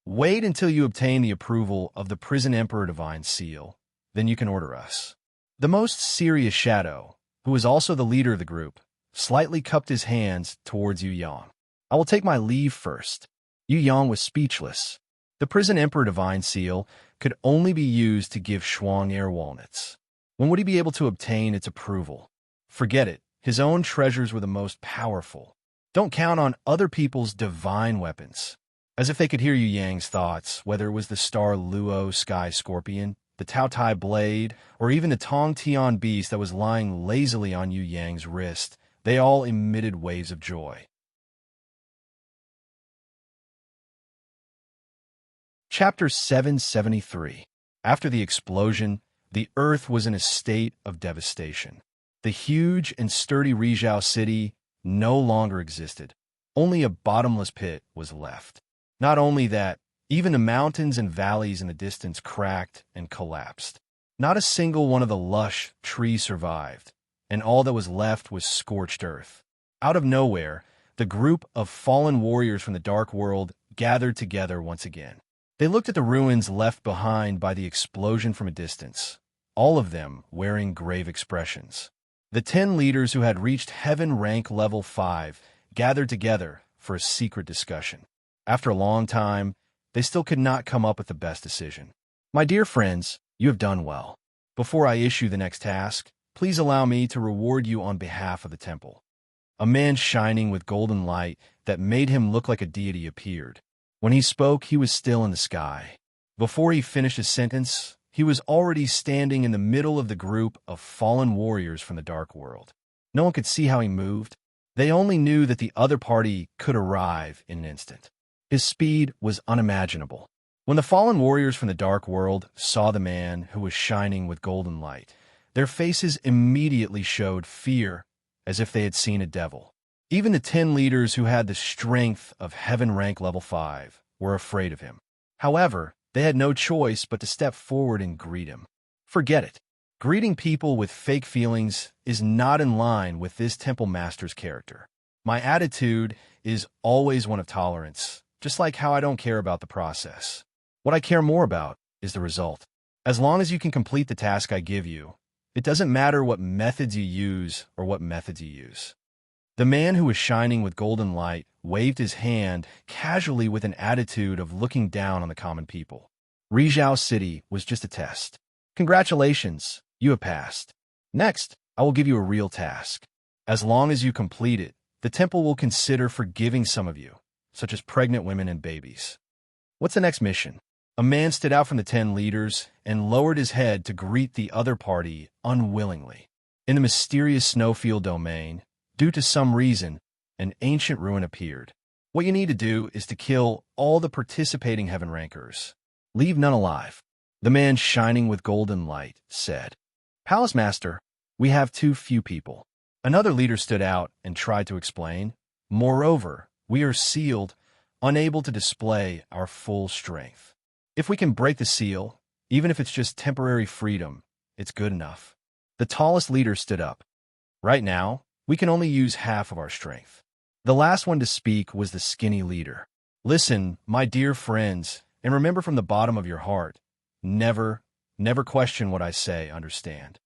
Wait until you obtain the approval of the Prison Emperor Divine Seal, then you can order us. The most serious shadow, who was also the leader of the group, slightly cupped his hands towards Yu Yang. I will take my leave first. Yu Yang was speechless. The Prison Emperor Divine Seal could only be used to give Shuang air walnuts. When would he be able to obtain its approval? Forget it. His own treasures were the most powerful. Don't count on other people's divine weapons. As if they could hear Yu Yang's thoughts, whether it was the Star Luo Sky Scorpion, the Tao Tai Blade, or even the Tong Tian Beast that was lying lazily on Yu Yang's wrist, they all emitted waves of joy. Chapter 773. After the explosion, the earth was in a state of devastation. The huge and sturdy Rizhao city no longer existed. Only a bottomless pit was left. Not only that, even the mountains and valleys in the distance cracked and collapsed. Not a single one of the lush trees survived, and all that was left was scorched earth. Out of nowhere, the group of fallen warriors from the dark world gathered together once again. They looked at the ruins left behind by the explosion from a distance, all of them wearing grave expressions. The 10 leaders who had reached heaven rank level 5 gathered together for a secret discussion. After a long time, they still could not come up with the best decision. My dear friends, you have done well. Before I issue the next task, please allow me to reward you on behalf of the temple. A man shining with golden light that made him look like a deity appeared. When he spoke, he was still in the sky. Before he finished his sentence, he was already standing in the middle of the group of fallen warriors from the dark world. No one could see how he moved. They only knew that the other party could arrive in an instant. His speed was unimaginable. When the fallen warriors from the dark world saw the man who was shining with golden light, their faces immediately showed fear, as if they had seen a devil. Even the 10 leaders who had the strength of heaven rank level 5 were afraid of him. However, they had no choice but to step forward and greet him. Forget it. Greeting people with fake feelings is not in line with this temple master's character. My attitude is always one of tolerance, just like how I don't care about the process. What I care more about is the result. As long as you can complete the task I give you, it doesn't matter what methods you use or what methods you use. The man who was shining with golden light waved his hand casually with an attitude of looking down on the common people. Rizhao City was just a test. Congratulations, you have passed. Next, I will give you a real task. As long as you complete it, the temple will consider forgiving some of you, such as pregnant women and babies. What's the next mission? A man stood out from the 10 leaders and lowered his head to greet the other party unwillingly. In the mysterious snowfield domain, due to some reason, an ancient ruin appeared. What you need to do is to kill all the participating heaven rankers. Leave none alive. The man shining with golden light said, Palace Master, we have too few people. Another leader stood out and tried to explain. Moreover, we are sealed, unable to display our full strength. If we can break the seal, even if it's just temporary freedom, it's good enough. The tallest leader stood up. Right now, we can only use half of our strength. The last one to speak was the skinny leader. Listen, my dear friends, and remember from the bottom of your heart, never question what I say, understand.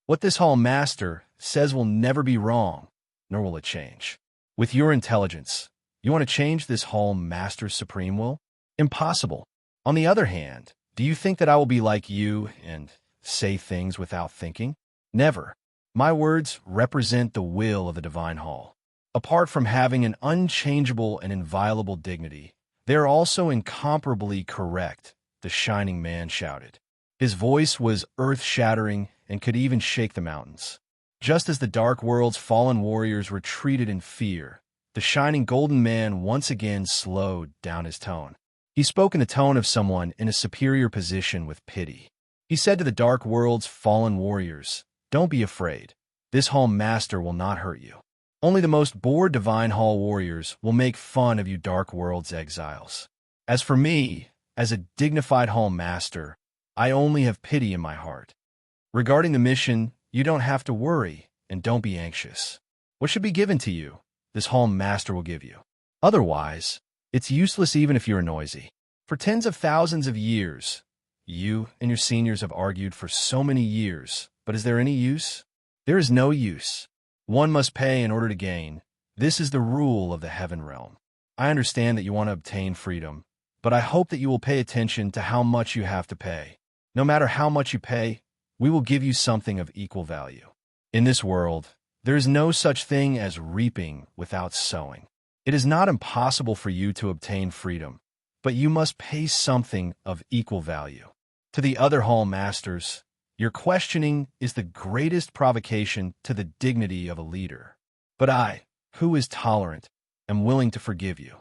What this hall master says will never be wrong, nor will it change. With your intelligence, you want to change this hall master's supreme will? Impossible. On the other hand, do you think that I will be like you and say things without thinking? Never. My words represent the will of the divine hall. Apart from having an unchangeable and inviolable dignity, they are also incomparably correct, the shining man shouted. His voice was earth-shattering and could even shake the mountains. Just as the dark world's fallen warriors retreated in fear, the shining golden man once again slowed down his tone. He spoke in the tone of someone in a superior position with pity. He said to the dark world's fallen warriors, Don't be afraid. This hall master will not hurt you. Only the most bored divine hall warriors will make fun of you dark world's exiles. As for me, as a dignified hall master, I only have pity in my heart. Regarding the mission, you don't have to worry, and don't be anxious. What should be given to you, this hall master will give you. Otherwise, it's useless even if you're noisy. For tens of thousands of years, you and your seniors have argued for so many years, but is there any use? There is no use. One must pay in order to gain. This is the rule of the heaven realm. I understand that you want to obtain freedom, but I hope that you will pay attention to how much you have to pay. No matter how much you pay, we will give you something of equal value. In this world, there is no such thing as reaping without sowing. It is not impossible for you to obtain freedom, but you must pay something of equal value. To the other hall masters, your questioning is the greatest provocation to the dignity of a leader. But I, who is tolerant, am willing to forgive you.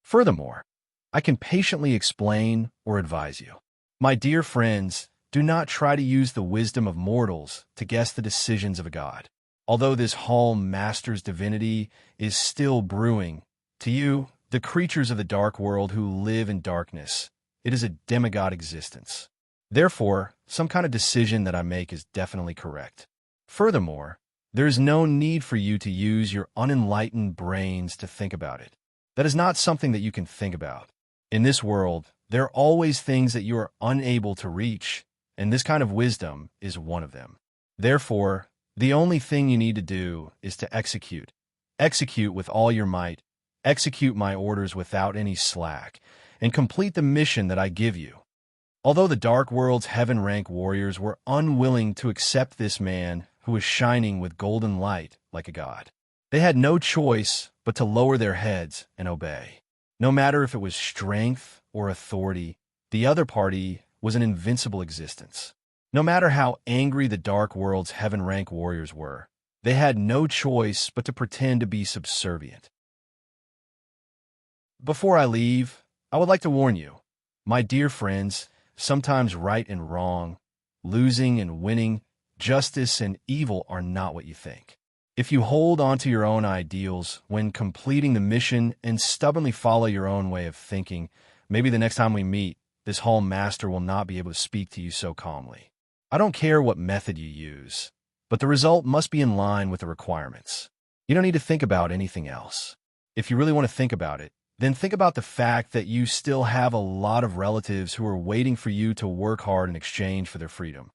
Furthermore, I can patiently explain or advise you. My dear friends, do not try to use the wisdom of mortals to guess the decisions of a god. Although this hall master's divinity is still brewing, to you, the creatures of the dark world who live in darkness, it is a demigod existence. Therefore, some kind of decision that I make is definitely correct. Furthermore, there is no need for you to use your unenlightened brains to think about it. That is not something that you can think about. In this world, there are always things that you are unable to reach, and this kind of wisdom is one of them. Therefore, the only thing you need to do is to execute. Execute with all your might. Execute my orders without any slack, and complete the mission that I give you. Although the Dark World's heaven rank warriors were unwilling to accept this man who was shining with golden light like a god, they had no choice but to lower their heads and obey. No matter if it was strength or authority, the other party was an invincible existence. No matter how angry the Dark World's heaven rank warriors were, they had no choice but to pretend to be subservient. Before I leave, I would like to warn you, my dear friends, sometimes right and wrong, losing and winning, justice and evil are not what you think. If you hold on to your own ideals when completing the mission and stubbornly follow your own way of thinking, maybe the next time we meet, this Hall Master will not be able to speak to you so calmly. I don't care what method you use, but the result must be in line with the requirements. You don't need to think about anything else. If you really want to think about it, then think about the fact that you still have a lot of relatives who are waiting for you to work hard in exchange for their freedom.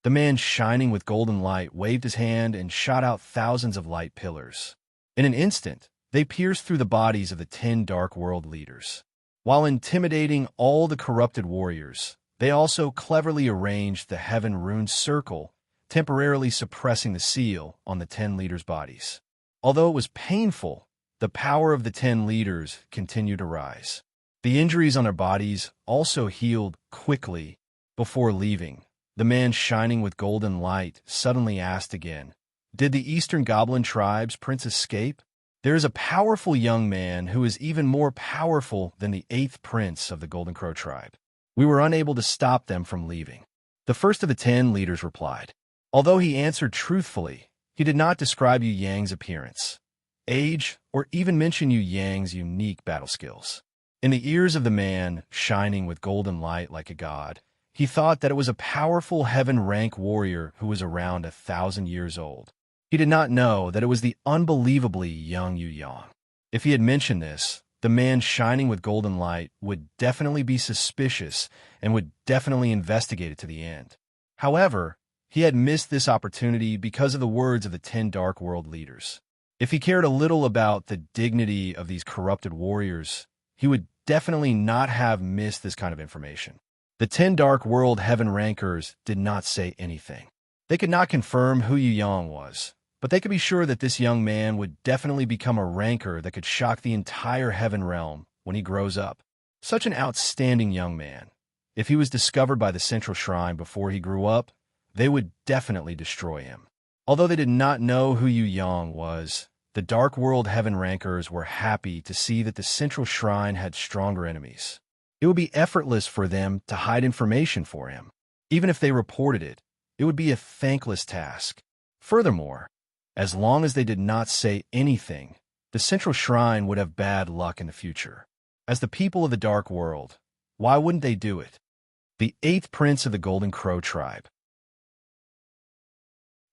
The man shining with golden light waved his hand and shot out thousands of light pillars. In an instant, they pierced through the bodies of the 10 Dark World leaders. While intimidating all the corrupted warriors, they also cleverly arranged the heaven-runed circle, temporarily suppressing the seal on the 10 leaders' bodies. Although it was painful, the power of the 10 leaders continued to rise. The injuries on their bodies also healed quickly. Before leaving, the man shining with golden light suddenly asked again, "Did the Eastern Goblin Tribe's prince escape? There is a powerful young man who is even more powerful than the 8th prince of the Golden Crow tribe. We were unable to stop them from leaving." The first of the 10 leaders replied. Although he answered truthfully, he did not describe Yu Yang's appearance, age, or even mention Yu Yang's unique battle skills. In the ears of the man shining with golden light like a god, he thought that it was a powerful heaven-rank warrior who was around 1,000 years old. He did not know that it was the unbelievably young Yu Yang. If he had mentioned this, the man shining with golden light would definitely be suspicious and would definitely investigate it to the end. However, he had missed this opportunity because of the words of the 10 Dark World leaders. If he cared a little about the dignity of these corrupted warriors, he would definitely not have missed this kind of information. The 10 Dark World heaven rankers did not say anything. They could not confirm who Yu Yang was, but they could be sure that this young man would definitely become a ranker that could shock the entire heaven realm when he grows up. Such an outstanding young man. If he was discovered by the Central Shrine before he grew up, they would definitely destroy him. Although they did not know who Yu Yang was, the Dark World heaven rankers were happy to see that the Central Shrine had stronger enemies. It would be effortless for them to hide information for him. Even if they reported it, it would be a thankless task. Furthermore, as long as they did not say anything, the Central Shrine would have bad luck in the future. As the people of the Dark World, why wouldn't they do it? The 8th prince of the Golden Crow tribe.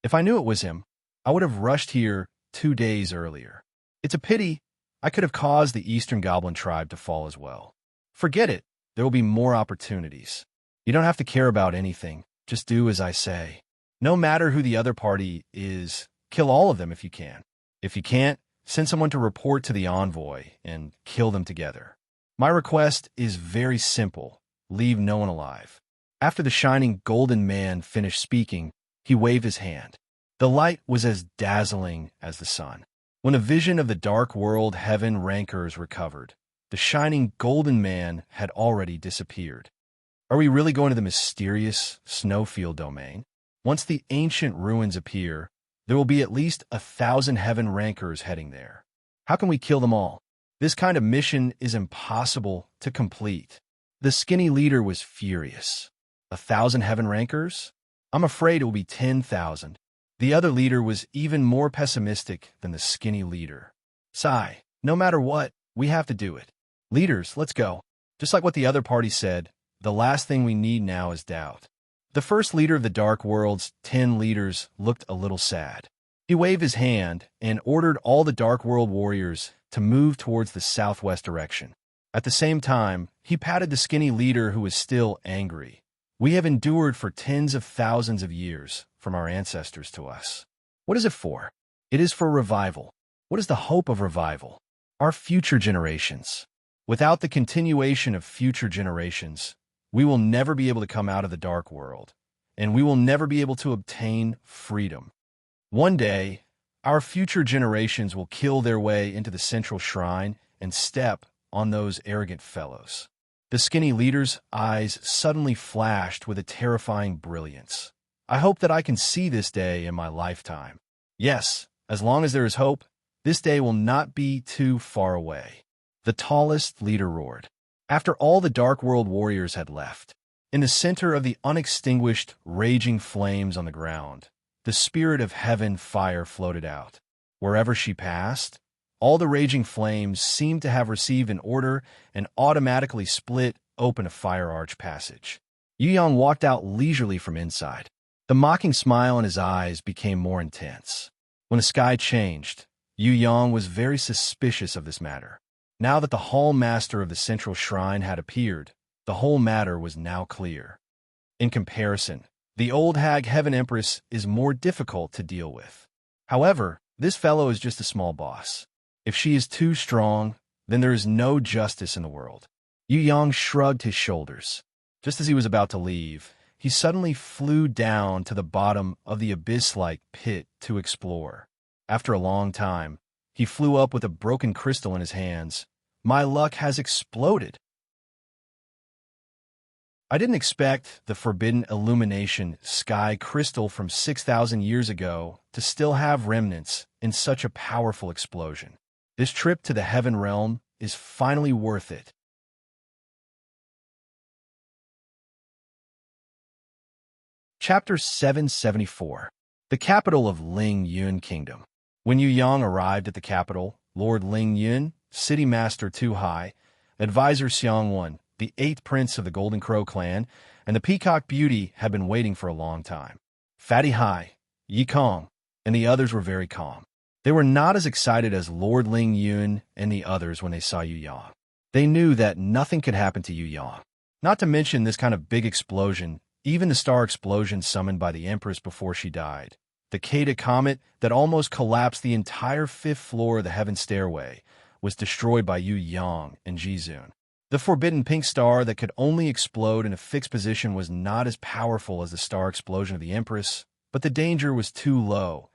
If I knew it was him, I would have rushed here 2 days earlier. It's a pity. I could have caused the Eastern Goblin tribe to fall as well. Forget it. There will be more opportunities. You don't have to care about anything. Just do as I say. No matter who the other party is, kill all of them if you can. If you can't, send someone to report to the envoy and kill them together. My request is very simple. Leave no one alive. After the shining golden man finished speaking, he waved his hand. The light was as dazzling as the sun. When a vision of the Dark World heaven rankers recovered, the shining golden man had already disappeared. Are we really going to the mysterious snowfield domain? Once the ancient ruins appear, there will be at least 1,000 heaven rankers heading there. How can we kill them all? This kind of mission is impossible to complete. The skinny leader was furious. 1,000 heaven rankers? I'm afraid it will be 10,000. The other leader was even more pessimistic than the skinny leader. Sigh, no matter what, we have to do it. Leaders, let's go. Just like what the other party said, The last thing we need now is doubt. The first leader of the Dark World's 10 leaders looked a little sad. He waved his hand and ordered all the Dark World warriors to move towards the southwest direction. At the same time, he patted the skinny leader who was still angry. We have endured for tens of thousands of years, from our ancestors to us. What is it for? It is for revival. What is the hope of revival? Our future generations. Without the continuation of future generations, we will never be able to come out of the Dark World, and we will never be able to obtain freedom. One day, our future generations will kill their way into the central shrine and step on those arrogant fellows. The skinny leader's eyes suddenly flashed with a terrifying brilliance. I hope that I can see this day in my lifetime. Yes, as long as there is hope, this day will not be too far away. The tallest leader roared. After all the Dark World warriors had left, in the center of the unextinguished, raging flames on the ground, the spirit of heaven fire floated out. Wherever she passed, all the raging flames seemed to have received an order and automatically split open a fire arch passage. Yu Yang walked out leisurely from inside. The mocking smile in his eyes became more intense. When the sky changed, Yu Yang was very suspicious of this matter. Now that the Hall Master of the Central Shrine had appeared, the whole matter was now clear. In comparison, the old hag Heaven Empress is more difficult to deal with. However, this fellow is just a small boss. If she is too strong, then there is no justice in the world. Yu Yang shrugged his shoulders. Just as he was about to leave, he suddenly flew down to the bottom of the abyss-like pit to explore. After a long time, he flew up with a broken crystal in his hands. My luck has exploded. I didn't expect the forbidden illumination sky crystal from 6,000 years ago to still have remnants in such a powerful explosion. This trip to the Heaven Realm is finally worth it. Chapter 774. The capital of Ling Yun Kingdom. When Yu Yang arrived at the capital, Lord Ling Yun, City Master Tu Hai, Advisor Xiang Wan, the 8th Prince of the Golden Crow clan, and the Peacock Beauty had been waiting for a long time. Fatty Hai, Yi Kong, and the others were very calm. They were not as excited as Lord Ling Yun and the others when they saw Yu Yang. They knew that nothing could happen to Yu Yang. Not to mention this kind of big explosion, even the star explosion summoned by the Empress before she died. The Keda comet that almost collapsed the entire 5th floor of the Heaven Stairway was destroyed by Yu Yang and Jizun. The forbidden pink star that could only explode in a fixed position was not as powerful as the star explosion of the Empress, but the danger was too low.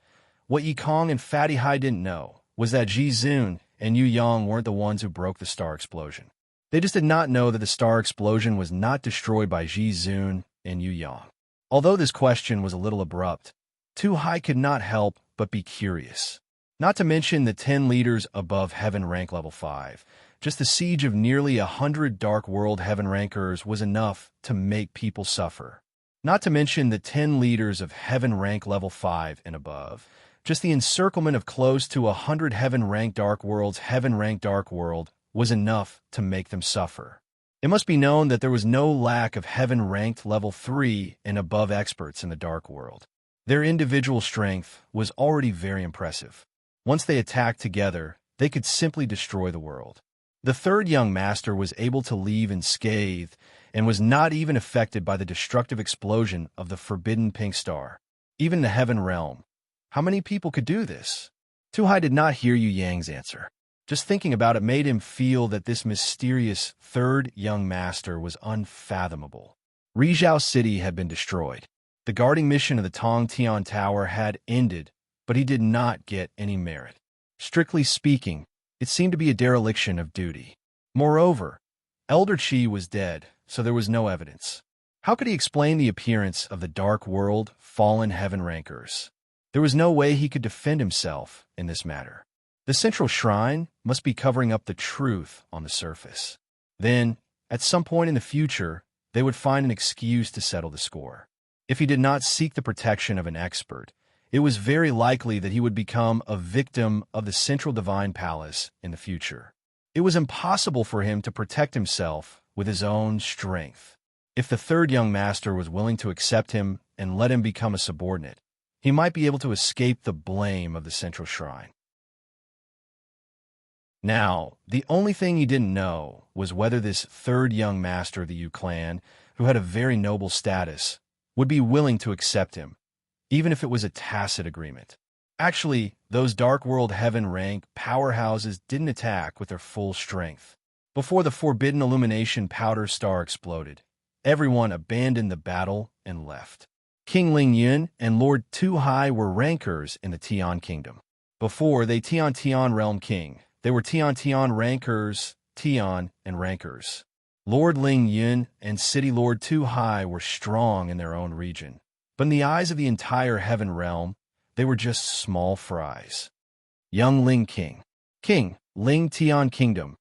What Yi Kong and Fatty Hai didn't know was that Jizun and Yu Yang weren't the ones who broke the star explosion. They just did not know that the star explosion was not destroyed by Jizun and Yu Yang. Although this question was a little abrupt, Tu Hai could not help but be curious. Not to mention the 10 leaders above Heaven Rank Level 5. Just the siege of nearly 100 Dark World Heaven Rankers was enough to make people suffer. Not to mention the 10 leaders of Heaven Rank Level 5 and above. Just the encirclement of close to 100 Heaven Rank Dark Worlds Heaven Rank Dark World was enough to make them suffer. It must be known that there was no lack of Heaven Ranked Level 3 and above experts in the Dark World. Their individual strength was already very impressive. Once they attacked together, they could simply destroy the world. The 3rd young master was able to leave unscathed and was not even affected by the destructive explosion of the forbidden pink star. Even the Heaven Realm. How many people could do this? Tu Hai did not hear Yu Yang's answer. Just thinking about it made him feel that this mysterious 3rd young master was unfathomable. Rizhao City had been destroyed. The guarding mission of the Tong Tian Tower had ended, but he did not get any merit. Strictly speaking, it seemed to be a dereliction of duty. Moreover, Elder Qi was dead, so there was no evidence. How could he explain the appearance of the Dark World fallen Heaven Rankers? There was no way he could defend himself in this matter. The Central Shrine must be covering up the truth on the surface. Then, at some point in the future, they would find an excuse to settle the score. If he did not seek the protection of an expert, it was very likely that he would become a victim of the Central Divine Palace in the future. It was impossible for him to protect himself with his own strength. If the third young master was willing to accept him and let him become a subordinate, he might be able to escape the blame of the central shrine. Now, the only thing he didn't know was whether this third young master of the Yu clan, who had a very noble status, would be willing to accept him, even if it was a tacit agreement. Actually, those Dark World Heaven rank powerhouses didn't attack with their full strength. Before the forbidden illumination powder star exploded, everyone abandoned the battle and left. King Ling Yun and Lord Tu Hai were rankers in the Tian Kingdom. Before they Tian Realm King, they were Tian rankers, Tian and rankers. Lord Ling Yun and City Lord Tu Hai were strong in their own region, but in the eyes of the entire Heaven Realm, they were just small fries. Young Ling King. King, Ling Tian Kingdom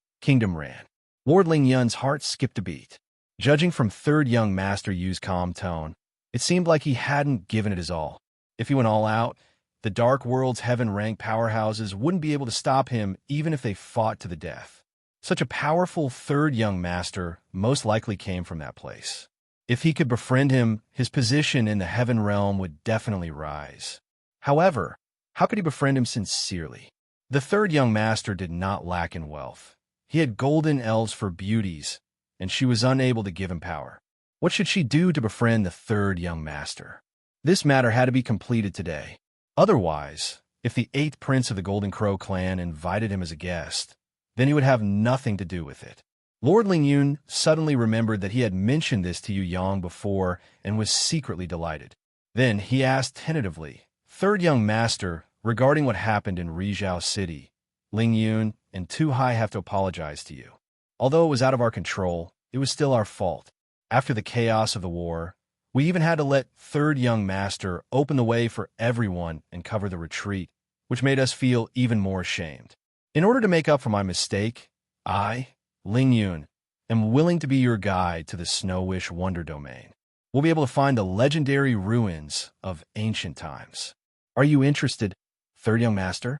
ran. Lord Ling Yun's heart skipped a beat. Judging from third young master Yu's calm tone, it seemed like he hadn't given it his all. If he went all out, the Dark World's heaven-rank powerhouses wouldn't be able to stop him even if they fought to the death. Such a powerful third young master most likely came from that place. If he could befriend him, his position in the Heaven Realm would definitely rise. However, how could he befriend him sincerely? The third young master did not lack in wealth. He had golden elves for beauties, and she was unable to give him power. What should she do to befriend the third young master? This matter had to be completed today. Otherwise, if the 8th prince of the Golden Crow clan invited him as a guest, then he would have nothing to do with it. Lord Ling Yun suddenly remembered that he had mentioned this to Yu Yang before and was secretly delighted. Then he asked tentatively, "Third young master, regarding what happened in Rizhao City, Ling Yun and Tu Hai have to apologize to you. Although it was out of our control, it was still our fault. After the chaos of the war, we even had to let third young master open the way for everyone and cover the retreat, which made us feel even more ashamed. In order to make up for my mistake, I, Ling Yun, am willing to be your guide to the Snow-Wish Wonder Domain. We'll be able to find the legendary ruins of ancient times. Are you interested, third young master?"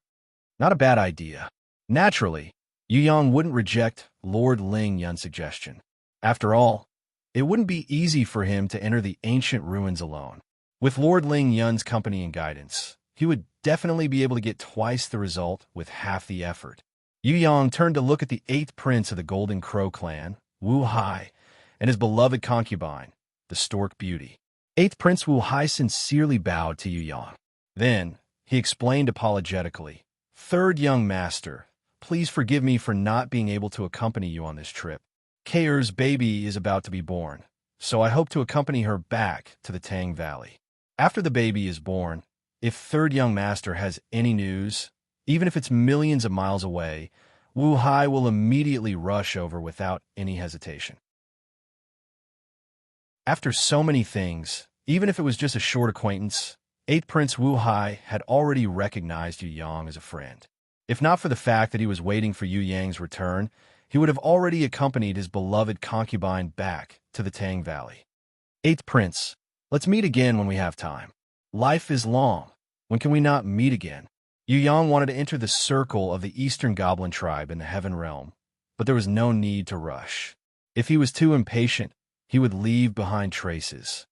Not a bad idea. Naturally, Yu Yang wouldn't reject Lord Ling Yun's suggestion. After all, it wouldn't be easy for him to enter the ancient ruins alone. With Lord Ling Yun's company and guidance, he would definitely be able to get twice the result with half the effort. Yu Yang turned to look at the 8th prince of the Golden Crow clan, Wu Hai, and his beloved concubine, the Stork Beauty. 8th Prince Wu Hai sincerely bowed to Yu Yang. Then, he explained apologetically, "Third young master, please forgive me for not being able to accompany you on this trip. Kair's baby is about to be born, so I hope to accompany her back to the Tang Valley. After the baby is born, if third young master has any news, even if it's millions of miles away, Wu Hai will immediately rush over without any hesitation." After so many things, even if it was just a short acquaintance, 8th Prince Wu Hai had already recognized Yu Yang as a friend. If not for the fact that he was waiting for Yu Yang's return, he would have already accompanied his beloved concubine back to the Tang Valley. 8th Prince, let's meet again when we have time. Life is long. When can we not meet again? Yu Yang wanted to enter the circle of the Eastern Goblin tribe in the Heaven Realm, but there was no need to rush. If he was too impatient, he would leave behind traces.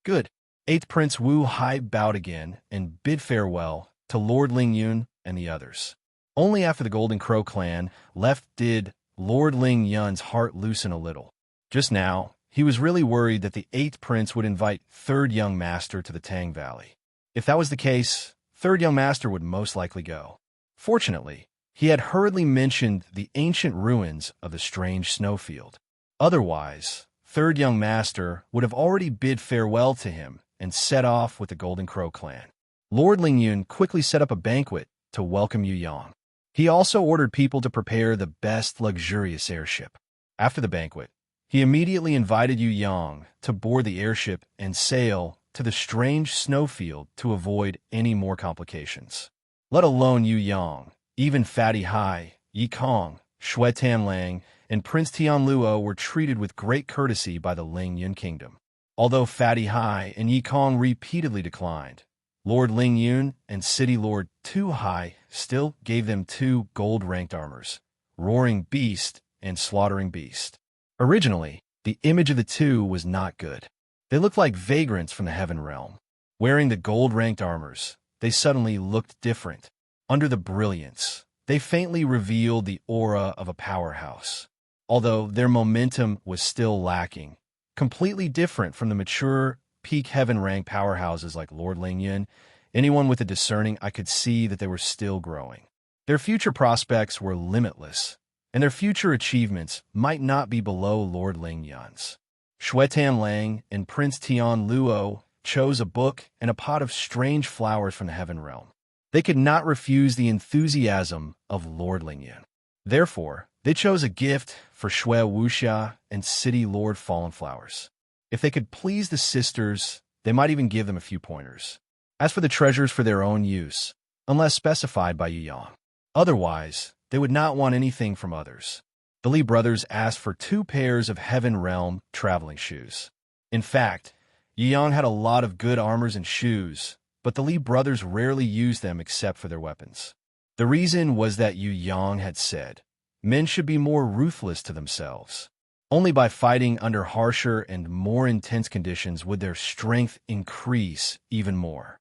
Good. 8th Prince Wu Hai bowed again and bid farewell to Lord Ling Yun and the others. Only after the Golden Crow clan left did Lord Ling Yun's heart loosen a little. Just now, he was really worried that the 8th Prince would invite third young master to the Tang Valley. If that was the case, third young master would most likely go. Fortunately, he had hurriedly mentioned the ancient ruins of the strange snowfield. Otherwise, third young master would have already bid farewell to him and set off with the Golden Crow clan. Lord Ling Yun quickly set up a banquet to welcome Yu Yang. He also ordered people to prepare the best luxurious airship. After the banquet, he immediately invited Yu Yang to board the airship and sail to the strange snowfield to avoid any more complications. Let alone Yu Yang, even Fatty Hai, Yi Kong, Shui Tanlang, and Prince Tianluo were treated with great courtesy by the Ling Yun Kingdom. Although Fatty Hai and Yi Kong repeatedly declined, Lord Ling Yun and City Lord Tu Hai still gave them 2 gold-ranked armors, Roaring Beast and Slaughtering Beast. Originally, The image of the two was not good. They looked like vagrants from the heaven realm. Wearing the gold-ranked armors, they suddenly looked different. Under the brilliance, they faintly revealed the aura of a powerhouse. Although their momentum was still lacking, completely different from the mature, peak heaven-rank powerhouses like Lord Lingyan, anyone with a discerning eye could see that they were still growing. Their future prospects were limitless, and their future achievements might not be below Lord Lingyan's. Xuetan Lang and Prince Tian Luo chose a book and a pot of strange flowers from the heaven realm. They could not refuse the enthusiasm of Lord Lingyan. Therefore, they chose a gift for Shui Wuxia and City Lord Fallen Flowers. If they could please the sisters, they might even give them a few pointers. As for the treasures for their own use, unless specified by Yu Yang. Otherwise, they would not want anything from others. The Li brothers asked for 2 pairs of Heaven Realm traveling shoes. In fact, Yu Yang had a lot of good armors and shoes, but the Li brothers rarely used them except for their weapons. The reason was that Yu Yang had said, men should be more ruthless to themselves. Only by fighting under harsher and more intense conditions would their strength increase even more.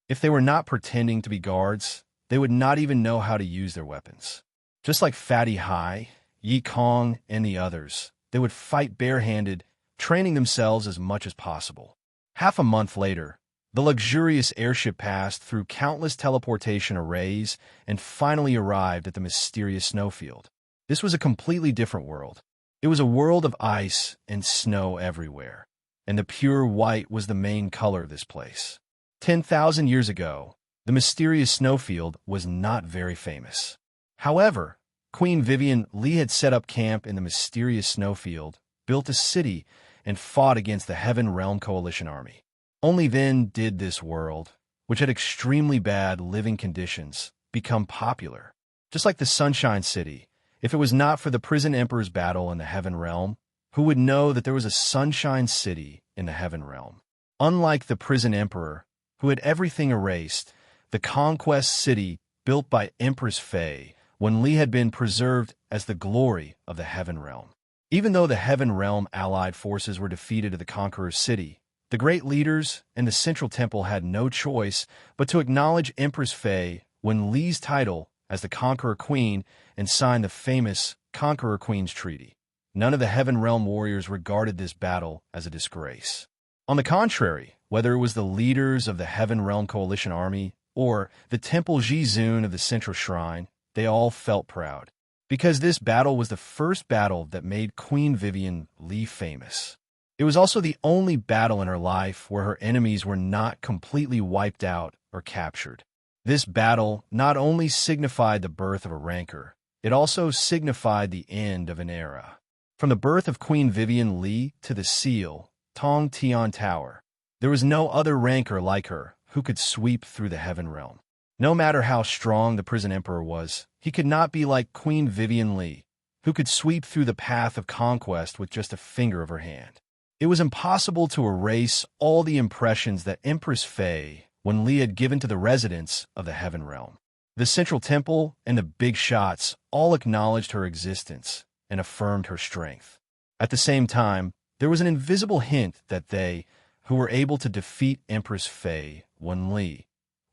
If they were not pretending to be guards, they would not even know how to use their weapons. Just like Fatty Hai, Yi Kong, and the others, they would fight barehanded, training themselves as much as possible. Half a month later, the luxurious airship passed through countless teleportation arrays and finally arrived at the mysterious snowfield. This was a completely different world. It was a world of ice and snow everywhere, and the pure white was the main color of this place. 10,000 years ago, the mysterious snowfield was not very famous. However, Queen Vivian Li had set up camp in the mysterious snowfield, built a city, and fought against the Heaven Realm Coalition army. Only then did this world, which had extremely bad living conditions, become popular. Just like the Sunshine City, if it was not for the Prison Emperor's battle in the Heaven Realm, who would know that there was a Sunshine City in the Heaven Realm? Unlike the Prison Emperor, who had everything erased, the Conquest City, built by Empress Fei, when Li had been preserved as the glory of the Heaven Realm. Even though the Heaven Realm allied forces were defeated at the Conqueror's City, the great leaders and the Central Temple had no choice but to acknowledge Empress Fei when Li's title as the Conqueror Queen and sign the famous Conqueror Queen's Treaty. None of the Heaven Realm warriors regarded this battle as a disgrace. On the contrary, whether it was the leaders of the Heaven Realm Coalition Army or the Temple Jizun of the Central Shrine, they all felt proud, because this battle was the first battle that made Queen Vivian Li famous. It was also the only battle in her life where her enemies were not completely wiped out or captured. This battle not only signified the birth of a rancor, it also signified the end of an era. From the birth of Queen Vivian Li to the seal, Tong Tian Tower, there was no other rancor like her who could sweep through the Heaven Realm. No matter how strong the Prison Emperor was, he could not be like Queen Vivian Li, who could sweep through the path of conquest with just a finger of her hand. It was impossible to erase all the impressions that Empress Fei when Li had given to the residents of the Heaven Realm. The Central Temple and the big shots all acknowledged her existence and affirmed her strength. At the same time, there was an invisible hint that they, who were able to defeat Empress Fei when Li,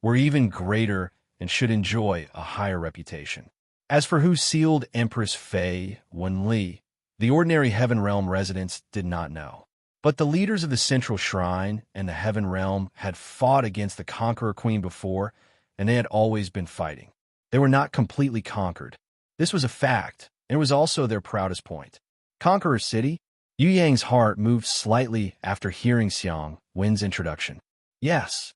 were even greater and should enjoy a higher reputation. As for who sealed Empress Fei when Li, the ordinary Heaven Realm residents did not know. But the leaders of the Central Shrine and the Heaven Realm had fought against the Conqueror Queen before, and they had always been fighting. They were not completely conquered. This was a fact, and it was also their proudest point. Conqueror City? Yu Yang's heart moved slightly after hearing Xiang Wen's introduction. Yes.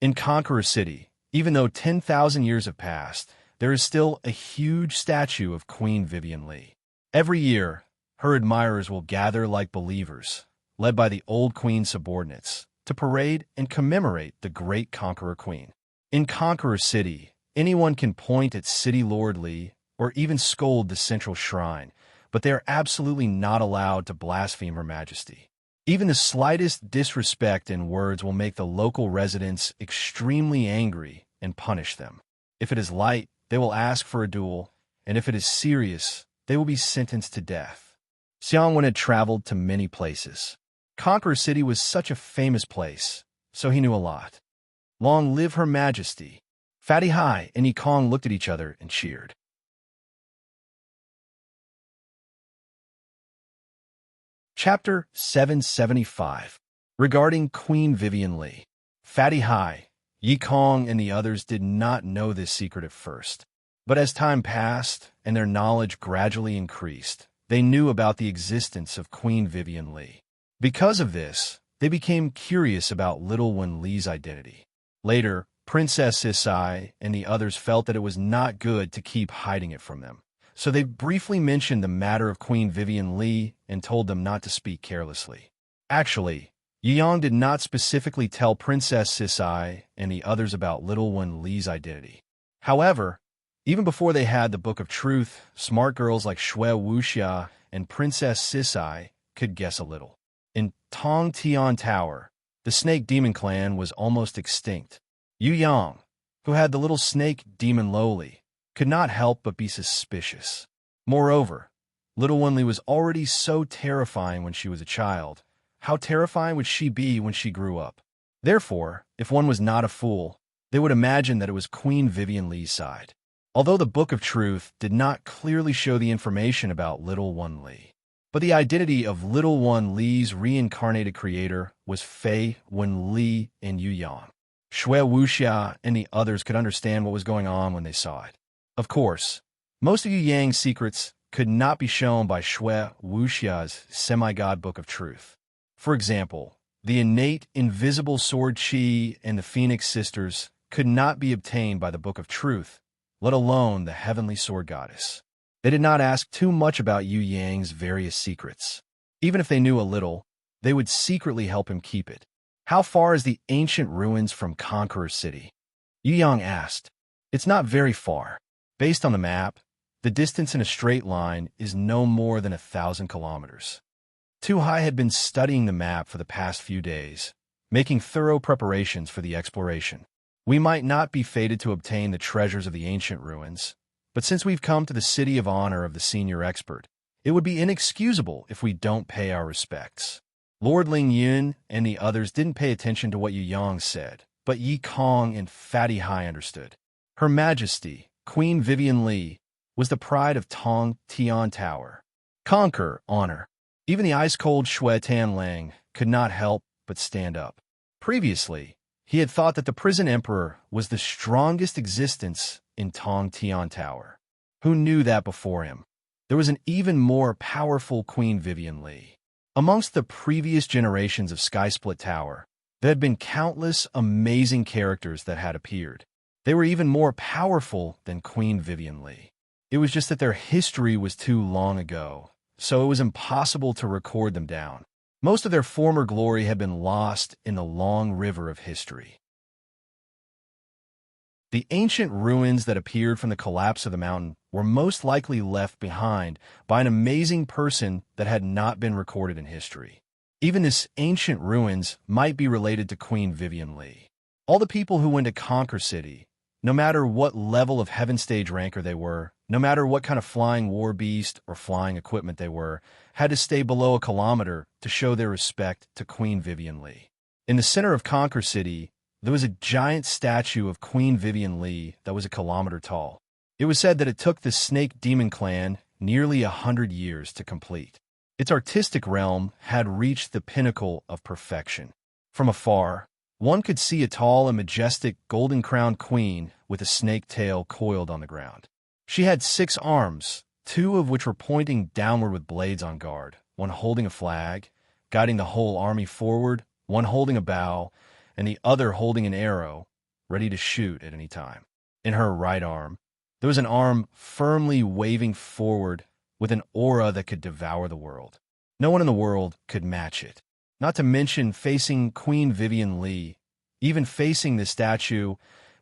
In Conqueror City, even though 10,000 years have passed, there is still a huge statue of Queen Vivian Li. Every year, her admirers will gather like believers, led by the old queen's subordinates, to parade and commemorate the great Conqueror Queen. In Conqueror City, anyone can point at City Lord Li or even scold the Central Shrine, but they are absolutely not allowed to blaspheme Her Majesty. Even the slightest disrespect in words will make the local residents extremely angry and punish them. If it is light, they will ask for a duel, and if it is serious, they will be sentenced to death. Xiangwen had traveled to many places. Conqueror City was such a famous place, so he knew a lot. Long live Her Majesty! Fatty Hai and Yikong looked at each other and cheered. Chapter 775. Regarding Queen Vivian Li. Fatty Hai, Yikong, and the others did not know this secret at first. But as time passed and their knowledge gradually increased, they knew about the existence of Queen Vivian Li. Because of this, they became curious about little Wen Li's identity. Later, Princess Sisai and the others felt that it was not good to keep hiding it from them. So they briefly mentioned the matter of Queen Vivian Li and told them not to speak carelessly. Actually, Yang did not specifically tell Princess Sisai and the others about little Wen Li's identity. However, even before they had the Book of Truth, smart girls like Shui Wuxia and Princess Sisai could guess a little. In Tong Tian Tower, the Snake Demon clan was almost extinct. Yu Yang, who had the little snake demon Loli, could not help but be suspicious. Moreover, little Wen Li was already so terrifying when she was a child. How terrifying would she be when she grew up? Therefore, if one was not a fool, they would imagine that it was Queen Vivian Li's side. Although the Book of Truth did not clearly show the information about little Wen Li, but the identity of little Wen Li's reincarnated creator was Fei Wen Li and Yu Yang. Shui Wuxia and the others could understand what was going on when they saw it. Of course, most of Yu Yang's secrets could not be shown by Shui Wuxia's semi-god Book of Truth. For example, the innate invisible sword Qi and the Phoenix sisters could not be obtained by the Book of Truth, let alone the heavenly sword goddess. They did not ask too much about Yu Yang's various secrets. Even if they knew a little, they would secretly help him keep it. How far is the ancient ruins from Conqueror City? Yu Yang asked. It's not very far. Based on the map, the distance in a straight line is no more than 1,000 kilometers. Tu Hai had been studying the map for the past few days, making thorough preparations for the exploration. We might not be fated to obtain the treasures of the ancient ruins, but since we've come to the city of honor of the senior expert, it would be inexcusable if we don't pay our respects. Lord Ling Yun and the others didn't pay attention to what Yu Yang said, but Yi Kong and Fatty Hai understood. Her Majesty, Queen Vivian Li, was the pride of Tong Tian Tower. Conquer, honor. Even the ice-cold Shui Tan Lang could not help but stand up. Previously, he had thought that the prison emperor was the strongest existence in Tong Tian Tower. Who knew that before him? There was an even more powerful Queen Vivian Li. Amongst the previous generations of Sky Split Tower, there had been countless amazing characters that had appeared. They were even more powerful than Queen Vivian Li. It was just that their history was too long ago, so it was impossible to record them down. Most of their former glory had been lost in the long river of history. The ancient ruins that appeared from the collapse of the mountain were most likely left behind by an amazing person that had not been recorded in history. Even this ancient ruins might be related to Queen Vivian Li. All the people who went to Conquer City, no matter what level of heaven stage ranker they were, no matter what kind of flying war beast or flying equipment they were, had to stay below a kilometer to show their respect to Queen Vivian Li. In the center of Conquer City, there was a giant statue of Queen Vivian Li that was a kilometer tall. It was said that it took the Snake Demon clan nearly 100 years to complete. Its artistic realm had reached the pinnacle of perfection. From afar, one could see a tall and majestic golden-crowned queen with a snake tail coiled on the ground. She had 6 arms, 2 of which were pointing downward with blades on guard, one holding a flag, guiding the whole army forward, one holding a bow, and the other holding an arrow, ready to shoot at any time. In her right arm, there was an arm firmly waving forward with an aura that could devour the world. No one in the world could match it. Not to mention facing Queen Vivian Li. Even facing this statue,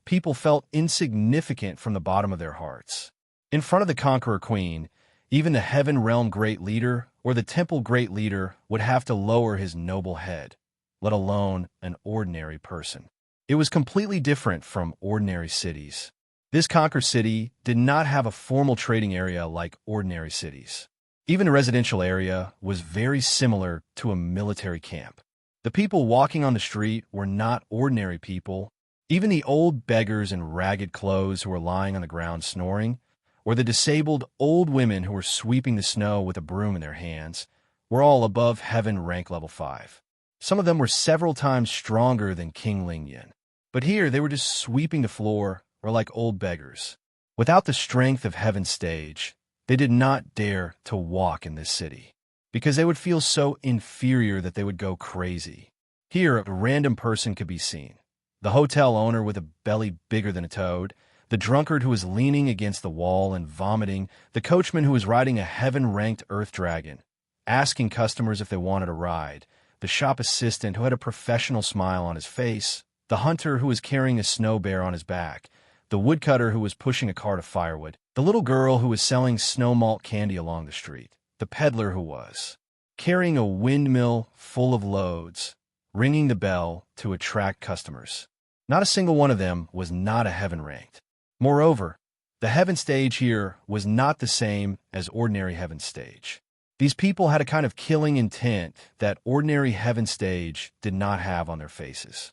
people felt insignificant from the bottom of their hearts. In front of the Conqueror Queen, even the Heaven Realm Great Leader or the Temple Great Leader would have to lower his noble head, let alone an ordinary person. It was completely different from ordinary cities. This conquered city did not have a formal trading area like ordinary cities. Even the residential area was very similar to a military camp. The people walking on the street were not ordinary people. Even the old beggars in ragged clothes who were lying on the ground snoring, or the disabled old women who were sweeping the snow with a broom in their hands, were all above heaven rank level 5. Some of them were several times stronger than King Ling Yin. But here they were just sweeping the floor or like old beggars. Without the strength of heaven's stage, they did not dare to walk in this city, because they would feel so inferior that they would go crazy. Here, a random person could be seen. The hotel owner with a belly bigger than a toad, the drunkard who was leaning against the wall and vomiting, the coachman who was riding a heaven-ranked earth dragon, asking customers if they wanted a ride, the shop assistant who had a professional smile on his face, the hunter who was carrying a snow bear on his back, the woodcutter who was pushing a cart of firewood, the little girl who was selling snow malt candy along the street, the peddler who was carrying a windmill full of loads, ringing the bell to attract customers. Not a single one of them was not a heaven-ranked. Moreover, the heaven stage here was not the same as ordinary heaven stage. These people had a kind of killing intent that ordinary heaven stage did not have on their faces.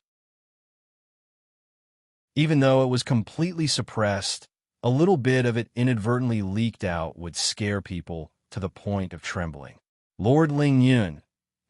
Even though it was completely suppressed, a little bit of it inadvertently leaked out would scare people to the point of trembling. Lord Ling Yun,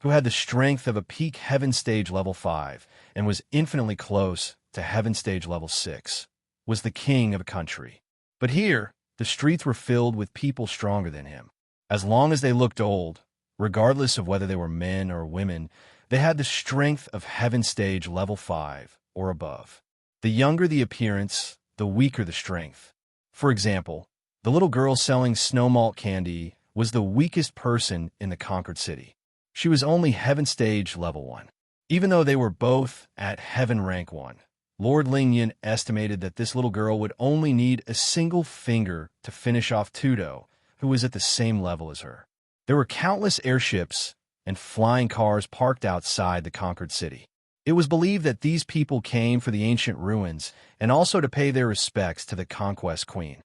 who had the strength of a peak heaven stage level 5 and was infinitely close to heaven stage level 6, was the king of a country. But here, the streets were filled with people stronger than him. As long as they looked old, regardless of whether they were men or women, they had the strength of heaven stage level 5 or above. The younger the appearance, the weaker the strength. For example, the little girl selling snow malt candy was the weakest person in the conquered city. She was only heaven stage level 1. Even though they were both at heaven rank 1, Lord Ling Yin estimated that this little girl would only need a single finger to finish off Tudo, who was at the same level as her. There were countless airships and flying cars parked outside the conquered city. It was believed that these people came for the ancient ruins and also to pay their respects to the conquest queen.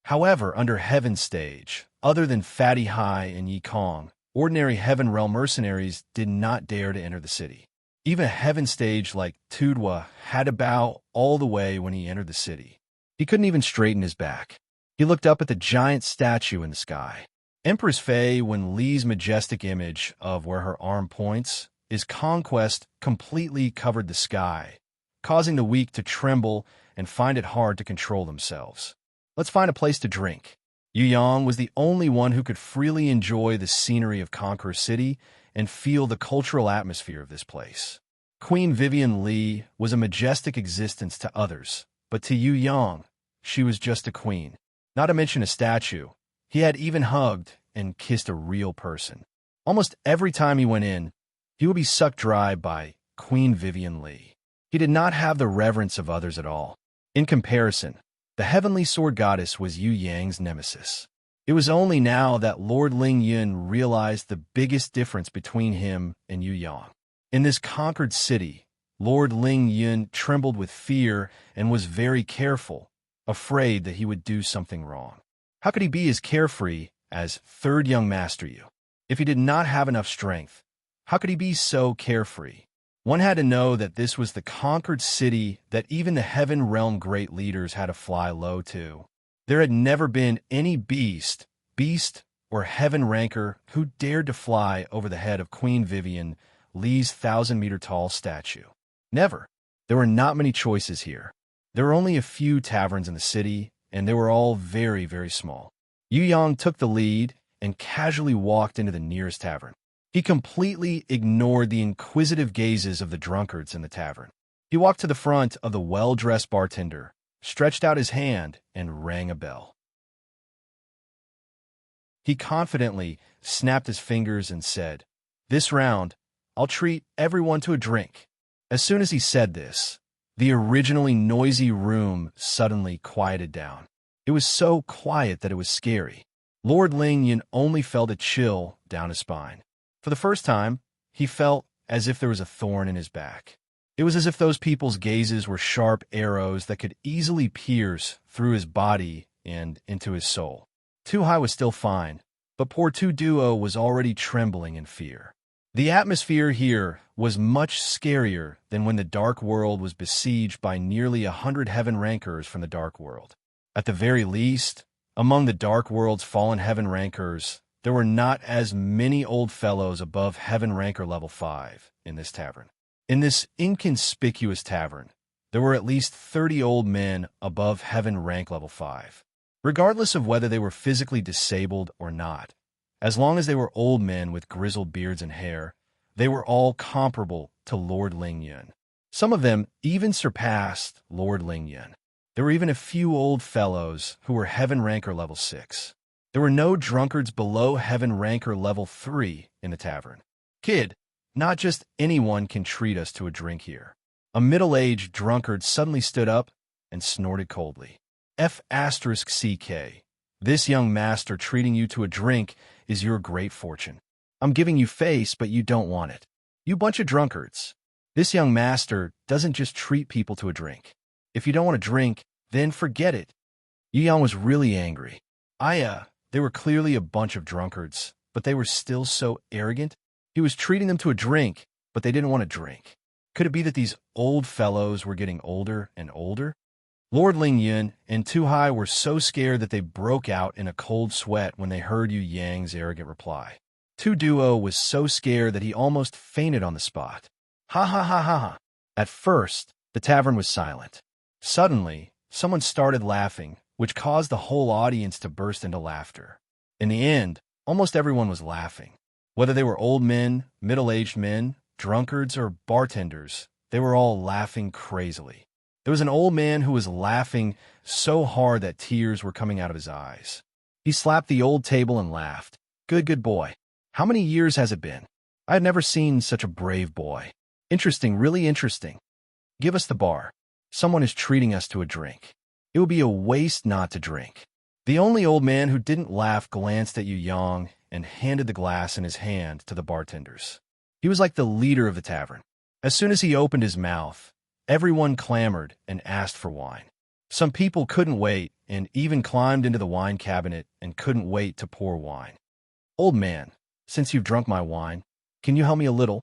However, under heaven stage, other than Fatty Hai and Yi Kong, ordinary heaven realm mercenaries did not dare to enter the city. Even a heaven stage like Tudwa had to bow all the way when he entered the city. He couldn't even straighten his back. He looked up at the giant statue in the sky. Empress Fei Wen Li's majestic image of where her arm points, his conquest completely covered the sky, causing the weak to tremble and find it hard to control themselves. Let's find a place to drink. Yu Yang was the only one who could freely enjoy the scenery of Conqueror City and feel the cultural atmosphere of this place. Queen Vivian Li was a majestic existence to others, but to Yu Yang, she was just a queen. Not to mention a statue. He had even hugged and kissed a real person. Almost every time he went in, he would be sucked dry by Queen Vivian Li. He did not have the reverence of others at all. In comparison, the heavenly sword goddess was Yu Yang's nemesis. It was only now that Lord Ling Yun realized the biggest difference between him and Yu Yang. In this conquered city, Lord Ling Yun trembled with fear and was very careful, afraid that he would do something wrong. How could he be as carefree as third young master Yu? If he did not have enough strength, how could he be so carefree? One had to know that this was the conquered city that even the heaven realm great leaders had to fly low to. There had never been any beast, or heaven ranker who dared to fly over the head of Queen Vivian Li's 1,000-meter-tall statue. Never. There were not many choices here. There were only a few taverns in the city, and they were all very, very small. Yu Yang took the lead and casually walked into the nearest tavern. He completely ignored the inquisitive gazes of the drunkards in the tavern. He walked to the front of the well-dressed bartender, stretched out his hand, and rang a bell. He confidently snapped his fingers and said, "This round, I'll treat everyone to a drink." As soon as he said this, the originally noisy room suddenly quieted down. It was so quiet that it was scary. Lord Ling Yun only felt a chill down his spine. For the first time, he felt as if there was a thorn in his back. It was as if those people's gazes were sharp arrows that could easily pierce through his body and into his soul. Tu Hai was still fine, but poor Tu Duo was already trembling in fear. The atmosphere here was much scarier than when the Dark World was besieged by nearly 100 heaven rankers from the Dark World. At the very least, among the Dark World's fallen heaven rankers, there were not as many old fellows above heaven ranker level 5 in this tavern. In this inconspicuous tavern, there were at least 30 old men above heaven rank level 5. Regardless of whether they were physically disabled or not, as long as they were old men with grizzled beards and hair, they were all comparable to Lord Ling Yun. Some of them even surpassed Lord Ling Yun. There were even a few old fellows who were heaven ranker level 6. There were no drunkards below heaven ranker level 3 in the tavern. Kid, not just anyone can treat us to a drink here. A middle-aged drunkard suddenly stood up and snorted coldly. F*CK. This young master treating you to a drink is your great fortune. I'm giving you face, but you don't want it. You bunch of drunkards. This young master doesn't just treat people to a drink. If you don't want to drink, then forget it. Yu Yang was really angry. They were clearly a bunch of drunkards, but they were still so arrogant. He was treating them to a drink, but they didn't want to drink. Could it be that these old fellows were getting older and older? Lord Ling Yun and Tu Hai were so scared that they broke out in a cold sweat when they heard Yu Yang's arrogant reply. Tu Duo was so scared that he almost fainted on the spot. Ha ha ha ha ha. At first, the tavern was silent. Suddenly, someone started laughing, which caused the whole audience to burst into laughter. In the end, almost everyone was laughing. Whether they were old men, middle-aged men, drunkards, or bartenders, they were all laughing crazily. There was an old man who was laughing so hard that tears were coming out of his eyes. He slapped the old table and laughed. Good boy. How many years has it been? I had never seen such a brave boy. Interesting, really interesting. Give us the bar. Someone is treating us to a drink. It would be a waste not to drink. The only old man who didn't laugh glanced at Yu Yang and handed the glass in his hand to the bartenders. He was like the leader of the tavern. As soon as he opened his mouth, everyone clamored and asked for wine. Some people couldn't wait and even climbed into the wine cabinet and couldn't wait to pour wine. Old man, since you've drunk my wine, can you help me a little?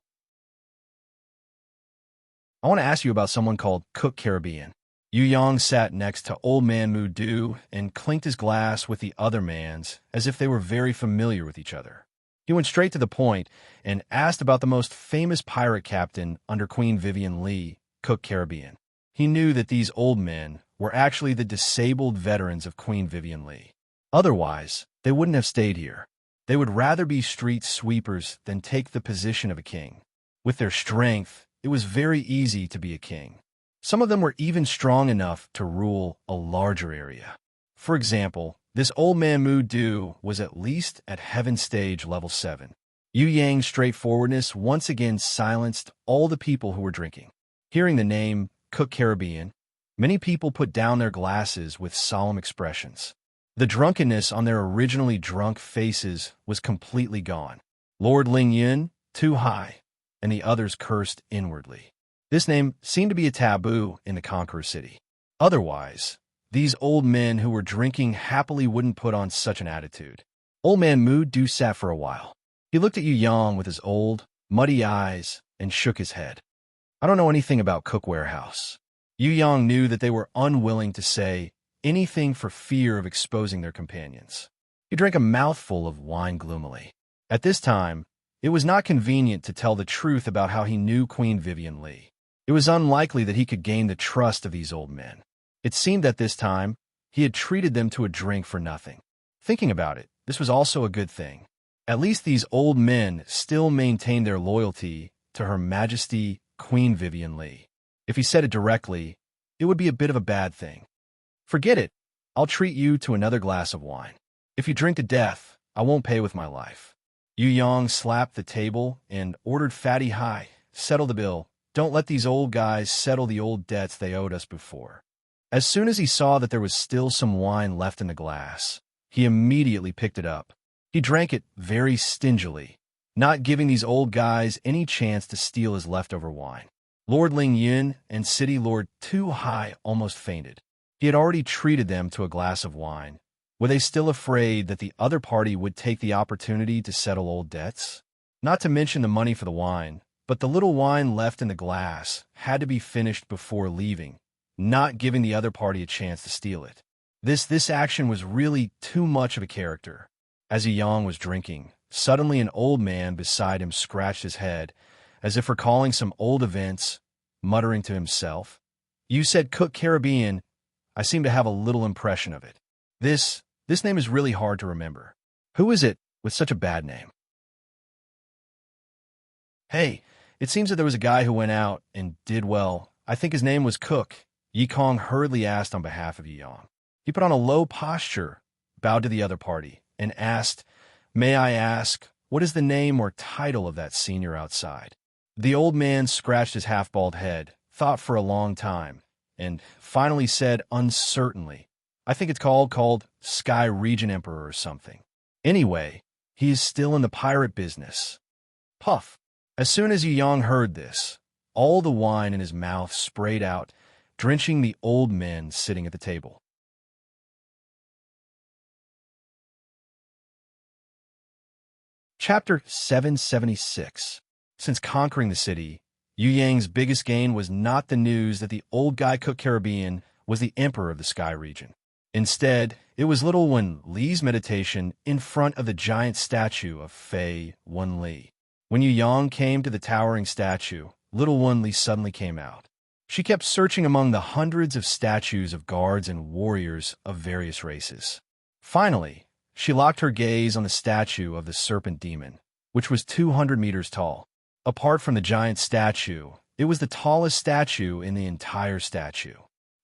I want to ask you about someone called Cook Caribbean. Yu Yang sat next to Old Man Mu Du and clinked his glass with the other man's as if they were very familiar with each other. He went straight to the point and asked about the most famous pirate captain under Queen Vivian Lee, Cook Caribbean. He knew that these old men were actually the disabled veterans of Queen Vivian Lee. Otherwise, they wouldn't have stayed here. They would rather be street sweepers than take the position of a king. With their strength, it was very easy to be a king. Some of them were even strong enough to rule a larger area. For example, this old man Mu Du was at least at Heaven Stage level 7. Yu Yang's straightforwardness once again silenced all the people who were drinking. Hearing the name Cook Caribbean, many people put down their glasses with solemn expressions. The drunkenness on their originally drunk faces was completely gone. Lord Ling Yun, Tu Hai, and the others cursed inwardly. This name seemed to be a taboo in the Conqueror City. Otherwise, these old men who were drinking happily wouldn't put on such an attitude. Old man Mu Du sat for a while. He looked at Yu Yang with his old, muddy eyes and shook his head. I don't know anything about Cook Warehouse. Yu Yang knew that they were unwilling to say anything for fear of exposing their companions. He drank a mouthful of wine gloomily. At this time, it was not convenient to tell the truth about how he knew Queen Vivian Lee. It was unlikely that he could gain the trust of these old men. It seemed that this time, he had treated them to a drink for nothing. Thinking about it, this was also a good thing. At least these old men still maintained their loyalty to Her Majesty Queen Vivian Lee. If he said it directly, it would be a bit of a bad thing. Forget it. I'll treat you to another glass of wine. If you drink to death, I won't pay with my life. Yu Yang slapped the table and ordered Fatty Hai, settle the bill. Don't let these old guys settle the old debts they owed us before. As soon as he saw that there was still some wine left in the glass, he immediately picked it up. He drank it very stingily, not giving these old guys any chance to steal his leftover wine. Lord Ling Yun and City Lord Tu Hai almost fainted. He had already treated them to a glass of wine. Were they still afraid that the other party would take the opportunity to settle old debts? Not to mention the money for the wine, but the little wine left in the glass had to be finished before leaving, not giving the other party a chance to steal it. This action was really too much of a character. As Yang was drinking, suddenly an old man beside him scratched his head, as if recalling some old events, muttering to himself, "You said Cook Caribbean. I seem to have a little impression of it. This name is really hard to remember. Who is it with such a bad name?" "Hey, it seems that there was a guy who went out and did well. I think his name was Cook," Yi Kong hurriedly asked on behalf of Yi Yang. He put on a low posture, bowed to the other party, and asked, "May I ask, what is the name or title of that senior outside?" The old man scratched his half-bald head, thought for a long time, and finally said uncertainly, "I think it's called Sky Region Emperor or something. Anyway, he is still in the pirate business." Puff. As soon as Yi Yang heard this, all the wine in his mouth sprayed out, drenching the old men sitting at the table. Chapter 776. Since conquering the city, Yu Yang's biggest gain was not the news that the old guy Cook Caribbean was the emperor of the Sky region. Instead, it was little Wen Li's meditation in front of the giant statue of Fei Wen Li. When Yu Yang came to the towering statue, little Wen Li suddenly came out. She kept searching among the hundreds of statues of guards and warriors of various races. Finally, she locked her gaze on the statue of the serpent demon, which was 200 meters tall. Apart from the giant statue, it was the tallest statue in the entire statue.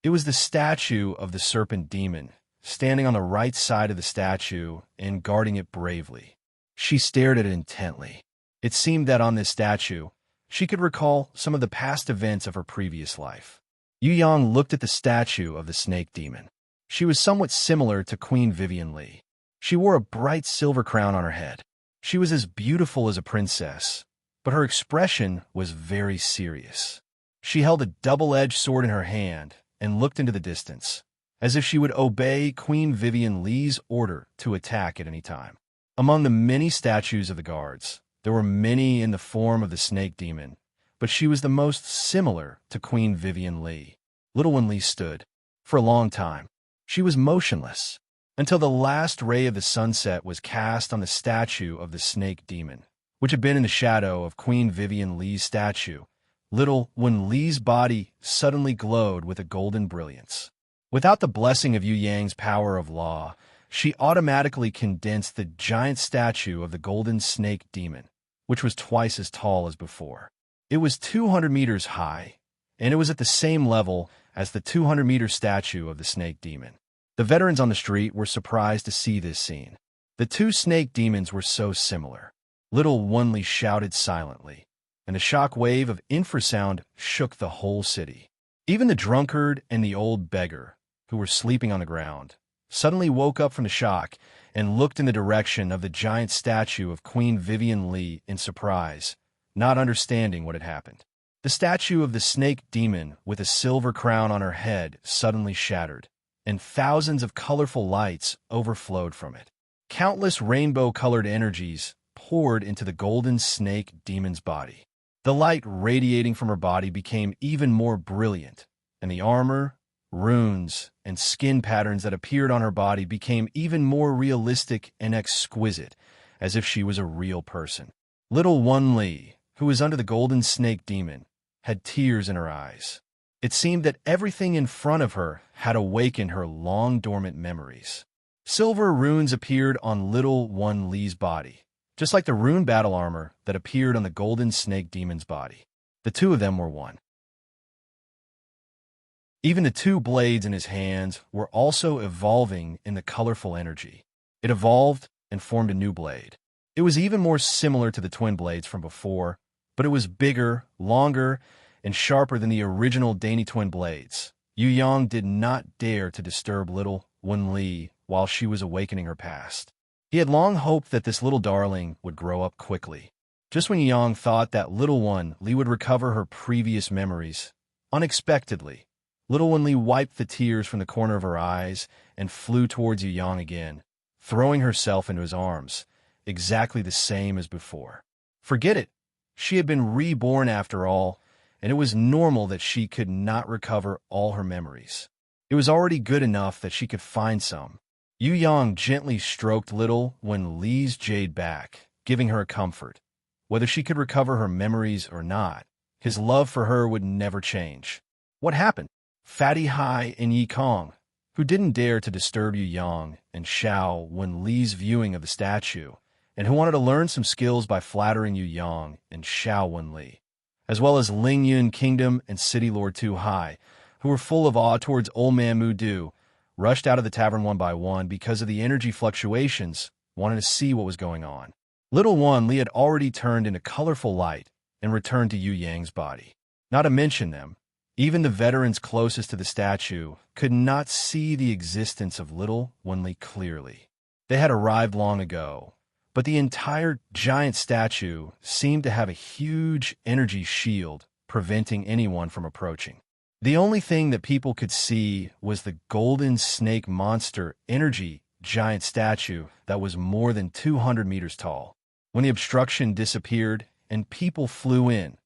It was the statue of the serpent demon, standing on the right side of the statue and guarding it bravely. She stared at it intently. It seemed that on this statue, she could recall some of the past events of her previous life. Yu Yang looked at the statue of the snake demon. She was somewhat similar to Queen Vivian Li. She wore a bright silver crown on her head. She was as beautiful as a princess, but her expression was very serious. She held a double-edged sword in her hand and looked into the distance, as if she would obey Queen Vivian Li's order to attack at any time. Among the many statues of the guards, there were many in the form of the snake demon, but she was the most similar to Queen Vivian Li. Little Wen Li stood. For a long time, she was motionless, until the last ray of the sunset was cast on the statue of the snake demon, which had been in the shadow of Queen Vivian Li's statue. Little Wen Li's body suddenly glowed with a golden brilliance. Without the blessing of Yu Yang's power of law, she automatically condensed the giant statue of the golden snake demon, which was twice as tall as before. It was 200 meters high, and it was at the same level as the 200-meter statue of the snake demon. The veterans on the street were surprised to see this scene. The two snake demons were so similar. Little Wen Li shouted silently, and a shock wave of infrasound shook the whole city. Even the drunkard and the old beggar, who were sleeping on the ground, suddenly woke up from the shock and looked in the direction of the giant statue of Queen Vivian Li in surprise, not understanding what had happened. The statue of the snake demon with a silver crown on her head suddenly shattered, and thousands of colorful lights overflowed from it. Countless rainbow-colored energies poured into the golden snake demon's body. The light radiating from her body became even more brilliant, and the armor, runes, and skin patterns that appeared on her body became even more realistic and exquisite, as if she was a real person. Little Wen Li, who was under the golden snake demon, had tears in her eyes. It seemed that everything in front of her had awakened her long-dormant memories. Silver runes appeared on little Wen Li's body, just like the rune battle armor that appeared on the golden snake demon's body. The two of them were one. Even the two blades in his hands were also evolving in the colorful energy. It evolved and formed a new blade. It was even more similar to the twin blades from before, but it was bigger, longer, and sharper than the original dainty twin blades. Yu Yang did not dare to disturb little Wen Li while she was awakening her past. He had long hoped that this little darling would grow up quickly. Just when Yang thought that little one Li would recover her previous memories, unexpectedly, little one Li wiped the tears from the corner of her eyes and flew towards Yu Yang again, throwing herself into his arms, exactly the same as before. Forget it. She had been reborn after all, and it was normal that she could not recover all her memories. It was already good enough that she could find some. Yu Yang gently stroked little when Li's jade back, giving her comfort. Whether she could recover her memories or not, his love for her would never change. What happened? Fatty Hai and Yi Kong, who didn't dare to disturb Yu Yang and Xiao when Li's viewing of the statue, and who wanted to learn some skills by flattering Yu Yang and Xiao Wen Li, as well as Ling Yun Kingdom and City Lord Tu Hai, who were full of awe towards Old Man Mu Du, rushed out of the tavern one by one because of the energy fluctuations, wanting to see what was going on. Little one Li had already turned into colorful light and returned to Yu Yang's body. Not to mention them, even the veterans closest to the statue could not see the existence of little one Li clearly. They had arrived long ago, but the entire giant statue seemed to have a huge energy shield preventing anyone from approaching. The only thing that people could see was the golden snake monster energy giant statue that was more than 200 meters tall. When the obstruction disappeared and people flew in,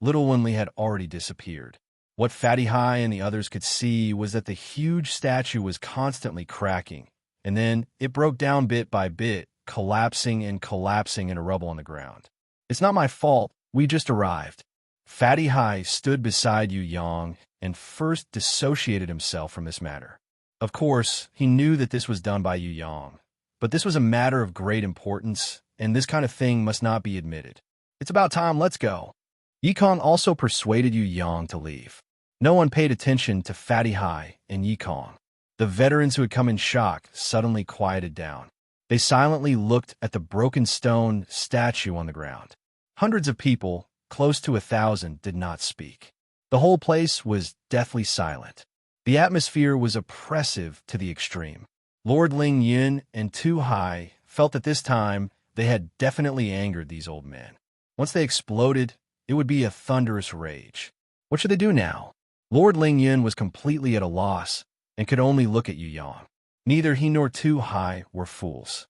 little one Li had already disappeared. What Fatty Hai and the others could see was that the huge statue was constantly cracking, and then it broke down bit by bit, collapsing and collapsing into rubble on the ground. It's not my fault, we just arrived. Fatty Hai stood beside Yu Yang and first dissociated himself from this matter. Of course, he knew that this was done by Yu Yang, but this was a matter of great importance, and this kind of thing must not be admitted. It's about time, let's go. Yi Kong also persuaded Yu Yang to leave. No one paid attention to Fatty Hai and Yi Kong. The veterans who had come in shock suddenly quieted down. They silently looked at the broken stone statue on the ground. Hundreds of people, close to 1,000, did not speak. The whole place was deathly silent. The atmosphere was oppressive to the extreme. Lord Ling Yun and Tu Hai felt that this time they had definitely angered these old men. Once they exploded, it would be a thunderous rage. What should they do now? Lord Ling Yun was completely at a loss and could only look at Yu Yang. Neither he nor Tu Hai were fools.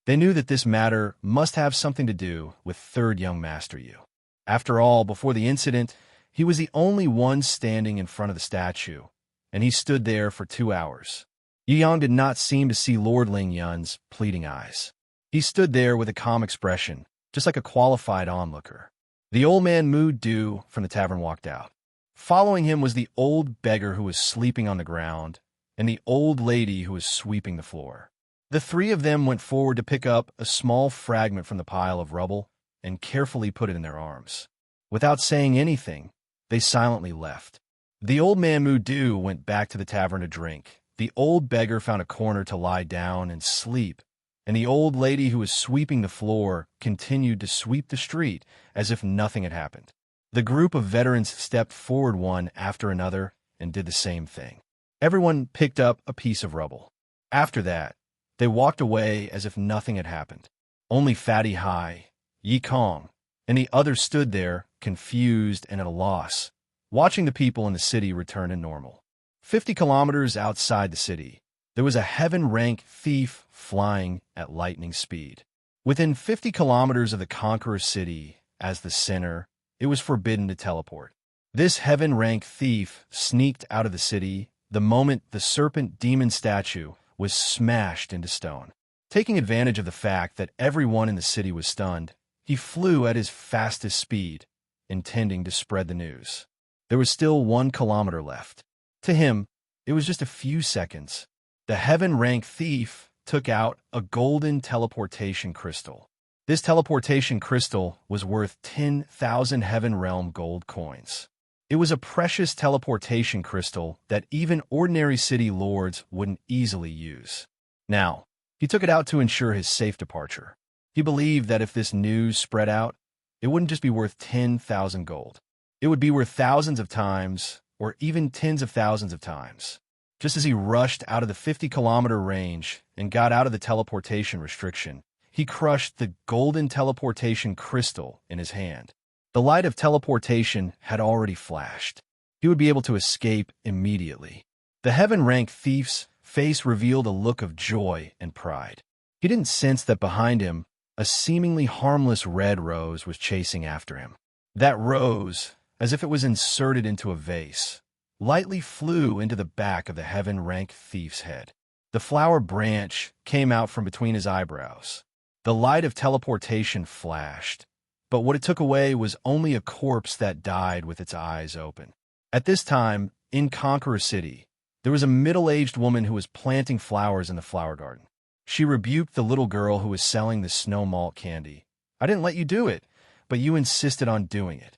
They knew that this matter must have something to do with third young Master Yu. After all, before the incident, he was the only one standing in front of the statue, and he stood there for 2 hours. Yu Yang did not seem to see Lord Ling Yun's pleading eyes. He stood there with a calm expression, just like a qualified onlooker. The old man Mu Du from the tavern walked out. Following him was the old beggar who was sleeping on the ground, and the old lady who was sweeping the floor. The three of them went forward to pick up a small fragment from the pile of rubble and carefully put it in their arms. Without saying anything, they silently left. The old man Mu Du went back to the tavern to drink. The old beggar found a corner to lie down and sleep, and the old lady who was sweeping the floor continued to sweep the street as if nothing had happened. The group of veterans stepped forward one after another and did the same thing. Everyone picked up a piece of rubble. After that, they walked away as if nothing had happened. Only Fatty Hai, Yi Kong, and the others stood there, confused and at a loss, watching the people in the city return to normal. 50 kilometers outside the city, there was a heaven-rank thief flying at lightning speed. Within 50 kilometers of the Conqueror City, as the center, it was forbidden to teleport. This heaven-rank thief sneaked out of the city the moment the serpent demon statue was smashed into stone. Taking advantage of the fact that everyone in the city was stunned, he flew at his fastest speed, intending to spread the news. There was still 1 kilometer left. To him, it was just a few seconds. The heaven-rank thief took out a golden teleportation crystal. This teleportation crystal was worth 10,000 Heaven Realm gold coins. It was a precious teleportation crystal that even ordinary city lords wouldn't easily use. Now, he took it out to ensure his safe departure. He believed that if this news spread out, it wouldn't just be worth 10,000 gold. It would be worth thousands of times, or even tens of thousands of times. Just as he rushed out of the 50-kilometer range and got out of the teleportation restriction, he crushed the golden teleportation crystal in his hand. The light of teleportation had already flashed. He would be able to escape immediately. The heaven-rank thief's face revealed a look of joy and pride. He didn't sense that behind him, a seemingly harmless red rose was chasing after him. That rose, as if it was inserted into a vase, lightly flew into the back of the heaven-rank thief's head. The flower branch came out from between his eyebrows. The light of teleportation flashed, but what it took away was only a corpse that died with its eyes open. At this time, in Conqueror City, there was a middle-aged woman who was planting flowers in the flower garden. She rebuked the little girl who was selling the snow malt candy. "I didn't let you do it, but you insisted on doing it.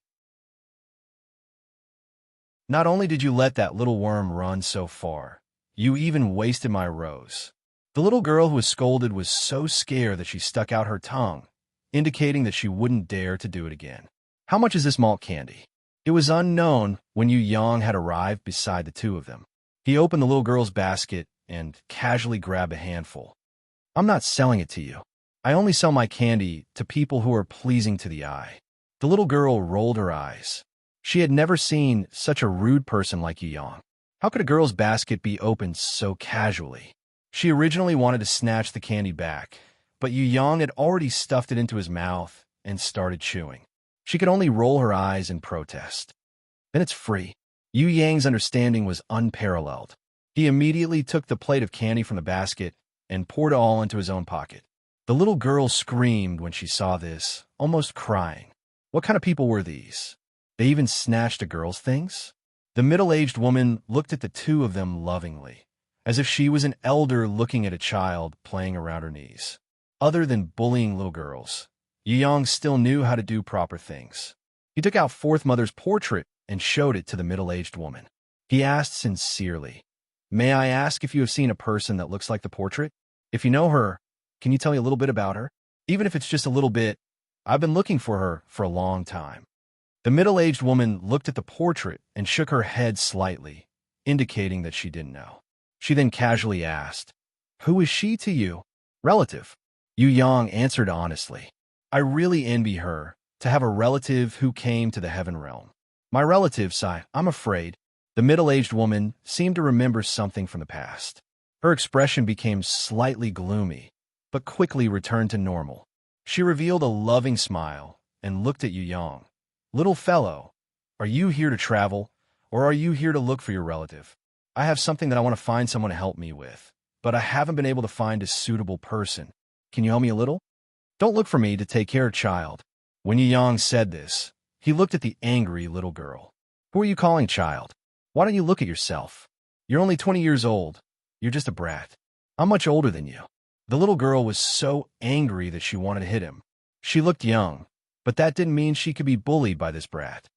Not only did you let that little worm run so far, you even wasted my rose." The little girl who was scolded was so scared that she stuck out her tongue, indicating that she wouldn't dare to do it again. "How much is this malt candy?" It was unknown when Yu Yang had arrived beside the two of them. He opened the little girl's basket and casually grabbed a handful. "I'm not selling it to you. I only sell my candy to people who are pleasing to the eye." The little girl rolled her eyes. She had never seen such a rude person like Yu Yang. How could a girl's basket be opened so casually? She originally wanted to snatch the candy back, but Yu Yang had already stuffed it into his mouth and started chewing. She could only roll her eyes in protest. "Then it's free." Yu Yang's understanding was unparalleled. He immediately took the plate of candy from the basket and poured it all into his own pocket. The little girl screamed when she saw this, almost crying. What kind of people were these? They even snatched a girl's things? The middle-aged woman looked at the two of them lovingly, as if she was an elder looking at a child playing around her knees. Other than bullying little girls, Yu Yang still knew how to do proper things. He took out Fourth Mother's portrait and showed it to the middle-aged woman. He asked sincerely, "May I ask if you have seen a person that looks like the portrait? If you know her, can you tell me a little bit about her? Even if it's just a little bit. I've been looking for her for a long time." The middle-aged woman looked at the portrait and shook her head slightly, indicating that she didn't know. She then casually asked, "Who is she to you?" "Relative." Yu Yang answered honestly. "I really envy her to have a relative who came to the heaven realm." "My relative, Sai, I'm afraid." The middle-aged woman seemed to remember something from the past. Her expression became slightly gloomy, but quickly returned to normal. She revealed a loving smile and looked at Yu Yang. "Little fellow, are you here to travel, or are you here to look for your relative? I have something that I want to find someone to help me with, but I haven't been able to find a suitable person. Can you help me a little? Don't look for me to take care of child." When Yu Yang said this, he looked at the angry little girl. "Who are you calling child? Why don't you look at yourself? You're only 20 years old. You're just a brat. I'm much older than you." The little girl was so angry that she wanted to hit him. She looked young, but that didn't mean she could be bullied by this brat.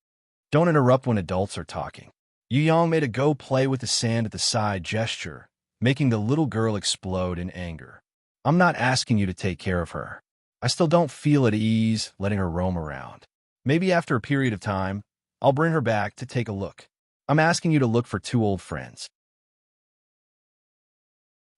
"Don't interrupt when adults are talking." Yu Yang made a go play with the sand at the side gesture, making the little girl explode in anger. "I'm not asking you to take care of her. I still don't feel at ease letting her roam around. Maybe after a period of time, I'll bring her back to take a look. I'm asking you to look for two old friends.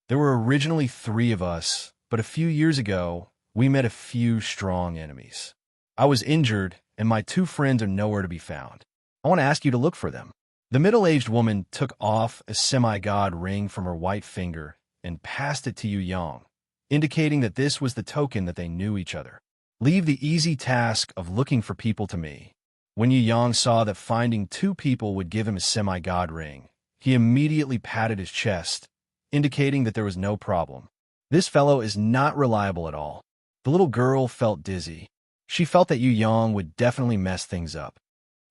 There were originally 3 of us, but a few years ago, we met a few strong enemies. I was injured, and my 2 friends are nowhere to be found. I want to ask you to look for them." The middle-aged woman took off a semi-god ring from her white finger and passed it to Yu Yang, indicating that this was the token that they knew each other. "Leave the easy task of looking for people to me." When Yu Yang saw that finding 2 people would give him a semi-god ring, he immediately patted his chest, indicating that there was no problem. This fellow is not reliable at all. The little girl felt dizzy. She felt that Yu Yang would definitely mess things up.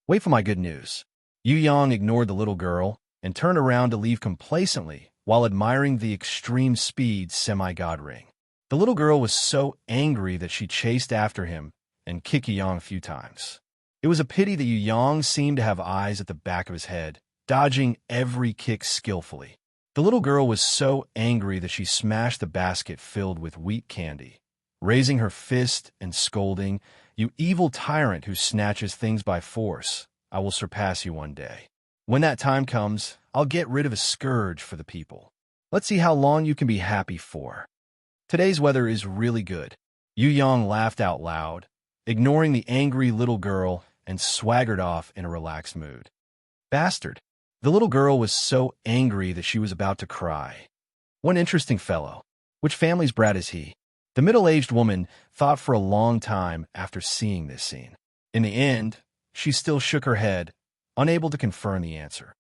"Wait for my good news." Yu Yang ignored the little girl and turned around to leave complacently while admiring the extreme speed semi-god ring. The little girl was so angry that she chased after him and kicked Yu Yang a few times. It was a pity that Yu Yang seemed to have eyes at the back of his head, dodging every kick skillfully. The little girl was so angry that she smashed the basket filled with wheat candy, raising her fist and scolding, "You evil tyrant who snatches things by force, I will surpass you one day. When that time comes, I'll get rid of a scourge for the people. Let's see how long you can be happy for." Today's weather is really good. Yu Yong laughed out loud, ignoring the angry little girl, and swaggered off in a relaxed mood. Bastard! The little girl was so angry that she was about to cry. What an interesting fellow. Which family's brat is he? The middle-aged woman thought for a long time after seeing this scene. In the end, she still shook her head, unable to confirm the answer.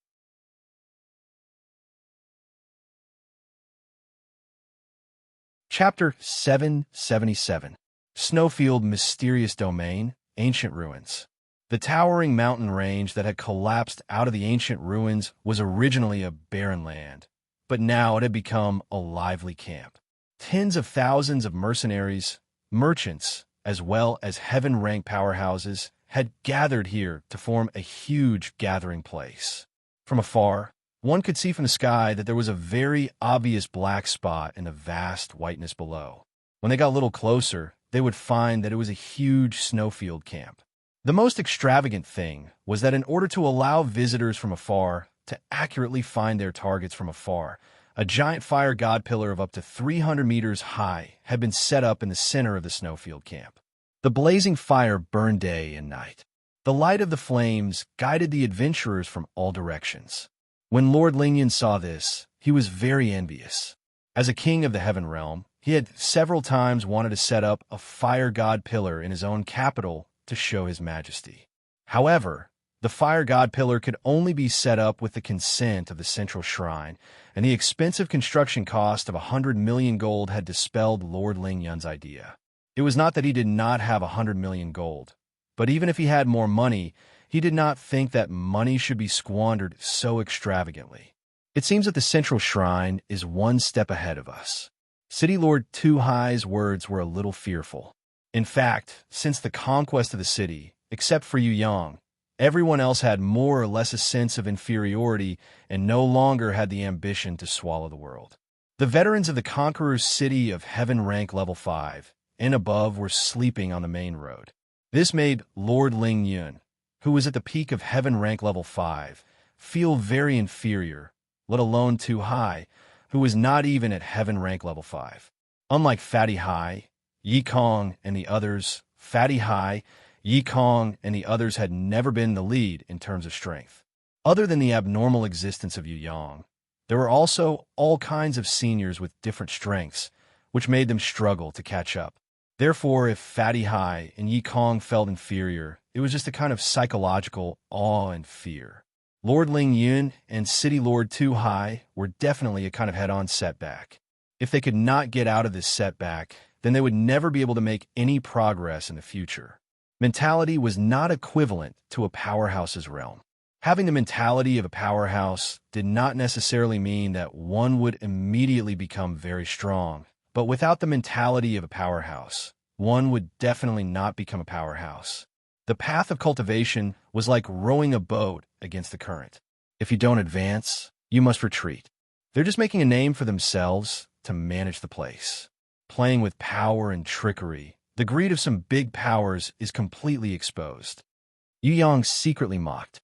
Chapter 777. Snowfield Mysterious Domain, Ancient Ruins. The towering mountain range that had collapsed out of the ancient ruins was originally a barren land, but now it had become a lively camp. Tens of thousands of mercenaries, merchants, as well as heaven-rank powerhouses had gathered here to form a huge gathering place. From afar, one could see from the sky that there was a very obvious black spot in the vast whiteness below. When they got a little closer, they would find that it was a huge snowfield camp. The most extravagant thing was that in order to allow visitors from afar to accurately find their targets from afar, a giant fire god pillar of up to 300 meters high had been set up in the center of the snowfield camp. The blazing fire burned day and night. The light of the flames guided the adventurers from all directions. When Lord Lingyan saw this, he was very envious. As a king of the heaven realm, he had several times wanted to set up a fire god pillar in his own capital to show his majesty. However, the fire god pillar could only be set up with the consent of the central shrine, and the expensive construction cost of 100 million gold had dispelled Lord Lingyan's idea. It was not that he did not have 100 million gold, but even if he had more money, he did not think that money should be squandered so extravagantly. It seems that the central shrine is one step ahead of us. City Lord Tu Hai's words were a little fearful. In fact, since the conquest of the city, except for Yu Yang, everyone else had more or less a sense of inferiority and no longer had the ambition to swallow the world. The veterans of the Conqueror's city of Heaven rank level 5 and above were sleeping on the main road. This made Lord Ling Yun, who was at the peak of Heaven rank level 5, feel very inferior, let alone Tu Hai, who was not even at Heaven rank level 5. Unlike Fatty Hai, Yi Kong, and the others, Fatty Hai, Yi Kong, and the others had never been the lead in terms of strength. Other than the abnormal existence of Yu Yang, there were also all kinds of seniors with different strengths, which made them struggle to catch up. Therefore, if Fatty Hai and Yi Kong felt inferior, it was just a kind of psychological awe and fear. Lord Ling Yun and City Lord Tu Hai were definitely a kind of head-on setback. If they could not get out of this setback, then they would never be able to make any progress in the future. Mentality was not equivalent to a powerhouse's realm. Having the mentality of a powerhouse did not necessarily mean that one would immediately become very strong, but without the mentality of a powerhouse, one would definitely not become a powerhouse. The path of cultivation was like rowing a boat against the current. If you don't advance, you must retreat. They're just making a name for themselves to manage the place. Playing with power and trickery, the greed of some big powers is completely exposed. Yu Yang secretly mocked.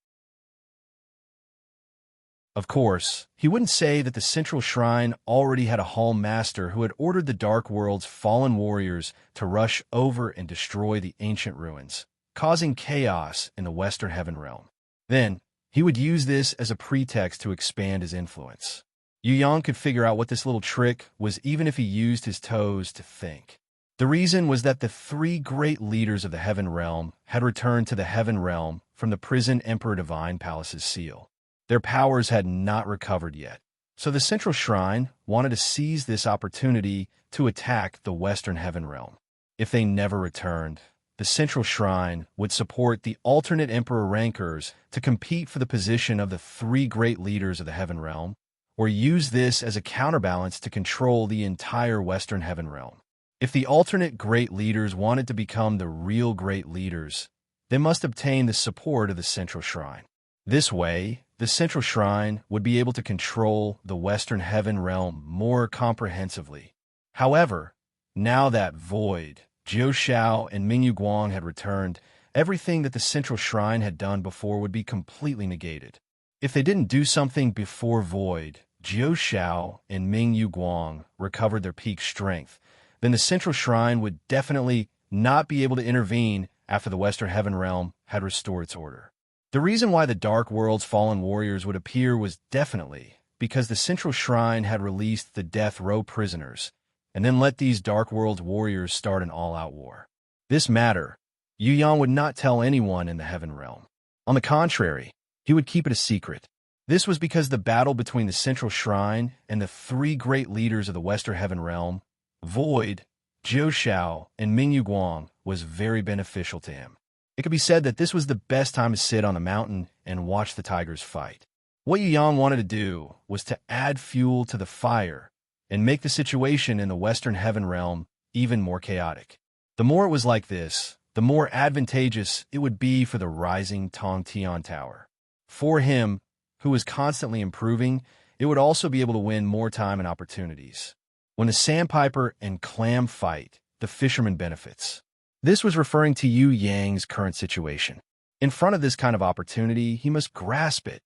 Of course, he wouldn't say that the central shrine already had a hall master who had ordered the Dark World's fallen warriors to rush over and destroy the ancient ruins, causing chaos in the Western Heaven realm. Then, he would use this as a pretext to expand his influence. Yu Yang could figure out what this little trick was even if he used his toes to think. The reason was that the three great leaders of the Heaven realm had returned to the Heaven realm from the prison Emperor Divine Palace's seal. Their powers had not recovered yet, so the central shrine wanted to seize this opportunity to attack the Western Heaven realm. If they never returned, the central shrine would support the alternate Emperor rankers to compete for the position of the three great leaders of the Heaven realm, or use this as a counterbalance to control the entire Western Heaven realm. If the alternate great leaders wanted to become the real great leaders, they must obtain the support of the central shrine. This way, the central shrine would be able to control the Western Heaven realm more comprehensively. However, now that Void, Jiu Shao, and Mingyu Guang had returned, everything that the central shrine had done before would be completely negated. If they didn't do something before Void, Jiu Shao, and Mingyu Guang recovered their peak strength, then the central shrine would definitely not be able to intervene after the Western Heaven Realm had restored its order. The reason why the Dark World's fallen warriors would appear was definitely because the central shrine had released the death row prisoners and then let these Dark World's warriors start an all-out war. This matter, Yu Yang would not tell anyone in the Heaven Realm. On the contrary, he would keep it a secret. This was because the battle between the central shrine and the three great leaders of the Western Heaven Realm, Void, Jiu Shao, and Mingyu Guang, was very beneficial to him. It could be said that this was the best time to sit on the mountain and watch the tigers fight. What Yu Yang wanted to do was to add fuel to the fire and make the situation in the Western Heaven Realm even more chaotic. The more it was like this, the more advantageous it would be for the rising Tongtian Tower. For him, who was constantly improving, it would also be able to win more time and opportunities. When the Sandpiper and Clam fight, the fisherman benefits. This was referring to Yu Yang's current situation. In front of this kind of opportunity, he must grasp it.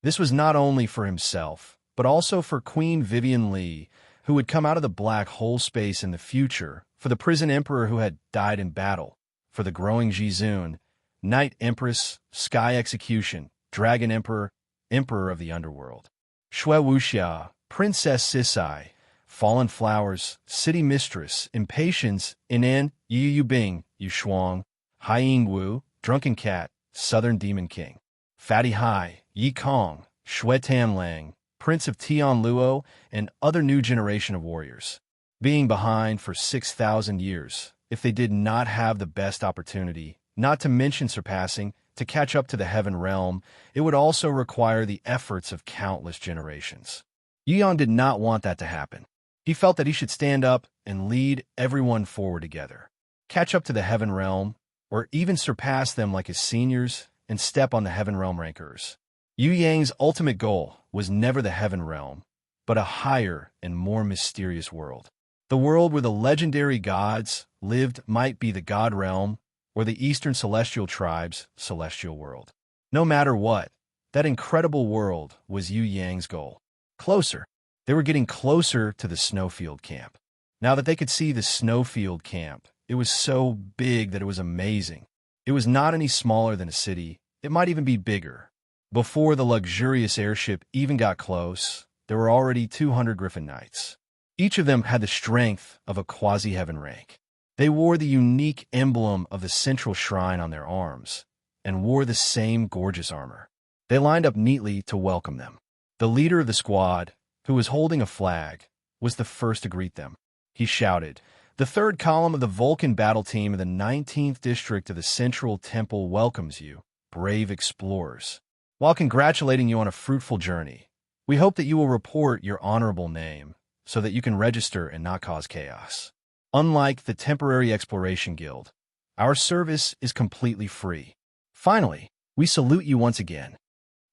This was not only for himself, but also for Queen Vivian Li, who would come out of the black hole space in the future, for the prison emperor who had died in battle, for the growing Jizun, Night Empress, Sky Execution, Dragon Emperor, Emperor of the Underworld, Shui Wuxia, Princess Sisai, Fallen Flowers, City Mistress, Impatience, Inan, Yu Bing, Yu Shuang, Hai Yingwu, Drunken Cat, Southern Demon King, Fatty Hai, Yi Kong, Shui Tanlang, Prince of Tian Luo, and other new generation of warriors. Being behind for 6,000 years, if they did not have the best opportunity, not to mention surpassing, to catch up to the Heaven Realm, it would also require the efforts of countless generations. Yu Yang did not want that to happen. He felt that he should stand up and lead everyone forward together, catch up to the Heaven Realm, or even surpass them like his seniors and step on the Heaven Realm rankers. Yu Yang's ultimate goal was never the Heaven Realm, but a higher and more mysterious world. The world where the legendary gods lived might be the God Realm or the Eastern Celestial Tribe's celestial world. No matter what, that incredible world was Yu Yang's goal. Closer. They were getting closer to the snowfield camp. Now that they could see the snowfield camp, it was so big that it was amazing. It was not any smaller than a city. It might even be bigger. Before the luxurious airship even got close, there were already 200 Griffin Knights. Each of them had the strength of a quasi-heaven rank. They wore the unique emblem of the central shrine on their arms and wore the same gorgeous armor. They lined up neatly to welcome them. The leader of the squad, who was holding a flag, was the first to greet them. He shouted, "The third column of the Vulcan battle team of the 19th District of the Central Temple welcomes you, brave explorers. While congratulating you on a fruitful journey, we hope that you will report your honorable name so that you can register and not cause chaos. Unlike the Temporary Exploration Guild, our service is completely free. Finally, we salute you once again.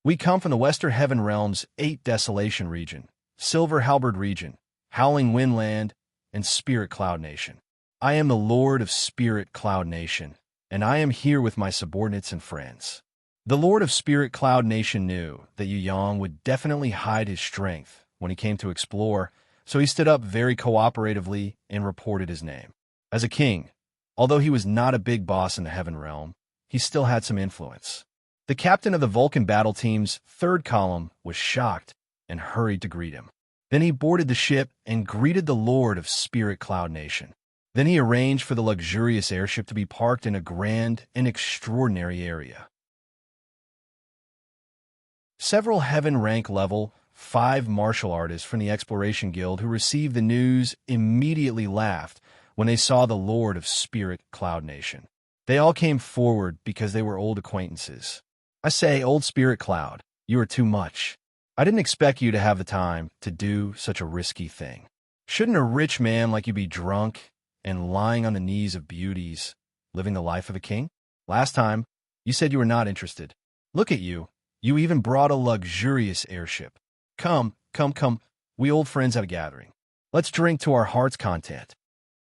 We come from the Western Heaven Realm's 8 Desolation region, Silver Halberd region, Howling Wind Land, and Spirit Cloud Nation. I am the Lord of Spirit Cloud Nation, and I am here with my subordinates and friends." The Lord of Spirit Cloud Nation knew that Yu Yang would definitely hide his strength when he came to explore, so he stood up very cooperatively and reported his name. As a king, although he was not a big boss in the Heaven Realm, he still had some influence. The captain of the Vulcan battle team's third column was shocked and hurried to greet him. Then he boarded the ship and greeted the Lord of Spirit Cloud Nation. Then he arranged for the luxurious airship to be parked in a grand and extraordinary area. Several Heaven rank level 5 martial artists from the Exploration Guild who received the news immediately laughed when they saw the Lord of Spirit Cloud Nation. They all came forward because they were old acquaintances. "I say, old Spirit Cloud, you are too much. I didn't expect you to have the time to do such a risky thing. Shouldn't a rich man like you be drunk and lying on the knees of beauties, living the life of a king? Last time, you said you were not interested. Look at you. You even brought a luxurious airship. Come, we old friends have a gathering. Let's drink to our heart's content."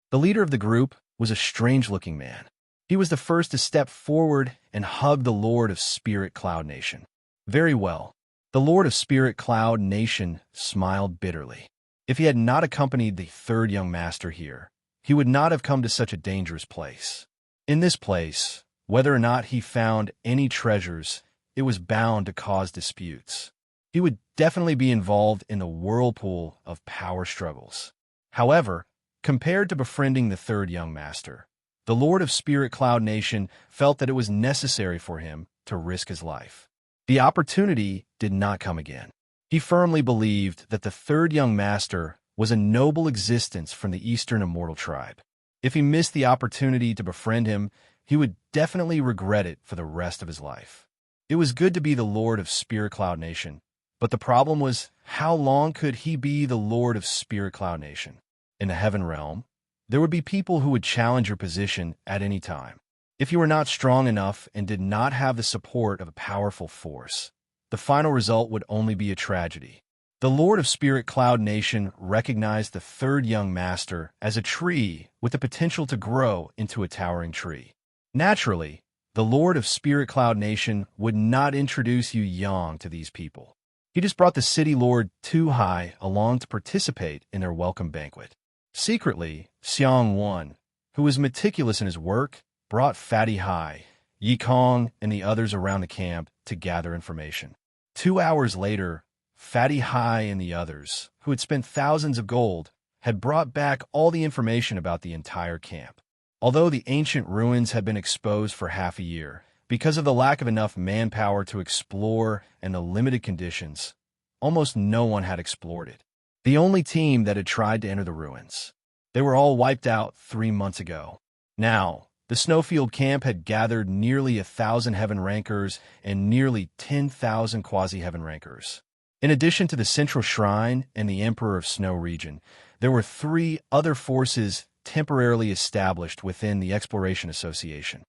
The leader of the group was a strange-looking man. He was the first to step forward and hug the Lord of Spirit Cloud Nation. Very well. The Lord of Spirit Cloud Nation smiled bitterly. If he had not accompanied the third young master here, he would not have come to such a dangerous place. In this place, whether or not he found any treasures, it was bound to cause disputes. He would definitely be involved in the whirlpool of power struggles. However, compared to befriending the third young master, the Lord of Spirit Cloud Nation felt that it was necessary for him to risk his life. The opportunity did not come again. He firmly believed that the third young master was a noble existence from the Eastern Immortal tribe. If he missed the opportunity to befriend him, he would definitely regret it for the rest of his life. It was good to be the Lord of Spirit Cloud Nation, but the problem was, how long could he be the Lord of Spirit Cloud Nation? In the Heaven Realm, there would be people who would challenge your position at any time. If you were not strong enough and did not have the support of a powerful force, the final result would only be a tragedy. The Lord of Spirit Cloud Nation recognized the third young master as a tree with the potential to grow into a towering tree. Naturally, the Lord of Spirit Cloud Nation would not introduce Yu Yang to these people. He just brought the City Lord Tu Hai along to participate in their welcome banquet. Secretly, Xiang Wan, who was meticulous in his work, brought Fatty Hai, Yi Kong, and the others around the camp to gather information. 2 hours later, Fatty Hai and the others, who had spent thousands of gold, had brought back all the information about the entire camp. Although the ancient ruins had been exposed for half a year, because of the lack of enough manpower to explore and the limited conditions, almost no one had explored it. The only team that had tried to enter the ruins. They were all wiped out 3 months ago. Now, the Snowfield camp had gathered nearly 1,000 Heaven Rankers and nearly 10,000 Quasi-Heaven Rankers. In addition to the Central Shrine and the Emperor of Snow region, there were 3 other forces temporarily established within the Exploration Association.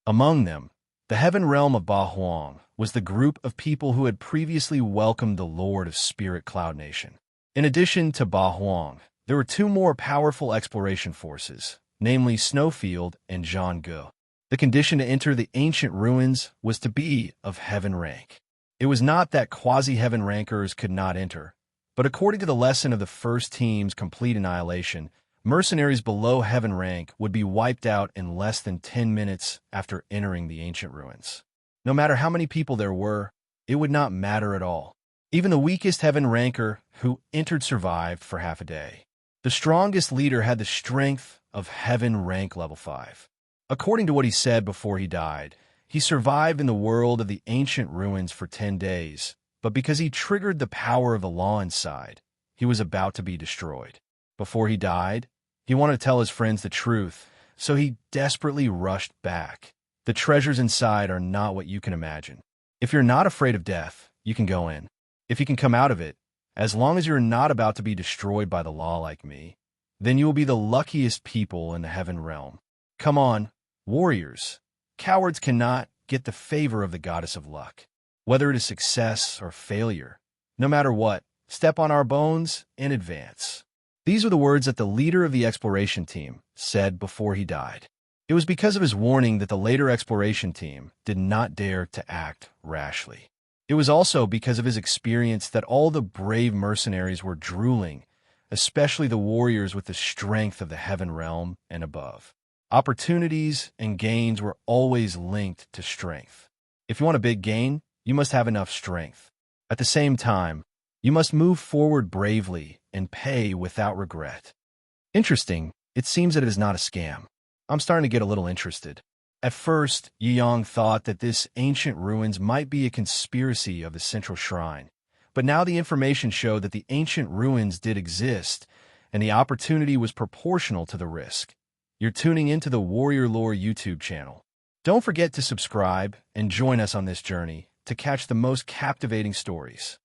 Among them, the Heaven Realm of Ba Huang was the group of people who had previously welcomed the Lord of Spirit Cloud Nation. In addition to Ba Huang, there were 2 more powerful exploration forces, namely Snowfield and Zhangge. The condition to enter the ancient ruins was to be of Heaven rank. It was not that Quasi-Heaven Rankers could not enter, but according to the lesson of the first team's complete annihilation, mercenaries below Heaven rank would be wiped out in less than 10 minutes after entering the ancient ruins. No matter how many people there were, it would not matter at all. Even the weakest Heaven ranker who entered survived for half a day. The strongest leader had the strength of Heaven rank level 5. According to what he said before he died, he survived in the world of the ancient ruins for 10 days, but because he triggered the power of the law inside, he was about to be destroyed. Before he died, he wanted to tell his friends the truth, so he desperately rushed back. The treasures inside are not what you can imagine. If you're not afraid of death, you can go in. If you can come out of it, as long as you're not about to be destroyed by the law like me, then you will be the luckiest people in the Heaven Realm. Come on, warriors. Cowards cannot get the favor of the Goddess of Luck. Whether it is success or failure, no matter what, step on our bones and advance. These were the words that the leader of the exploration team said before he died. It was because of his warning that the later exploration team did not dare to act rashly. It was also because of his experience that all the brave mercenaries were drooling, especially the warriors with the strength of the Heaven Realm and above. Opportunities and gains were always linked to strength. If you want a big gain, you must have enough strength. At the same time, you must move forward bravely and pay without regret. Interesting, it seems that it is not a scam. I'm starting to get a little interested. At first, Yi Yang thought that this ancient ruins might be a conspiracy of the Central Shrine, but now the information showed that the ancient ruins did exist, and the opportunity was proportional to the risk. You're tuning into the Warrior Lore YouTube channel. Don't forget to subscribe and join us on this journey to catch the most captivating stories.